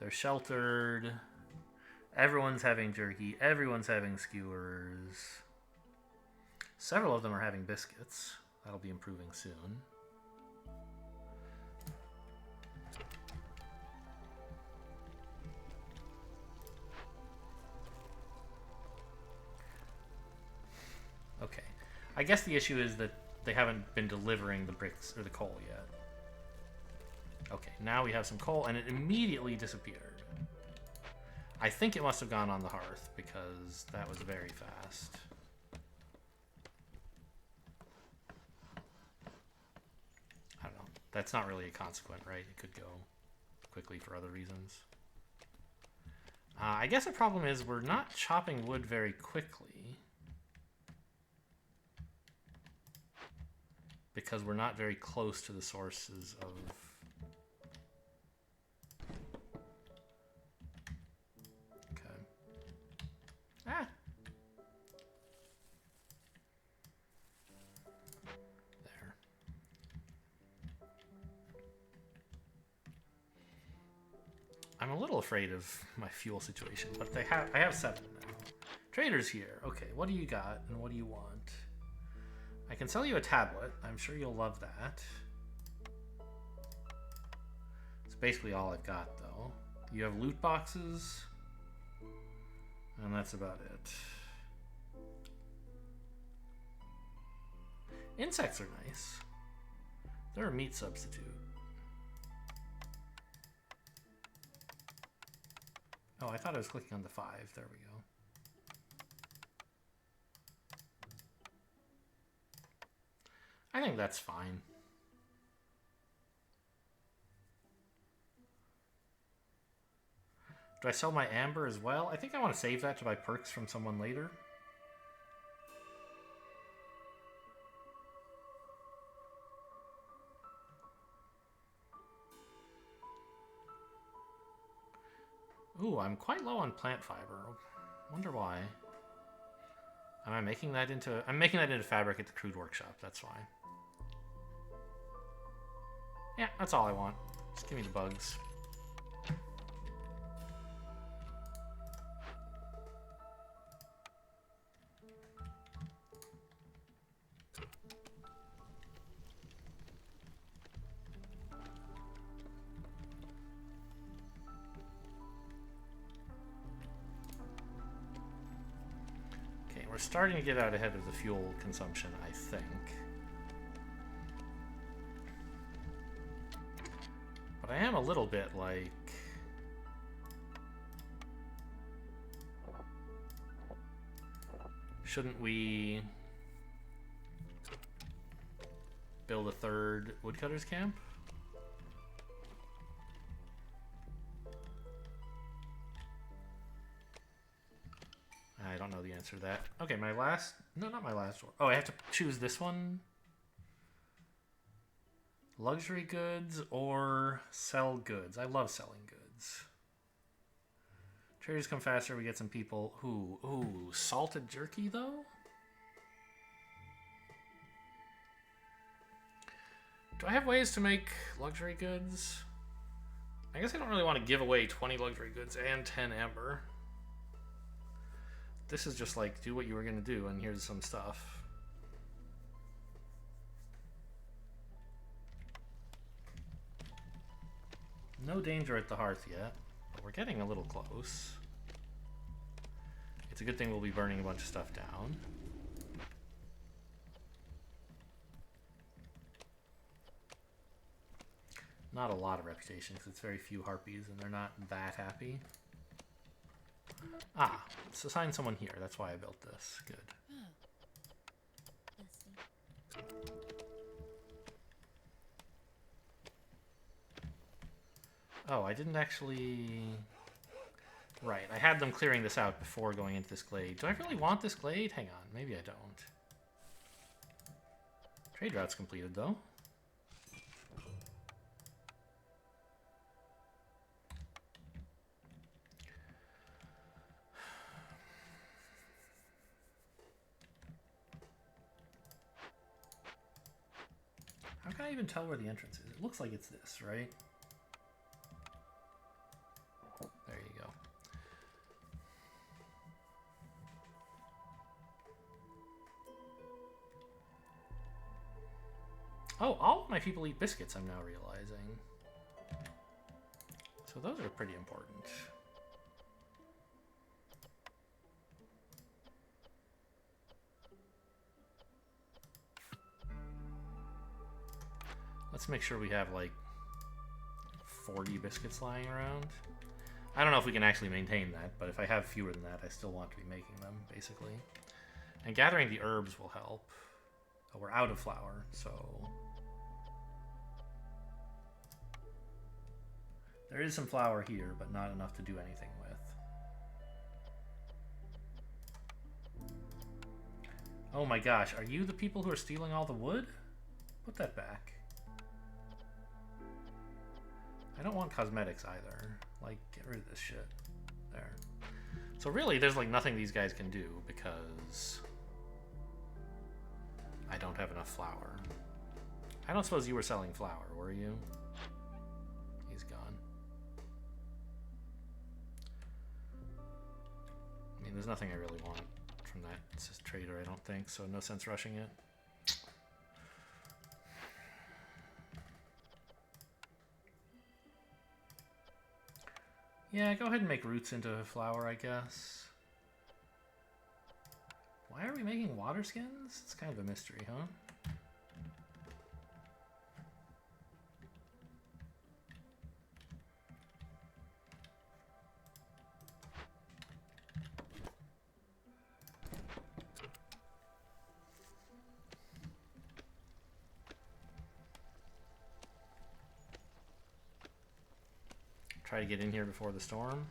They're sheltered. Everyone's having jerky. Everyone's having skewers. Several of them are having biscuits. That'll be improving soon. Okay. I guess the issue is that they haven't been delivering the bricks or the coal yet. Okay, now we have some coal, and it immediately disappeared. I think it must have gone on the hearth, because that was very fast. I don't know. That's not really a consequent, right? It could go quickly for other reasons. I guess the problem is we're not chopping wood very quickly. Because we're not very close to the sources of... Okay. Ah! There. I'm a little afraid of my fuel situation, but I have 7 now. Trader's here. Okay, what do you got and what do you want? I can sell you a tablet. I'm sure you'll love that. It's basically all I've got, though. You have loot boxes. And that's about it. Insects are nice. They're a meat substitute. Oh, I thought I was clicking on the 5. There we go. I think that's fine. Do I sell my amber as well? I think I want to save that to buy perks from someone later. Ooh, I'm quite low on plant fiber. Wonder why. Am I making that into... I'm making that into fabric at the crude workshop. That's fine. Yeah, that's all I want. Just give me the bugs. Okay, we're starting to get out ahead of the fuel consumption, I think. But I am a little bit like... Shouldn't we build a 3rd woodcutter's camp? I don't know the answer to that. Okay, my last... No, not my last one. Oh, I have to choose this one? Luxury goods or sell goods? I love selling goods. Traders come faster, we get some people. Ooh, salted jerky though? Do I have ways to make luxury goods? I guess I don't really want to give away 20 luxury goods and 10 amber. This is just like, do what you were going to do, and here's some stuff. No danger at the hearth yet. But we're getting a little close. It's a good thing we'll be burning a bunch of stuff down. Not a lot of reputation, because it's very few harpies, and they're not that happy. Ah, let's assign someone here. That's why I built this. Good. Oh, I didn't actually... Right, I had them clearing this out before going into this glade. Do I really want this glade? Hang on, maybe I don't. Trade route's completed, though. How can I even tell where the entrance is? It looks like it's this, right? There you go. Oh, all of my people eat biscuits, I'm now realizing. So those are pretty important. Let's make sure we have like 40 biscuits lying around. I don't know if we can actually maintain that, but if I have fewer than that, I still want to be making them, basically. And gathering the herbs will help. Oh, we're out of flour, so... There is some flour here, but not enough to do anything with. Oh my gosh, are you the people who are stealing all the wood? Put that back. I don't want cosmetics either. Like, get rid of this shit. There. So really, there's like nothing these guys can do because I don't have enough flour. I don't suppose you were selling flour, were you? He's gone. I mean, there's nothing I really want from that trader, I don't think, so no sense rushing it. Yeah, go ahead and make roots into flour, I guess. Why are we making water skins? It's kind of a mystery, huh? Try to get in here before the storm.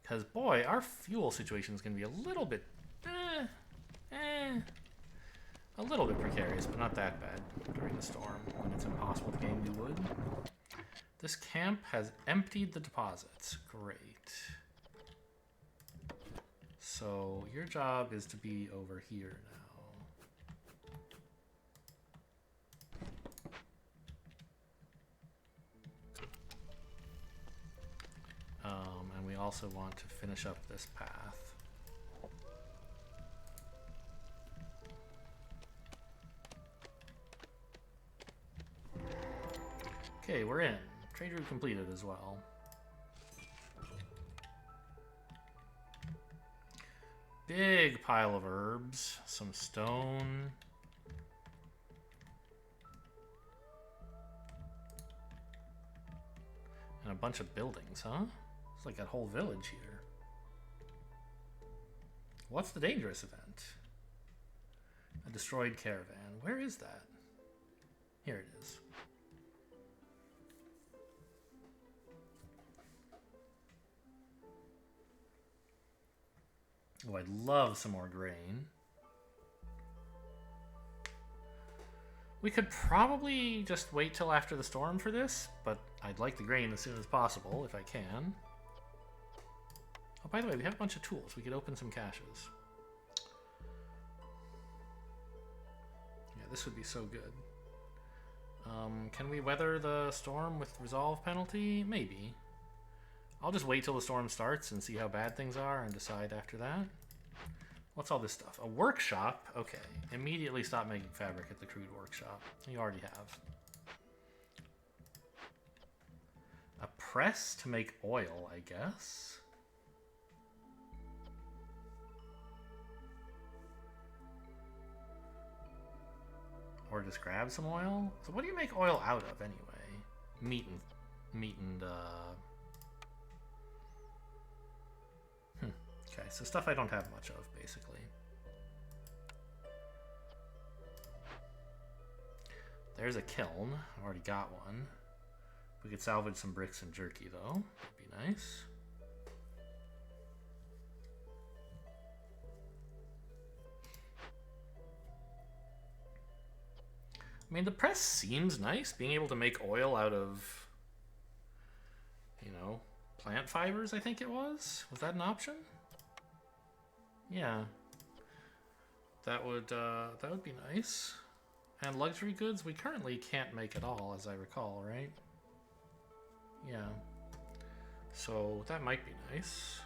Because, boy, our fuel situation is going to be a little bit... a little bit precarious, but not that bad during the storm when it's impossible to gain new wood. This camp has emptied the deposits. Great. So, your job is to be over here now. And we also want to finish up this path. Okay, we're in. Trade route completed as well. Big pile of herbs, some stone. And a bunch of buildings, huh? It's like that whole village here. What's the dangerous event? A destroyed caravan. Where is that? Here it is. Oh, I'd love some more grain. We could probably just wait till after the storm for this, but I'd like the grain as soon as possible, if I can. Oh, by the way, we have a bunch of tools. We could open some caches. Yeah, this would be so good. Can we weather the storm with resolve penalty? Maybe. I'll just wait till the storm starts and see how bad things are and decide after that. What's all this stuff? A workshop? Okay. Immediately stop making fabric at the crude workshop. You already have. press to make oil, I guess. Or just grab some oil. So what do you make oil out of anyway? Meat and Okay, so stuff I don't have much of, basically. There's a kiln. I've already got one. We could salvage some bricks and jerky, though. That'd be nice. I mean, the press seems nice. Being able to make oil out of, you know, plant fibers, I think it was. Was that an option? Yeah. That would be nice. And luxury goods, we currently can't make at all, as I recall, right? Yeah. So that might be nice.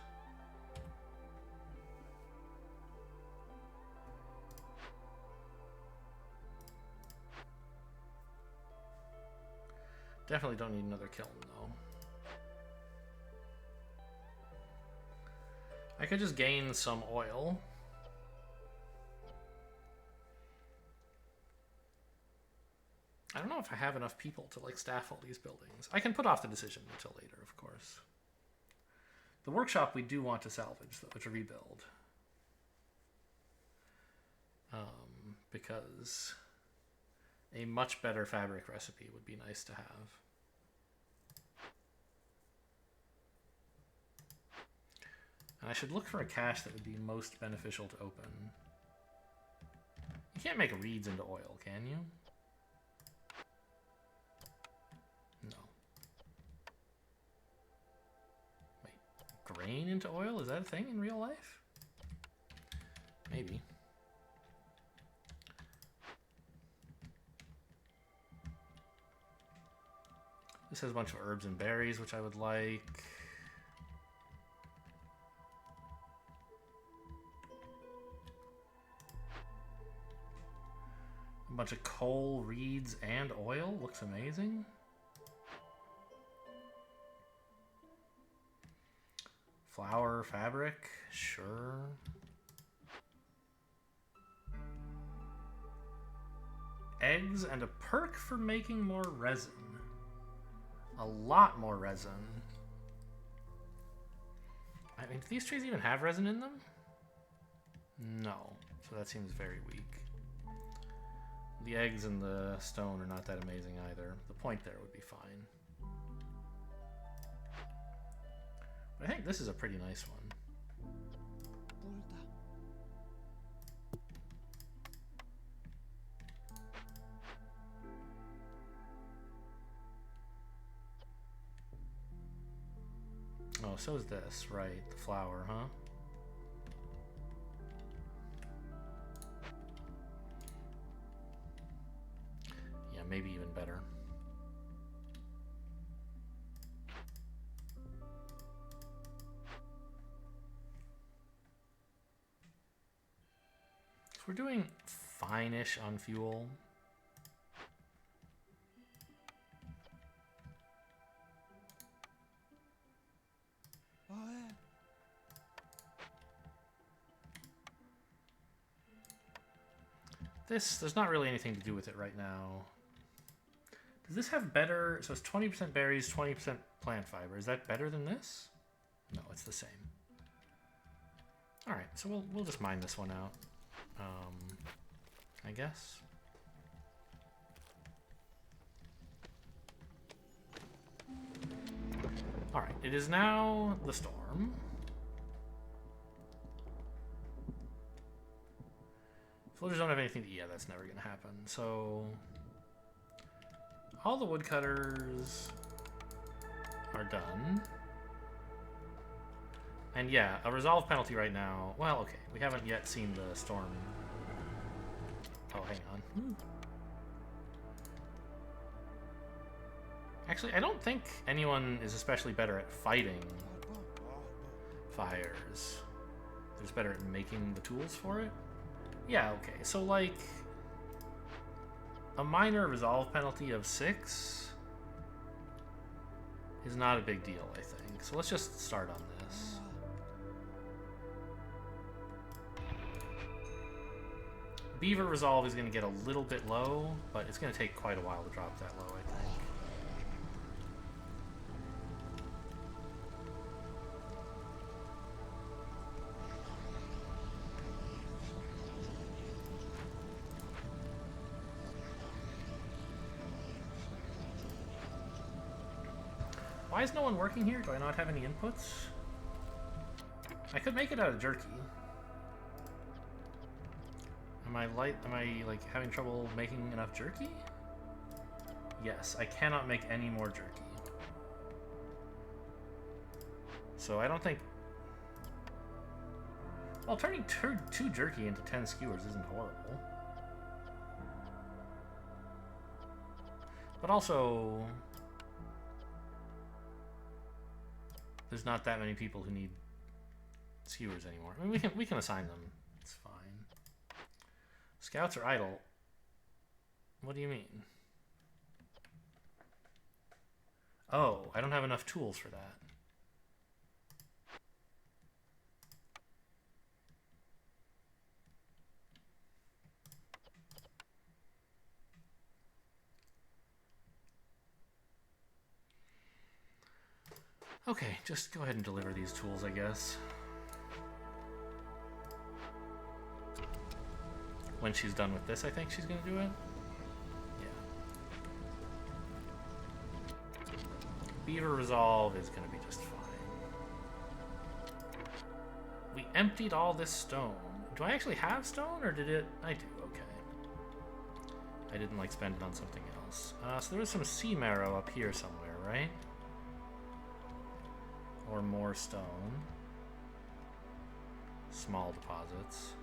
Definitely don't need another kiln, though. I could just gain some oil. I don't know if I have enough people to like staff all these buildings. I can put off the decision until later, of course. The workshop we do want to salvage, though, to rebuild. Because a much better fabric recipe would be nice to have. And I should look for a cache that would be most beneficial to open. You can't make reeds into oil, can you? No. Wait, grain into oil? Is that a thing in real life? Maybe. This has a bunch of herbs and berries, which I would like. A bunch of coal, reeds, and oil. Looks amazing. Flour, fabric, sure. Eggs and a perk for making more resin. A lot more resin. I mean, do these trees even have resin in them? No. So that seems very weak. The eggs and the stone are not that amazing either. The point there would be fine. But I think this is a pretty nice one. Oh, so is this, right? The flower, huh? Yeah, maybe even better. So we're doing fine-ish on fuel. There's not really anything to do with it right now. Does this have better, so it's 20% berries, 20% plant fiber. Is that better than this? No, it's the same. All right, so we'll just mine this one out, I guess. All right, it is now the storm. Villagers don't have anything to eat. Yeah, that's never going to happen. So all the woodcutters are done. And yeah, a resolve penalty right now. Well, okay, we haven't yet seen the storm. Oh, hang on. Actually, I don't think anyone is especially better at fighting fires. They're just better at making the tools for it. Yeah, okay, so like a minor resolve penalty of 6 is not a big deal, I think. So let's just start on this. Beaver Resolve is going to get a little bit low, but it's going to take quite a while to drop that low, I think. Why is no one working here? Do I not have any inputs? I could make it out of jerky. Am I like having trouble making enough jerky? Yes, I cannot make any more jerky. So I don't think... Well, turning two jerky into 10 skewers isn't horrible. But also... there's not that many people who need skewers anymore. I mean, we can assign them. It's fine. Scouts are idle. What do you mean? Oh, I don't have enough tools for that. Okay, just go ahead and deliver these tools, I guess. When she's done with this, I think she's gonna do it. Yeah. Beaver Resolve is gonna be just fine. We emptied all this stone. Do I actually have stone, or did it? I do, okay. I didn't like spend it on something else. So there was some sea marrow up here somewhere, right? Or more stone. Small deposits.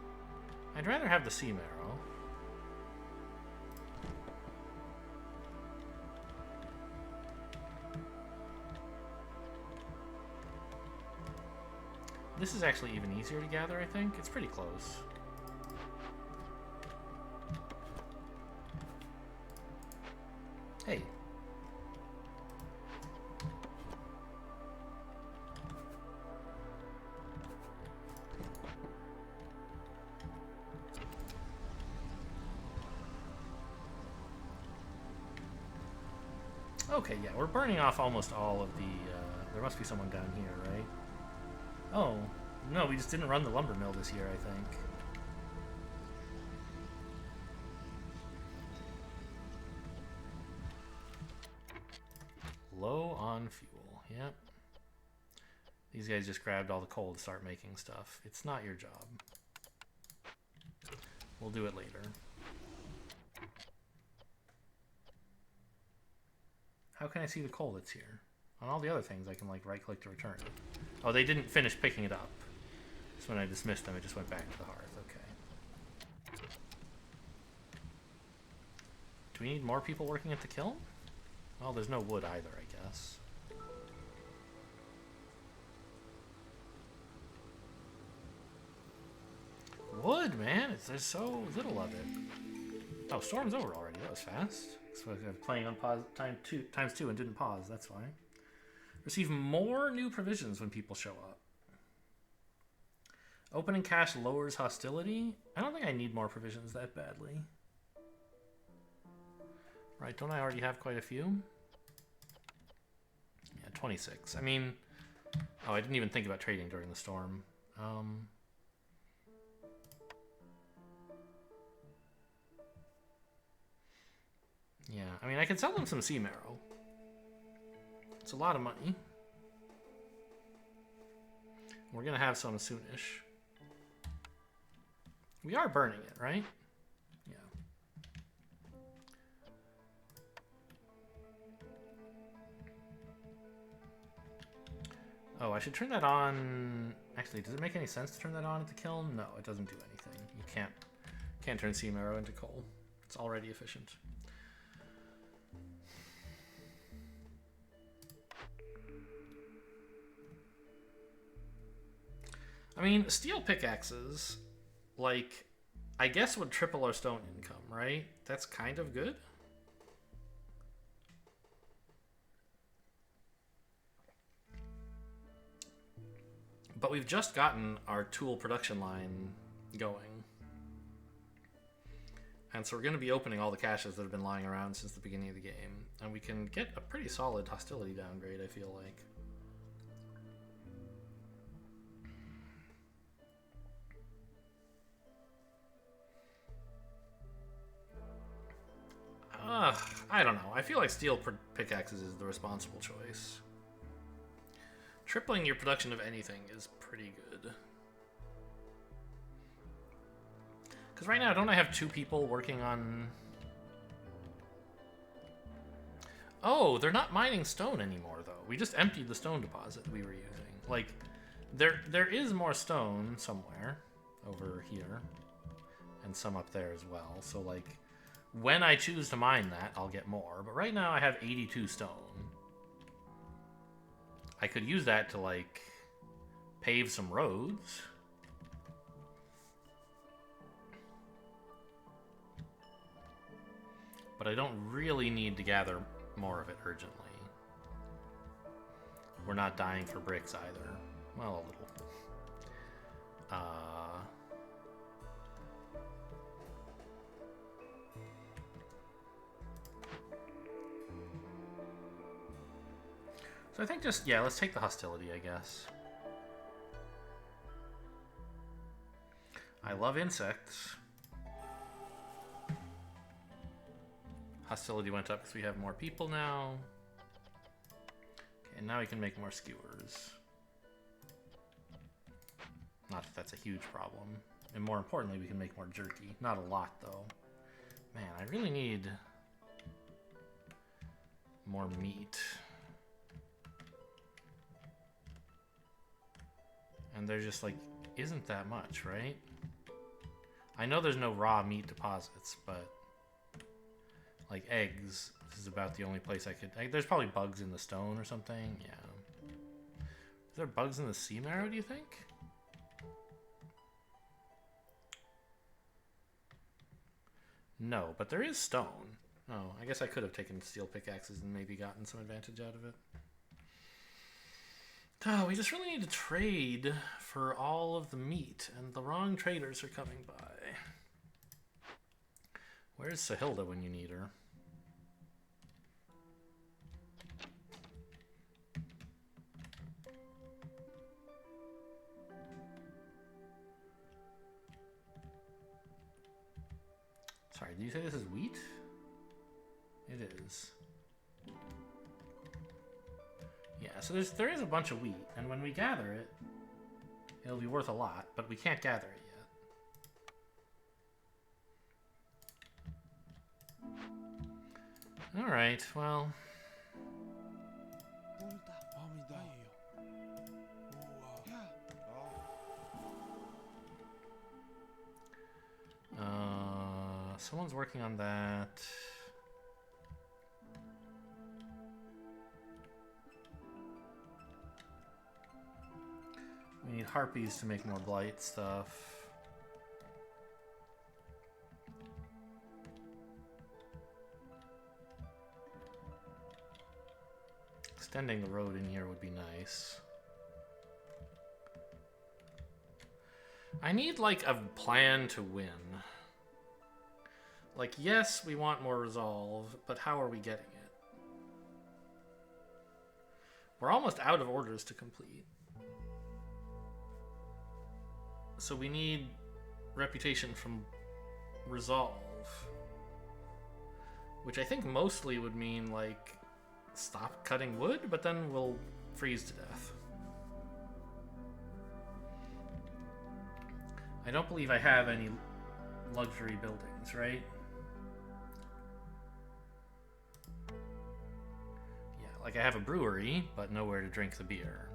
I'd rather have the sea marrow. This is actually even easier to gather, I think. It's pretty close. Hey. Okay, yeah, we're burning off almost all of the, there must be someone down here, right? Oh, no, we just didn't run the lumber mill this year, I think. Low on fuel, yep. These guys just grabbed all the coal to start making stuff. It's not your job. We'll do it later. How can I see the coal that's here? On all the other things, I can like right-click to return it. Oh, they didn't finish picking it up. So when I dismissed them, it just went back to the hearth. Okay. Do we need more people working at the kiln? Well, there's no wood either, I guess. Wood, man! There's so little of it. Oh, storm's over already. That was fast. So I was playing on pause times two and didn't pause. That's why. Receive more new provisions when people show up. Opening cache lowers hostility. I don't think I need more provisions that badly. Right, don't I already have quite a few? Yeah, 26. I mean... Oh, I didn't even think about trading during the storm. Yeah, I mean, I could sell them some sea marrow. It's a lot of money. We're gonna have some soonish. We are burning it, right? Yeah. Oh, I should turn that on. Actually, does it make any sense to turn that on at the kiln? No, it doesn't do anything. You can't turn sea marrow into coal. It's already efficient. I mean, steel pickaxes, like, I guess would triple our stone income, right? That's kind of good. But we've just gotten our tool production line going. And so we're going to be opening all the caches that have been lying around since the beginning of the game. And we can get a pretty solid hostility downgrade, I feel like. I don't know. I feel like steel pickaxes is the responsible choice. Tripling your production of anything is pretty good. Because right now, don't I have 2 people working on... Oh, they're not mining stone anymore, though. We just emptied the stone deposit we were using. Like, there is more stone somewhere over here. And some up there as well. So, like, when I choose to mine that, I'll get more. But right now, I have 82 stone. I could use that to, like, pave some roads. But I don't really need to gather more of it urgently. We're not dying for bricks either. Well, a little. So I think just, yeah, let's take the hostility, I guess. I love insects. Hostility went up because we have more people now. Okay, and now we can make more skewers. Not that that's a huge problem. And more importantly, we can make more jerky. Not a lot, though. Man, I really need more meat. And there just, like, isn't that much, right? I know there's no raw meat deposits, but... like, eggs, this is about the only place I could... there's probably bugs in the stone or something, yeah. Is there bugs in the sea marrow, do you think? No, but there is stone. Oh, I guess I could have taken steel pickaxes and maybe gotten some advantage out of it. Oh, we just really need to trade for all of the meat, and the wrong traders are coming by. Where's Sahilda when you need her? Sorry, did you say this is wheat? It is. Yeah, so there is a bunch of wheat, and when we gather it, it'll be worth a lot, but we can't gather it yet. Alright, well... someone's working on that. We need harpies to make more blight stuff. Extending the road in here would be nice. I need, like, a plan to win. Like, yes, we want more resolve, but how are we getting it? We're almost out of orders to complete. So we need reputation from resolve. Which I think mostly would mean, like, stop cutting wood, but then we'll freeze to death. I don't believe I have any luxury buildings, right? Yeah, like I have a brewery, but nowhere to drink the beer.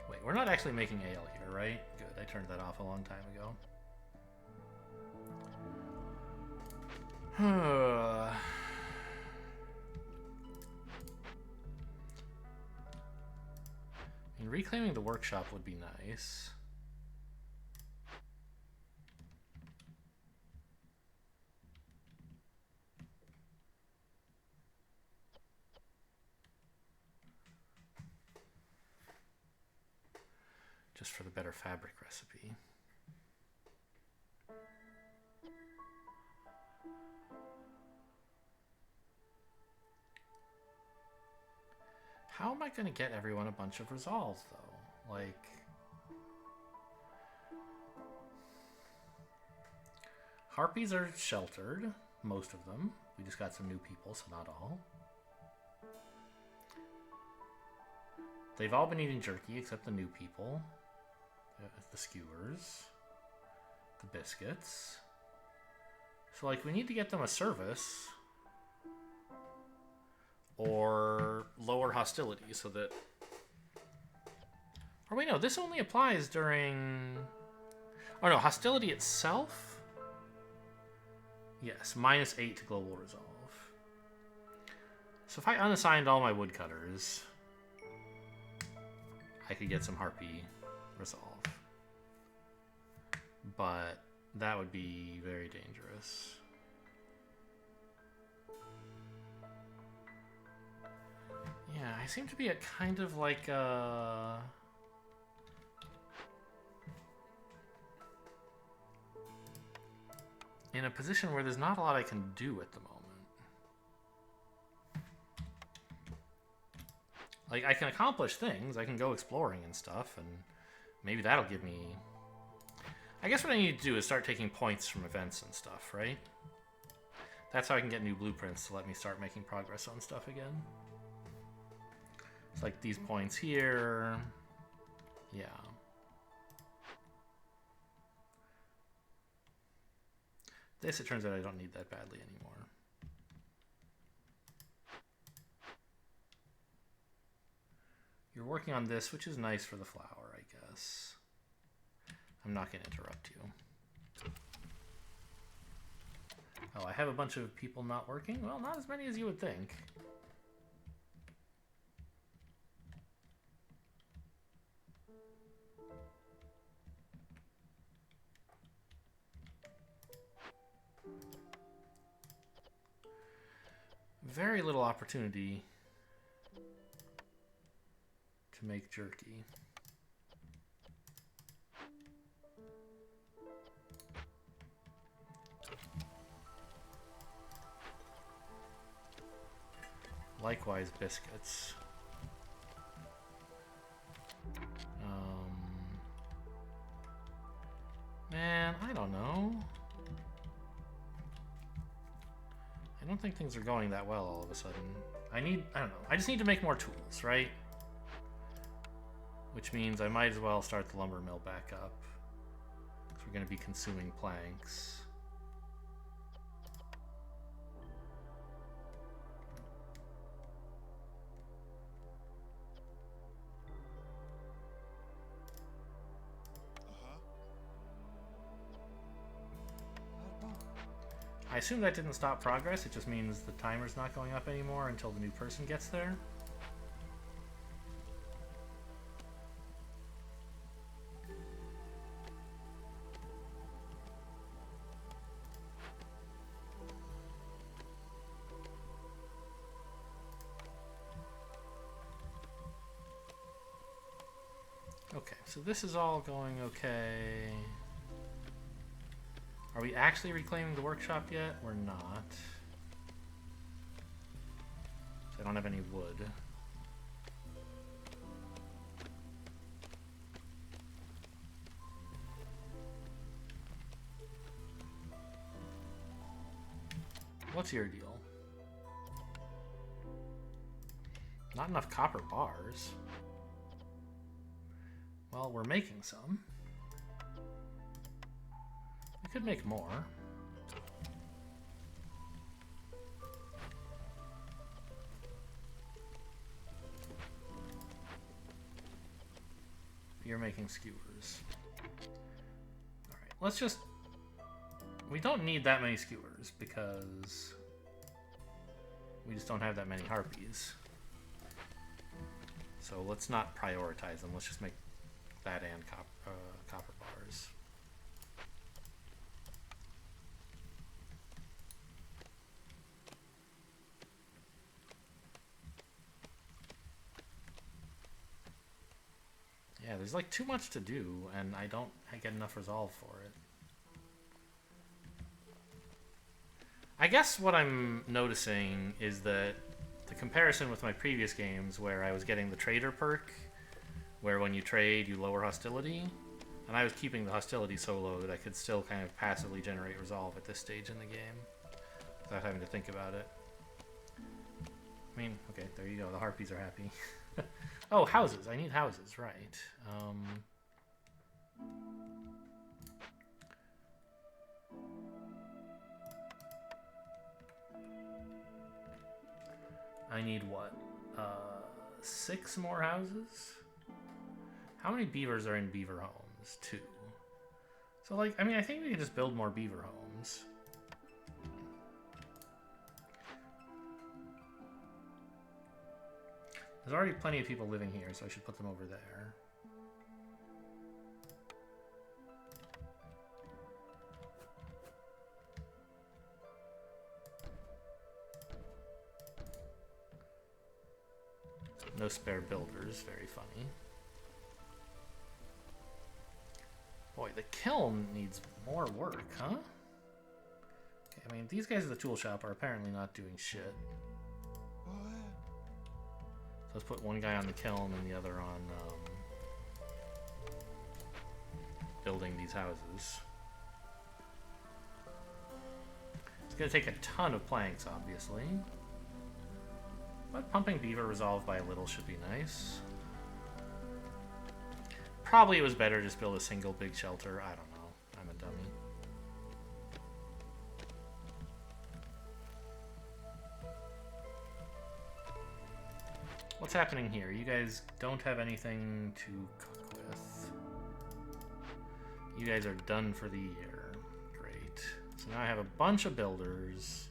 Wait, we're not actually making ale here, right? Good, I turned that off a long time ago. I mean, reclaiming the workshop would be nice. just for the better fabric recipe. How am I going to get everyone a bunch of resolves, though? Like... Harpies are sheltered, most of them. We just got some new people, so not all. They've all been eating jerky, except the new people. The skewers. The biscuits. So, like, we need to get them a service... or lower hostility so that... Or wait, no, this only applies during... Oh no, hostility itself? Yes, -8 to global resolve. So if I unassigned all my woodcutters, I could get some harpy resolve. But that would be very dangerous. Yeah, I seem to be at kind of like a... in a position where there's not a lot I can do at the moment. Like, I can accomplish things. I can go exploring and stuff, and maybe that'll give me... I guess what I need to do is start taking points from events and stuff, right? That's how I can get new blueprints to let me start making progress on stuff again. It's like these points here. Yeah. This, it turns out I don't need that badly anymore. You're working on this, which is nice for the flower, I guess. I'm not going to interrupt you. Oh, I have a bunch of people not working? Well, not as many as you would think. Very little opportunity to make jerky. Likewise, biscuits. Man, I don't know. I don't think things are going that well all of a sudden. I don't know. I just need to make more tools, right? Which means I might as well start the lumber mill back up. Because we're going to be consuming planks. I assume that didn't stop progress, it just means the timer's not going up anymore until the new person gets there. Okay, so this is all going okay. Are we actually reclaiming the workshop yet? We're not. So I don't have any wood. What's your deal? Not enough copper bars. Well, we're making some. We could make more. You're making skewers. Alright, let's just... We don't need that many skewers because we just don't have that many harpies. So let's not prioritize them. Let's just make that and copper bars. Yeah, there's like too much to do, and I don't get enough resolve for it. I guess what I'm noticing is that the comparison with my previous games where I was getting the trader perk, where when you trade you lower hostility, and I was keeping the hostility so low that I could still kind of passively generate resolve at this stage in the game without having to think about it. I mean, okay, there you go, the harpies are happy. Oh, houses, I need houses, right. I need what? 6 more houses? How many beavers are in beaver homes? 2. So, like, I mean, I think we can just build more beaver homes. There's already plenty of people living here, so I should put them over there. No spare builders, very funny. Boy, the kiln needs more work, huh? Okay, I mean, these guys at the tool shop are apparently not doing shit. So let's put one guy on the kiln and the other on building these houses. It's gonna take a ton of planks, obviously. But pumping beaver resolve by a little should be nice. Probably it was better just build a single big shelter. I don't know. I'm a dummy. What's happening here? You guys don't have anything to cook with. You guys are done for the year. Great. So now I have a bunch of builders.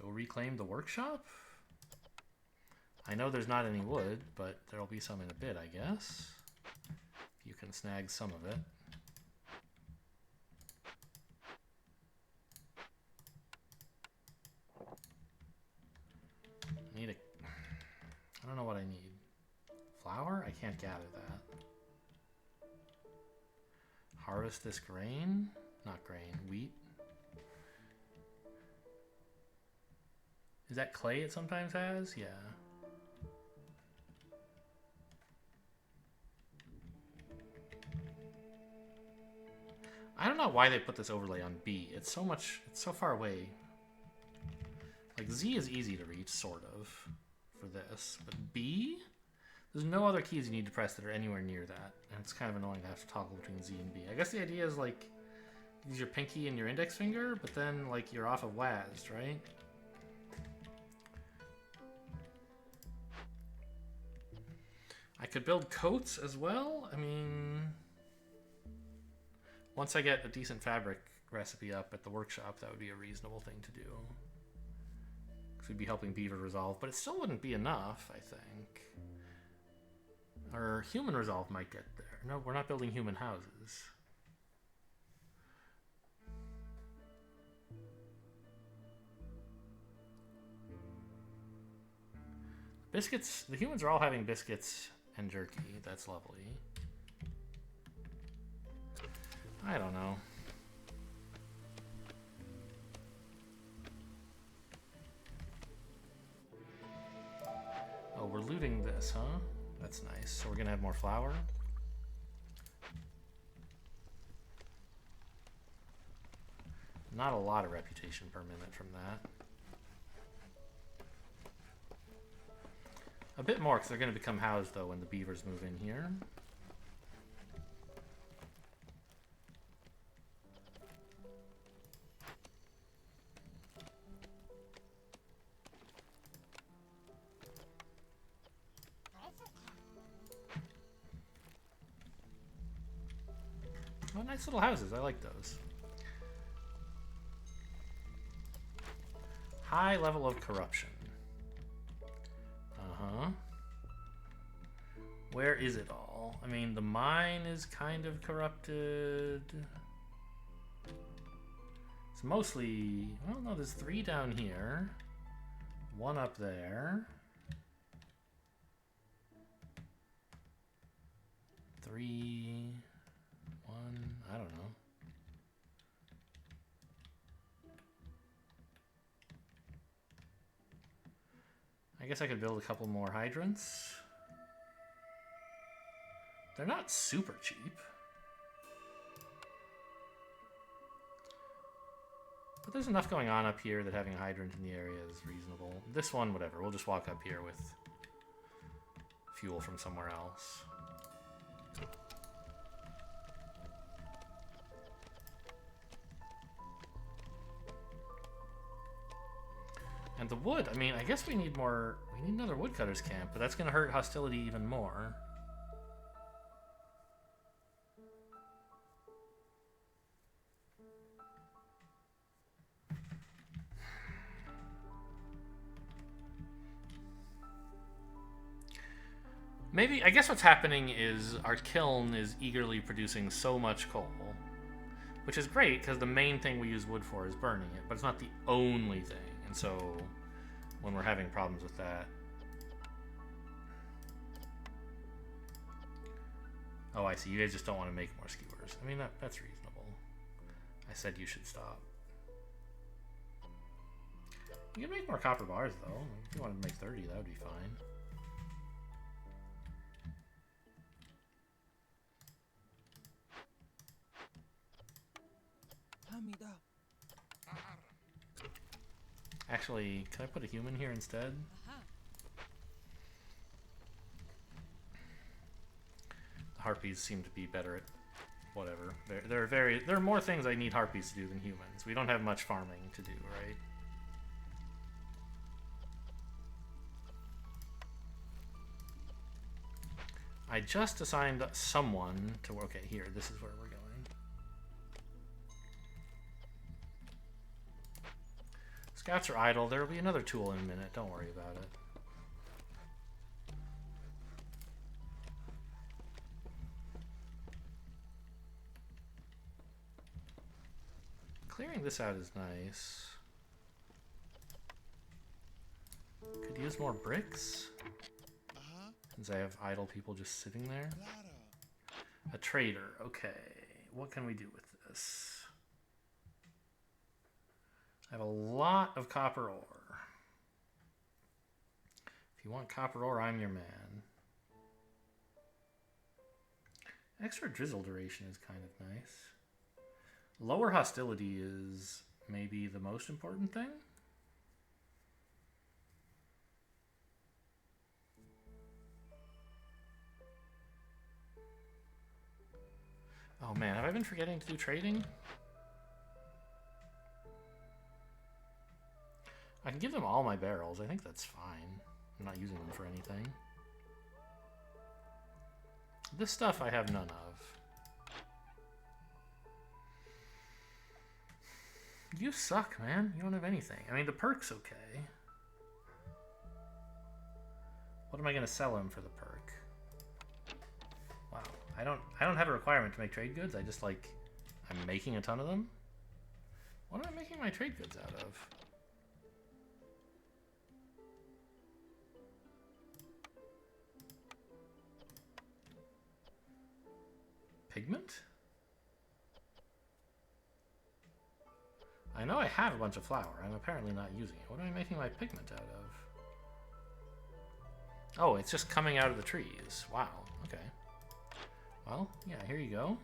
Go reclaim the workshop? I know there's not any wood, but there'll be some in a bit, I guess. You can snag some of it. I don't know what I need. Flour? I can't gather that. Harvest this grain? Not grain, wheat. Is that clay it sometimes has? Yeah. I don't know why they put this overlay on B. It's so far away. Like Z is easy to reach, sort of, for this. But B? There's no other keys you need to press that are anywhere near that. And it's kind of annoying to have to toggle between Z and B. I guess the idea is like, use your pinky and your index finger, but then like you're off of WASD, right? I could build coats as well. I mean, once I get a decent fabric recipe up at the workshop, that would be a reasonable thing to do. Because we'd be helping beaver resolve, but it still wouldn't be enough, I think. Or human resolve might get there. No, we're not building human houses. Biscuits, the humans are all having biscuits and jerky. That's lovely. I don't know. Oh, we're looting this, huh? That's nice. So we're gonna have more flour. Not a lot of reputation per minute from that. A bit more, because they're going to become housed, though, when the beavers move in here. Oh, nice little houses. I like those. High level of corruption. Where is it all? I mean, the mine is kind of corrupted. It's mostly... Well, no, there's 3 down here. One up there. 3, 1, I don't know. I guess I could build a couple more hydrants. They're not super cheap. But there's enough going on up here that having a hydrant in the area is reasonable. This one, whatever. We'll just walk up here with fuel from somewhere else. And the wood, I mean, I guess we need more... We need another woodcutter's camp, but that's going to hurt hostility even more. Maybe, I guess what's happening is our kiln is eagerly producing so much coal, which is great because the main thing we use wood for is burning it, but it's not the only thing. And so when we're having problems with that... Oh, I see. You guys just don't want to make more skewers. I mean, that's reasonable. I said you should stop. You can make more copper bars, though. If you wanted to make 30, that would be fine. Actually, can I put a human here instead? The harpies seem to be better at whatever. There are more things I need harpies to do than humans. We don't have much farming to do, right? I just assigned someone to... Okay, here. This is where we're going. Scouts are idle. There will be another tool in a minute. Don't worry about it. Clearing this out is nice. Could use more bricks. Since I have idle people just sitting there. A trader. Okay. What can we do with this? I have a lot of copper ore. If you want copper ore, I'm your man. Extra drizzle duration is kind of nice. Lower hostility is maybe the most important thing. Oh man, have I been forgetting to do trading? I can give them all my barrels. I think that's fine. I'm not using them for anything. This stuff I have none of. You suck, man. You don't have anything. I mean, the perk's okay. What am I going to sell him for the perk? Wow. I don't have a requirement to make trade goods. I just, like, I'm making a ton of them. What am I making my trade goods out of? Pigment? I know I have a bunch of flour. I'm apparently not using it. What am I making my pigment out of? Oh, it's just coming out of the trees. Wow. Okay. Well, yeah, here you go.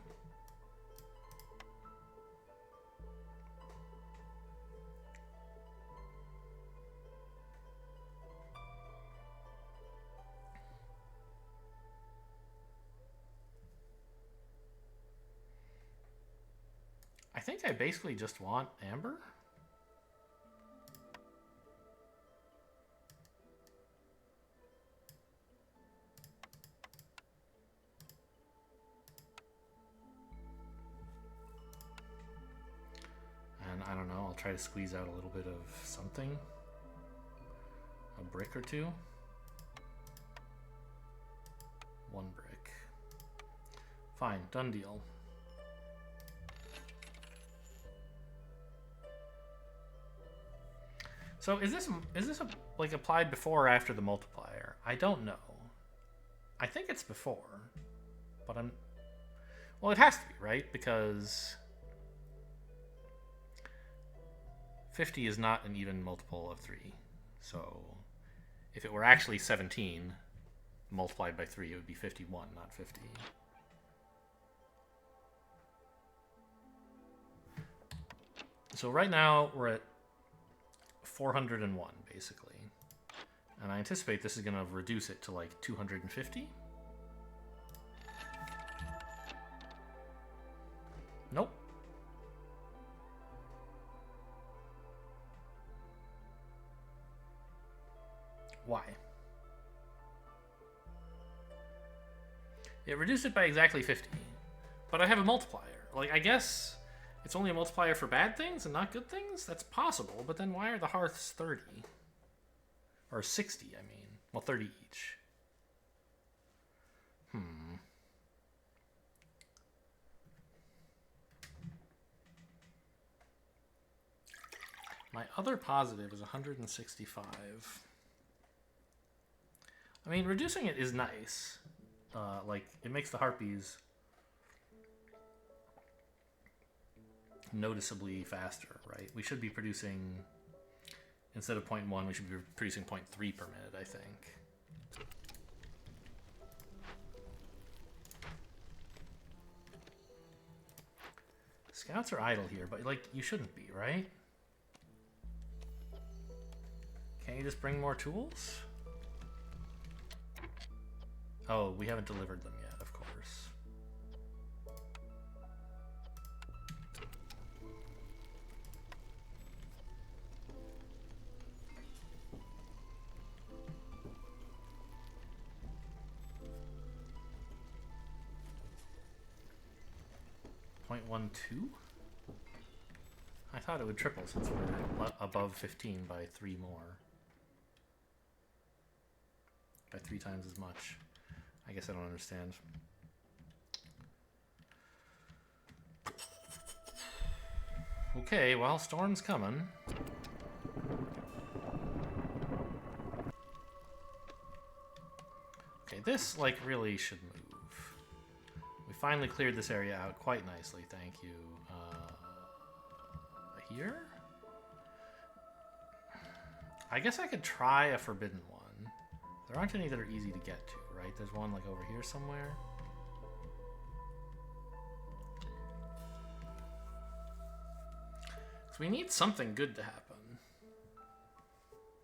I think I basically just want amber. And I don't know, I'll try to squeeze out a little bit of something. A brick or two. One brick. Fine, done deal. So is this like applied before or after the multiplier? I don't know. I think it's before, but well, it has to be, right? Because 50 is not an even multiple of 3. So if it were actually 17 multiplied by 3, it would be 51, not 50. So right now we're at 401, basically. And I anticipate this is going to reduce it to like 250. Nope. Why? It reduced it by exactly 50. But I have a multiplier. Like, I guess it's only a multiplier for bad things and not good things? That's possible, but then why are the hearths 30? Or 60, I mean. Well, 30 each. My other positive is 165. I mean, reducing it is nice. Like, it makes the harpies noticeably faster, right? We should be producing, instead of 0.1, we should be producing 0.3 per minute, I think. Scouts are idle here, but, like, you shouldn't be, right? Can't you just bring more tools? Oh, we haven't delivered them yet, of course. .12? I thought it would triple since we're above 15 by 3 more. By 3 times as much. I guess I don't understand. Okay, well, storm's coming. Okay, this, like, really should move. We finally cleared this area out quite nicely, thank you. Here? I guess I could try a forbidden one. There aren't any that are easy to get to, right? There's one, like, over here somewhere. So we need something good to happen.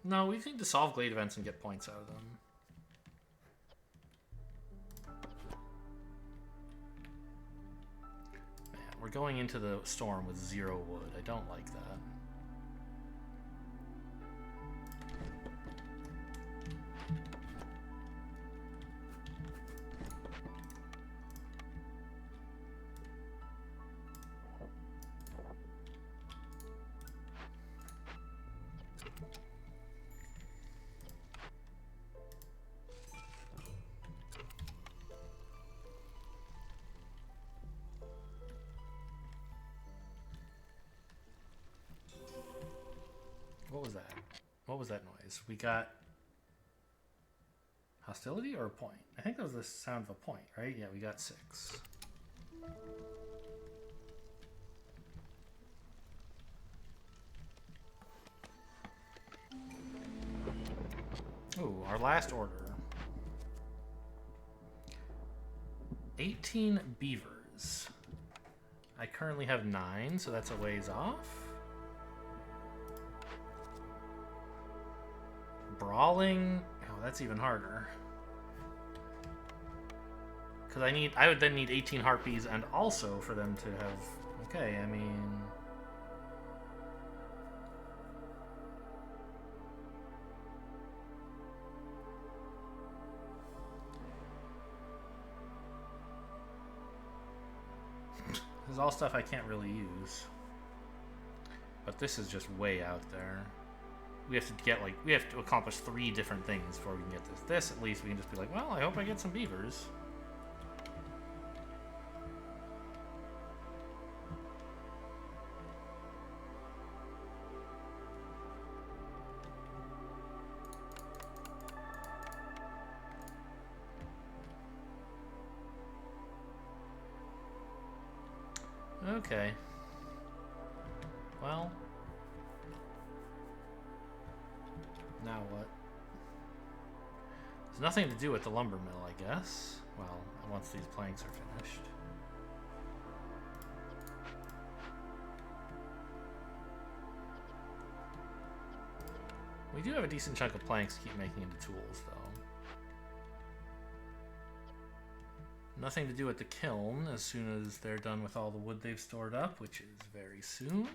No, we need to solve Glade events and get points out of them. Man, we're going into the storm with 0 wood. I don't like that. What was that? What was that noise? We got hostility or a point? I think that was the sound of a point, right? Yeah, we got 6. Ooh, our last order. 18 beavers. I currently have 9, so that's a ways off. Brawling, oh, that's even harder. Because I would then need 18 harpies and also for them to have, okay, I mean... This is all stuff I can't really use. But this is just way out there. We have to get, like, we have to accomplish 3 different things before we can get this. This, at least, we can just be like, well, I hope I get some beavers. Okay. Well. Now what? There's nothing to do with the lumber mill, I guess. Well, once these planks are finished. We do have a decent chunk of planks to keep making into tools, though. Nothing to do with the kiln as soon as they're done with all the wood they've stored up, which is very soon.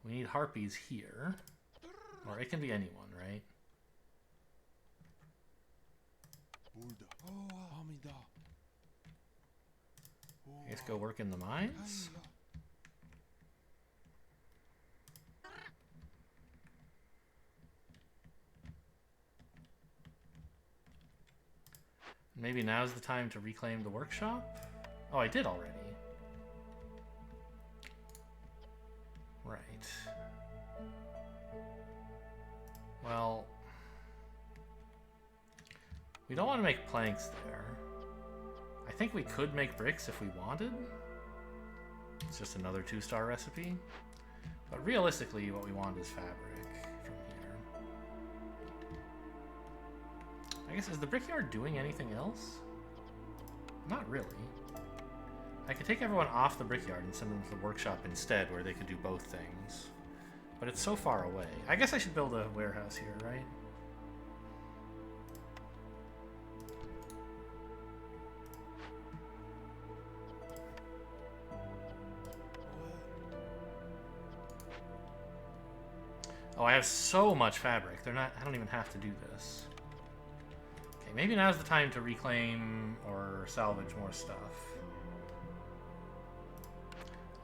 We need harpies here. Or it can be anyone, right? I guess go work in the mines? Maybe now's the time to reclaim the workshop? Oh, I did already. Right. Well, we don't want to make planks there. I think we could make bricks if we wanted. It's just another 2-star recipe. But realistically, what we want is fabric from here. I guess, is the brickyard doing anything else? Not really. I could take everyone off the brickyard and send them to the workshop instead, where they could do both things. But it's so far away. I guess I should build a warehouse here, right? Oh, I have so much fabric. I don't even have to do this. Okay, maybe now's the time to reclaim or salvage more stuff.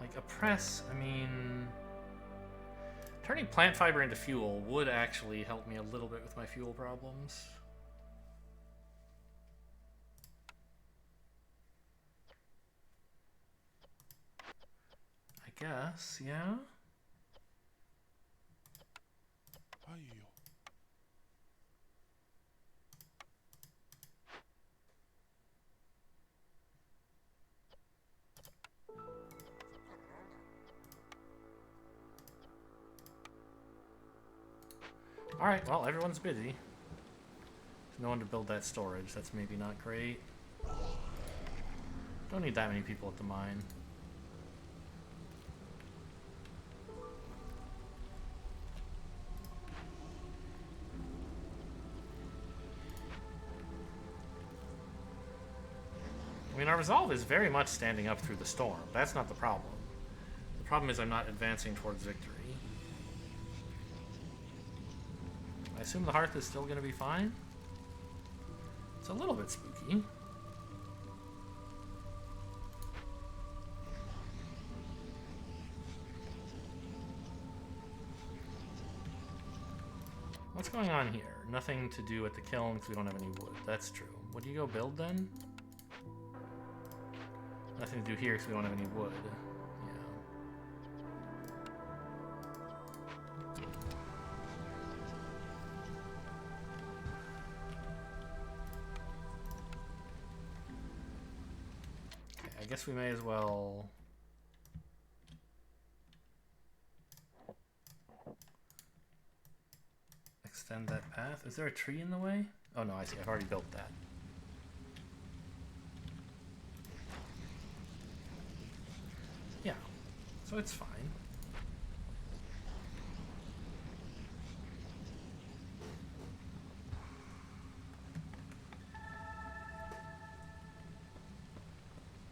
Like a press, I mean... Turning plant fiber into fuel would actually help me a little bit with my fuel problems. I guess, yeah? Alright, well, everyone's busy. There's no one to build that storage. That's maybe not great. Don't need that many people at the mine. I mean, our resolve is very much standing up through the storm. That's not the problem. The problem is I'm not advancing towards victory. I assume the hearth is still going to be fine. It's a little bit spooky. What's going on here? Nothing to do with the kiln because we don't have any wood. That's true. What do you go build then? Nothing to do here because we don't have any wood. I guess we may as well extend that path. Is there a tree in the way? Oh no, I see. I've already built that. Yeah, so it's fine.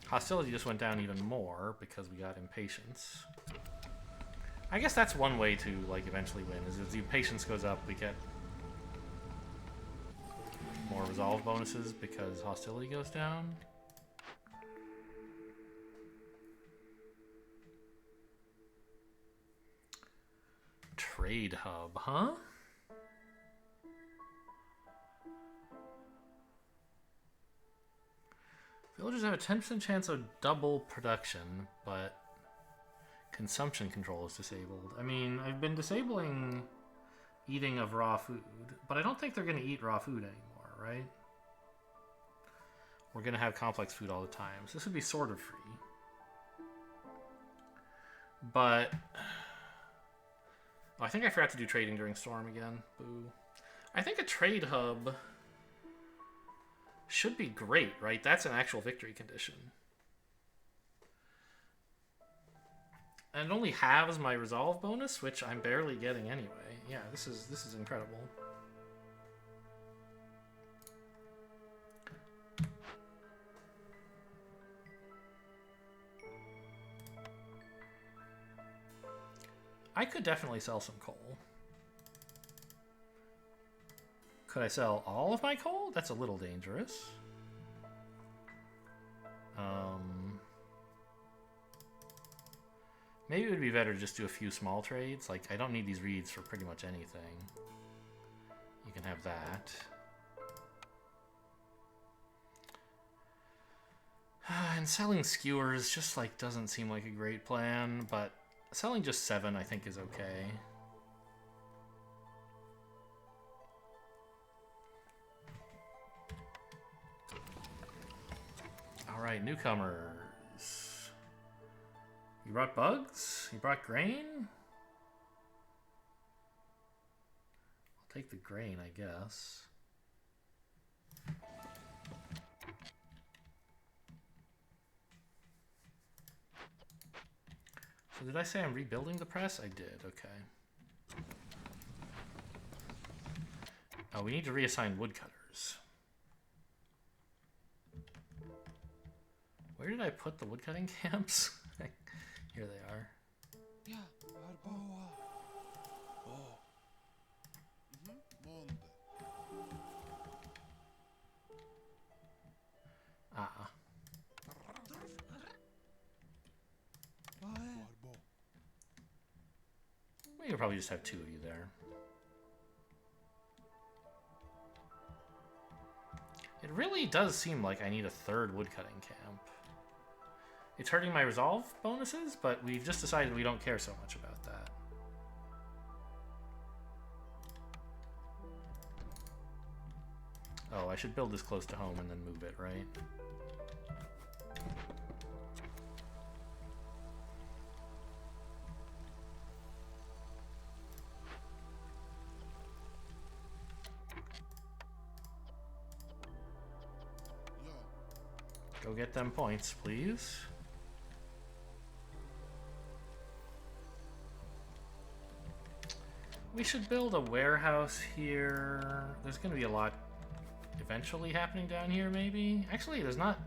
Hostility just went down even more because we got impatience. I guess that's one way to like eventually win, is as the impatience goes up, we get more resolve bonuses because hostility goes down. Trade hub, huh? Villagers have a 10% chance of double production, but consumption control is disabled. I mean, I've been disabling eating of raw food, but I don't think they're going to eat raw food anymore, right? We're going to have complex food all the time, so this would be sort of free. But oh, I think I forgot to do trading during storm again. Boo. I think a trade hub should be great, right? That's an actual victory condition. And it only halves my resolve bonus, which I'm barely getting anyway. Yeah, this is incredible. I could definitely sell some coal. Could I sell all of my coal? That's a little dangerous. Maybe it would be better to just do a few small trades. Like, I don't need these reeds for pretty much anything. You can have that. And selling skewers just, like, doesn't seem like a great plan, but selling just 7, I think, is okay. Alright, newcomers. You brought bugs? You brought grain? I'll take the grain, I guess. So did I say I'm rebuilding the press? I did, okay. Oh, we need to reassign woodcutters. Where did I put the woodcutting camps? Here they are. Ah. We could probably just have 2 of you there. It really does seem like I need a 3rd woodcutting camp. It's hurting my resolve bonuses, but we've just decided we don't care so much about that. Oh, I should build this close to home and then move it, right? Go get them points, please. We should build a warehouse here. There's going to be a lot eventually happening down here, maybe? Actually, there's not...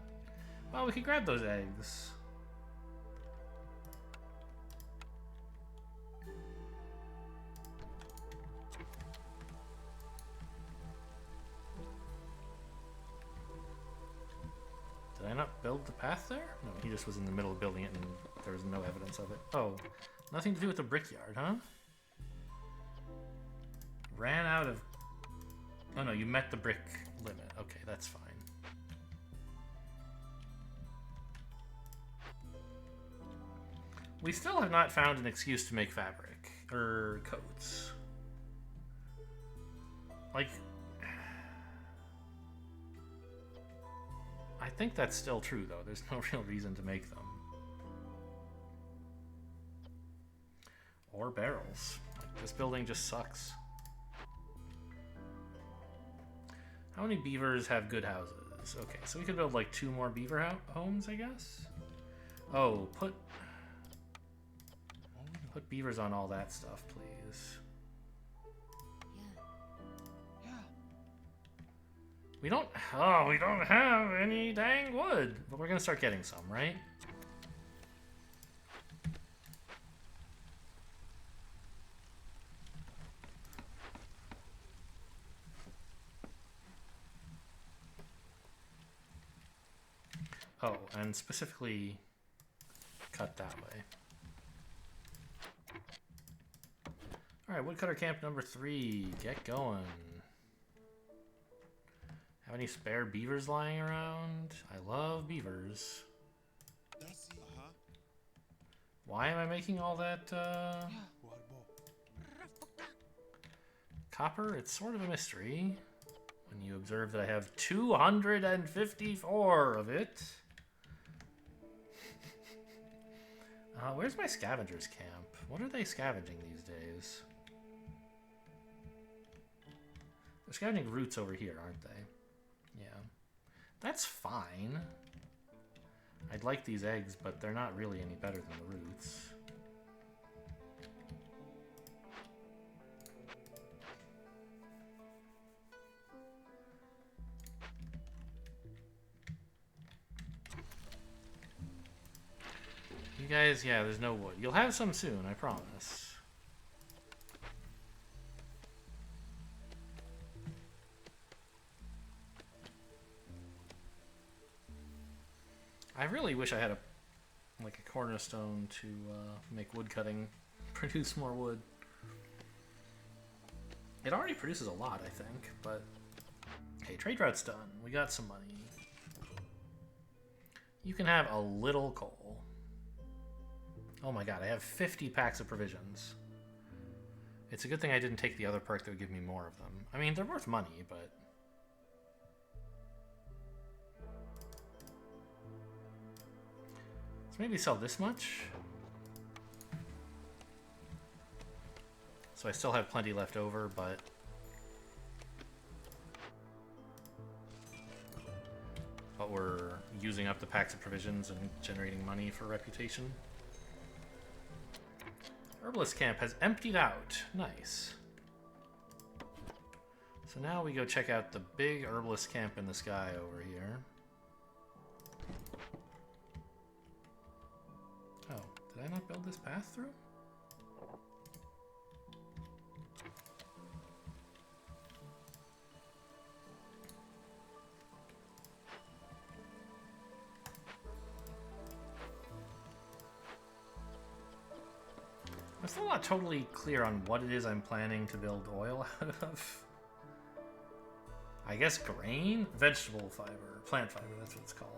Well, we could grab those eggs. Did I not build the path there? No, he just was in the middle of building it and there was no evidence of it. Oh, nothing to do with the brickyard, huh? Ran out of... Oh no, you met the brick limit. Okay, that's fine. We still have not found an excuse to make fabric or coats. Like... I think that's still true, though. There's no real reason to make them. Or barrels. Like, this building just sucks. How many beavers have good houses? Okay, so we could build like 2 more beaver homes, I guess. Oh, put beavers on all that stuff, please. We don't have any dang wood, but we're gonna start getting some, right? Oh, and specifically cut that way. Alright, woodcutter camp number 3. Get going. Have any spare beavers lying around? I love beavers. Why am I making all that, copper? It's sort of a mystery when you observe that I have 254 of it. Where's my scavengers camp? What are they scavenging these days? They're scavenging roots over here, aren't they? Yeah. That's fine. I'd like these eggs, but they're not really any better than the roots. You guys, yeah, there's no wood. You'll have some soon, I promise. I really wish I had a cornerstone to make wood cutting produce more wood. It already produces a lot, I think, but okay, trade route's done. We got some money. You can have a little coal. Oh my god, I have 50 packs of provisions. It's a good thing I didn't take the other perk that would give me more of them. I mean, they're worth money, but... let's maybe sell this much. So I still have plenty left over, but... we're using up the packs of provisions and generating money for reputation. Herbalist camp has emptied out. Nice. So now we go check out the big herbalist camp in the sky over here. Oh, did I not build this path through? I'm still not totally clear on what it is I'm planning to build oil out of. I guess grain? Vegetable fiber. Plant fiber, that's what it's called.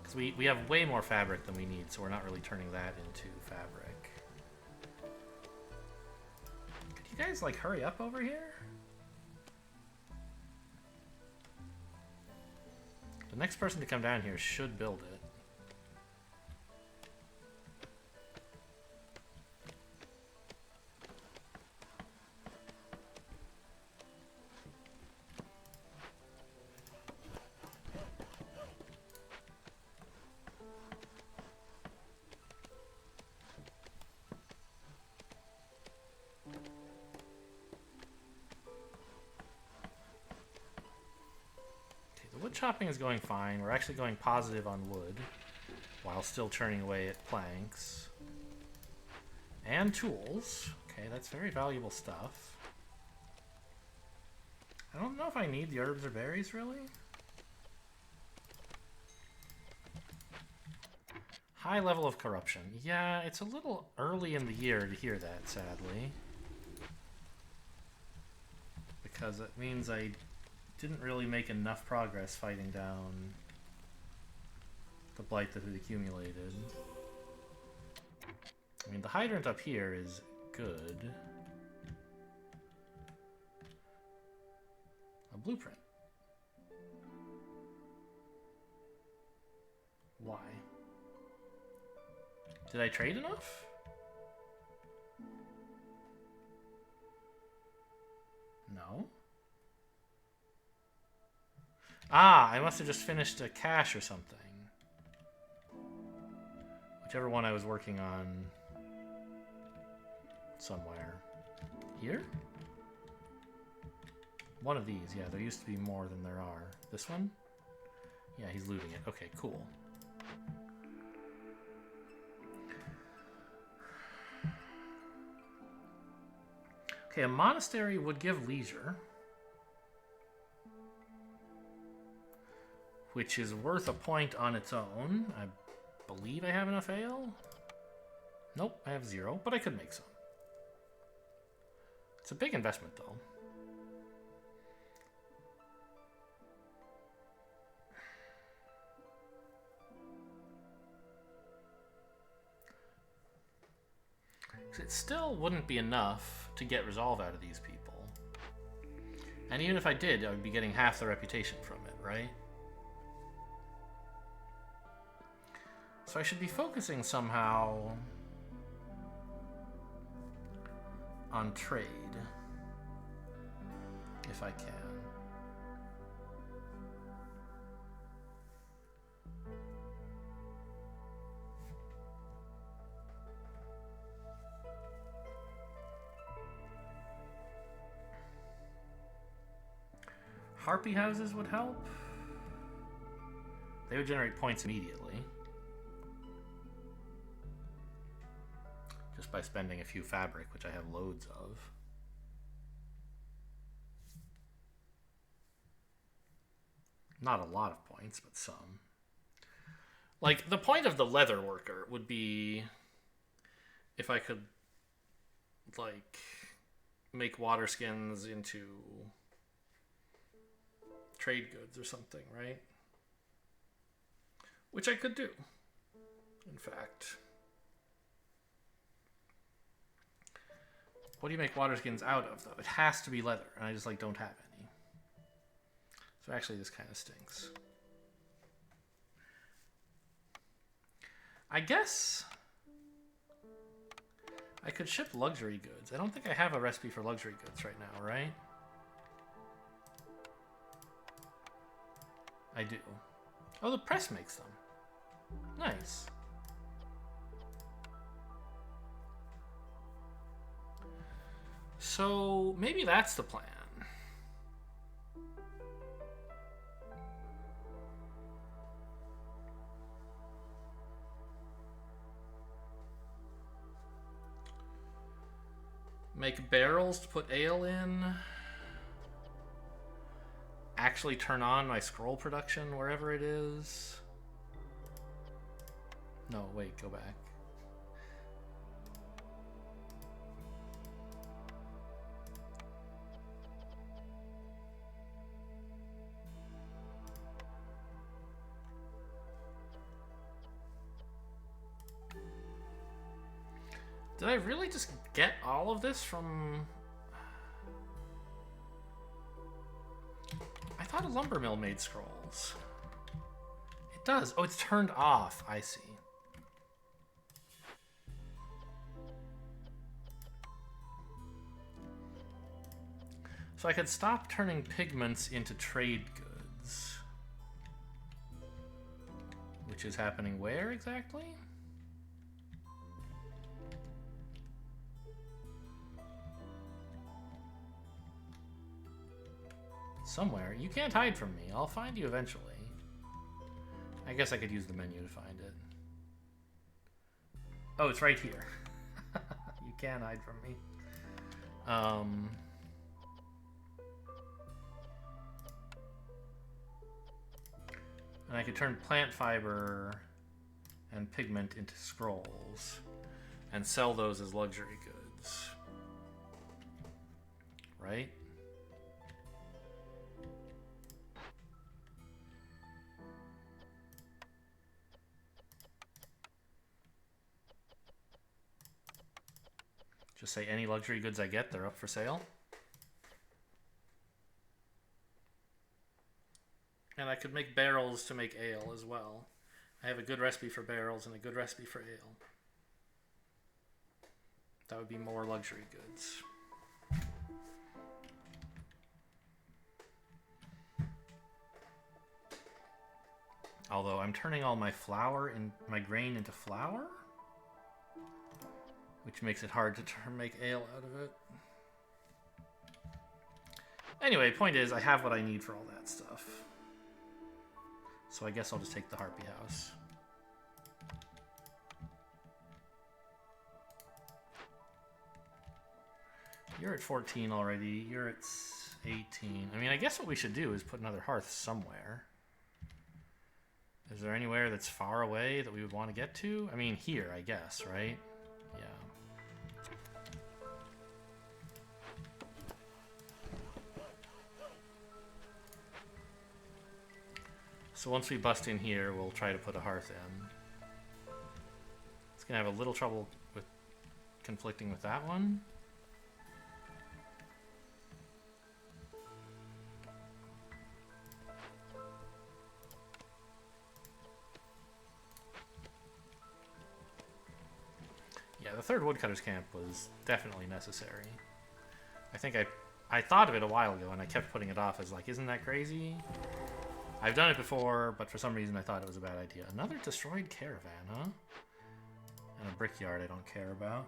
Because we have way more fabric than we need, so we're not really turning that into fabric. Could you guys, like, hurry up over here? The next person to come down here should build it. Chopping is going fine. We're actually going positive on wood while still churning away at planks and tools. Okay, that's very valuable stuff. I don't know if I need the herbs or berries, really. High level of corruption. Yeah, it's a little early in the year to hear that, sadly, because it means I didn't really make enough progress fighting down the blight that had accumulated. I mean, the hydrant up here is good. A blueprint. Why? Did I trade enough? No. Ah, I must have just finished a cache or something. Whichever one I was working on somewhere. Here? One of these, yeah, there used to be more than there are. This one? Yeah, he's looting it. Okay, cool. Okay, a monastery would give leisure, which is worth a point on its own. I believe I have enough ale. Nope, I have 0, but I could make some. It's a big investment, though. It still wouldn't be enough to get resolve out of these people. And even if I did, I would be getting half the reputation from it, right? So I should be focusing somehow on trade, if I can. Harpy houses would help. They would generate points immediately. Just by spending a few fabric, which I have loads of. Not a lot of points, but some. Like, the point of the leather worker would be if I could, like, make water skins into trade goods or something, right? Which I could do, in fact. What do you make water skins out of, though? It has to be leather, and I just, like, don't have any. So actually, this kind of stinks. I guess I could ship luxury goods. I don't think I have a recipe for luxury goods right now, right? I do. Oh, the press makes them. Nice. So maybe that's the plan. Make barrels to put ale in. Actually turn on my scroll production wherever it is. No, wait, go back. Did I really just get all of this from... I thought a lumber mill made scrolls. It does. Oh, it's turned off. I see. So I could stop turning pigments into trade goods. Which is happening where exactly? Somewhere. You can't hide from me. I'll find you eventually. I guess I could use the menu to find it. Oh, it's right here. You can't hide from me. And I could turn plant fiber and pigment into scrolls and sell those as luxury goods. Right? Just say any luxury goods I get, they're up for sale. And I could make barrels to make ale as well. I have a good recipe for barrels and a good recipe for ale. That would be more luxury goods. Although I'm turning all my flour and my grain into flour, which makes it hard to make ale out of it. Anyway, point is, I have what I need for all that stuff. So I guess I'll just take the Harpy House. You're at 14 already. You're at 18. I mean, I guess what we should do is put another hearth somewhere. Is there anywhere that's far away that we would want to get to? I mean, here, I guess, right? Yeah. So once we bust in here, we'll try to put a hearth in. It's going to have a little trouble with conflicting with that one. third woodcutter's camp was definitely necessary. I think I thought of it a while ago, and I kept putting it off as like, isn't that crazy? I've done it before, but for some reason I thought it was a bad idea. Another destroyed caravan, huh? And a brickyard I don't care about.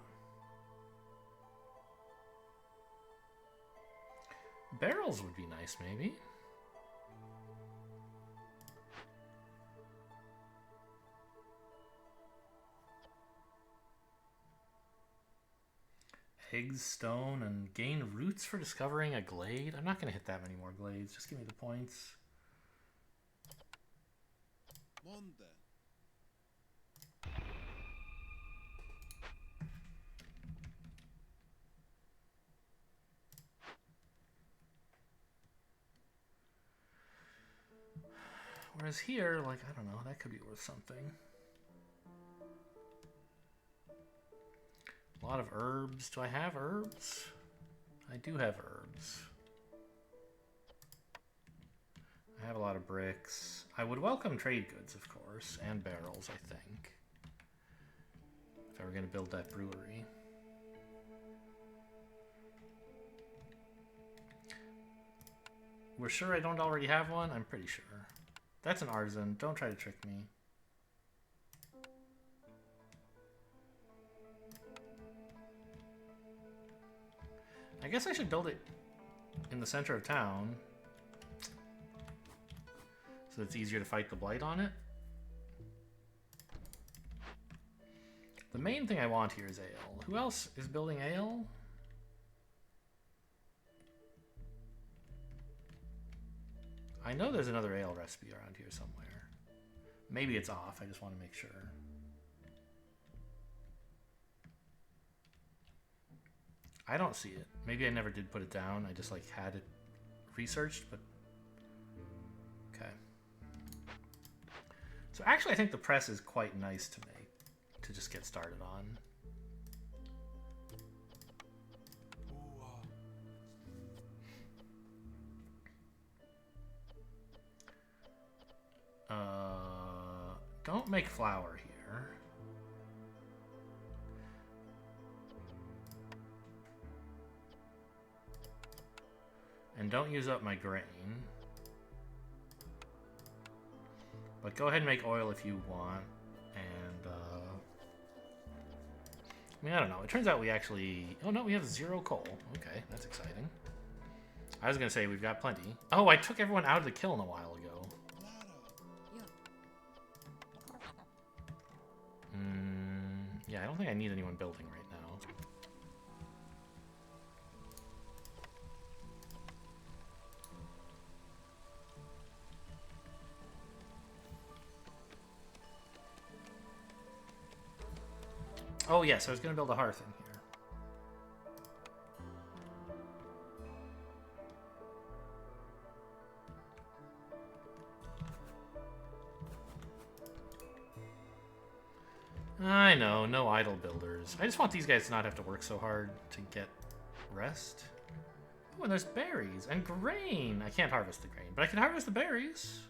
Barrels would be nice, maybe. Eggs, stone, and gain roots for discovering a glade. I'm not going to hit that many more glades. Just give me the points. Whereas here, like, I don't know, that could be worth something. A lot of herbs. Do I have herbs? I do have herbs. I have a lot of bricks. I would welcome trade goods, of course, and barrels, I think. If I were going to build that brewery. We're sure I don't already have one? I'm pretty sure. That's an artisan. Don't try to trick me. I guess I should build it in the center of town so it's easier to fight the blight on it. The main thing I want here is ale. Who else is building ale? I know there's another ale recipe around here somewhere. Maybe it's off. I just want to make sure. I don't see it. Maybe I never did put it down. I just like had it researched, but okay. So actually I think the press is quite nice to make, to just get started on. Don't make flour here. And don't use up my grain. But go ahead and make oil if you want. And, I mean, I don't know. It turns out we actually... Oh, no, we have 0 coal. Okay, that's exciting. I was going to say we've got plenty. Oh, I took everyone out of the kiln a while ago. Yeah, I don't think I need anyone building right now. Oh yes, I was going to build a hearth in here. I know, no idle builders. I just want these guys to not have to work so hard to get rest. Oh, and there's berries and grain. I can't harvest the grain, but I can harvest the berries,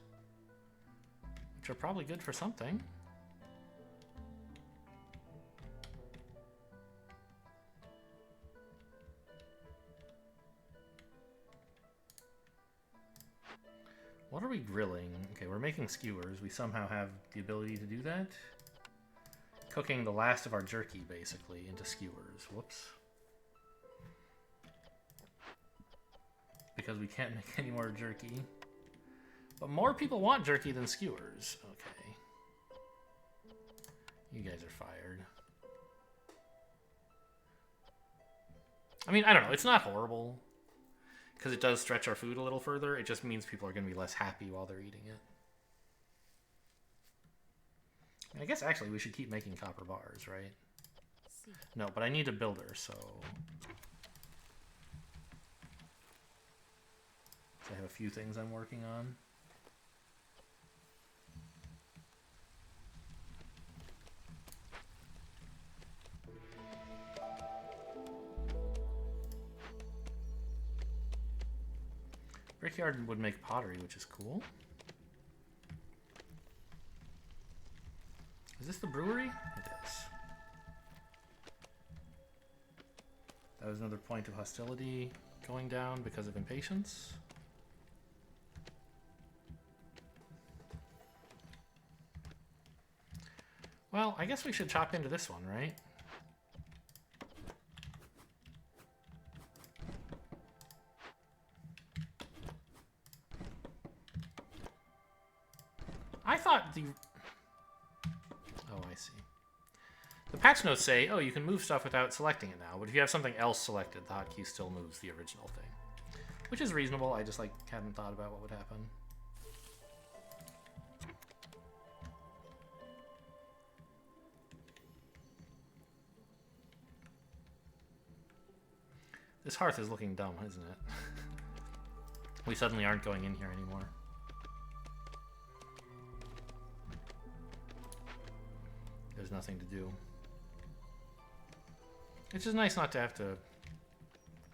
which are probably good for something. What are we grilling? Okay, we're making skewers. We somehow have the ability to do that. Cooking the last of our jerky, basically, into skewers. Whoops. Because we can't make any more jerky. But more people want jerky than skewers. Okay. You guys are fired. I mean, I don't know. It's not horrible. Because it does stretch our food a little further. It just means people are going to be less happy while they're eating it. I guess actually we should keep making copper bars, right? No, but I need a builder, so I have a few things I'm working on. Brickyard would make pottery, which is cool. Is this the brewery? It is. That was another point of hostility going down because of impatience. Well, I guess we should chop into this one, right? I thought the... Oh, I see. The patch notes say, oh, you can move stuff without selecting it now, but if you have something else selected, the hotkey still moves the original thing. Which is reasonable, I just, like, hadn't thought about what would happen. This hearth is looking dumb, isn't it? We suddenly aren't going in here anymore. There's nothing to do. It's just nice not to have to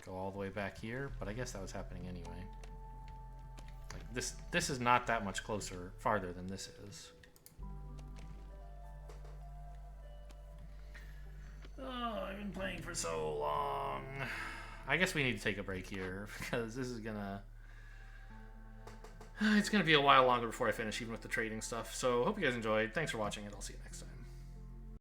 go all the way back here, but I guess that was happening anyway. Like this is not that much closer, farther than this is. Oh, I've been playing for so long. I guess we need to take a break here because this is gonna... It's gonna be a while longer before I finish, even with the trading stuff. So hope you guys enjoyed. Thanks for watching, and I'll see you next time.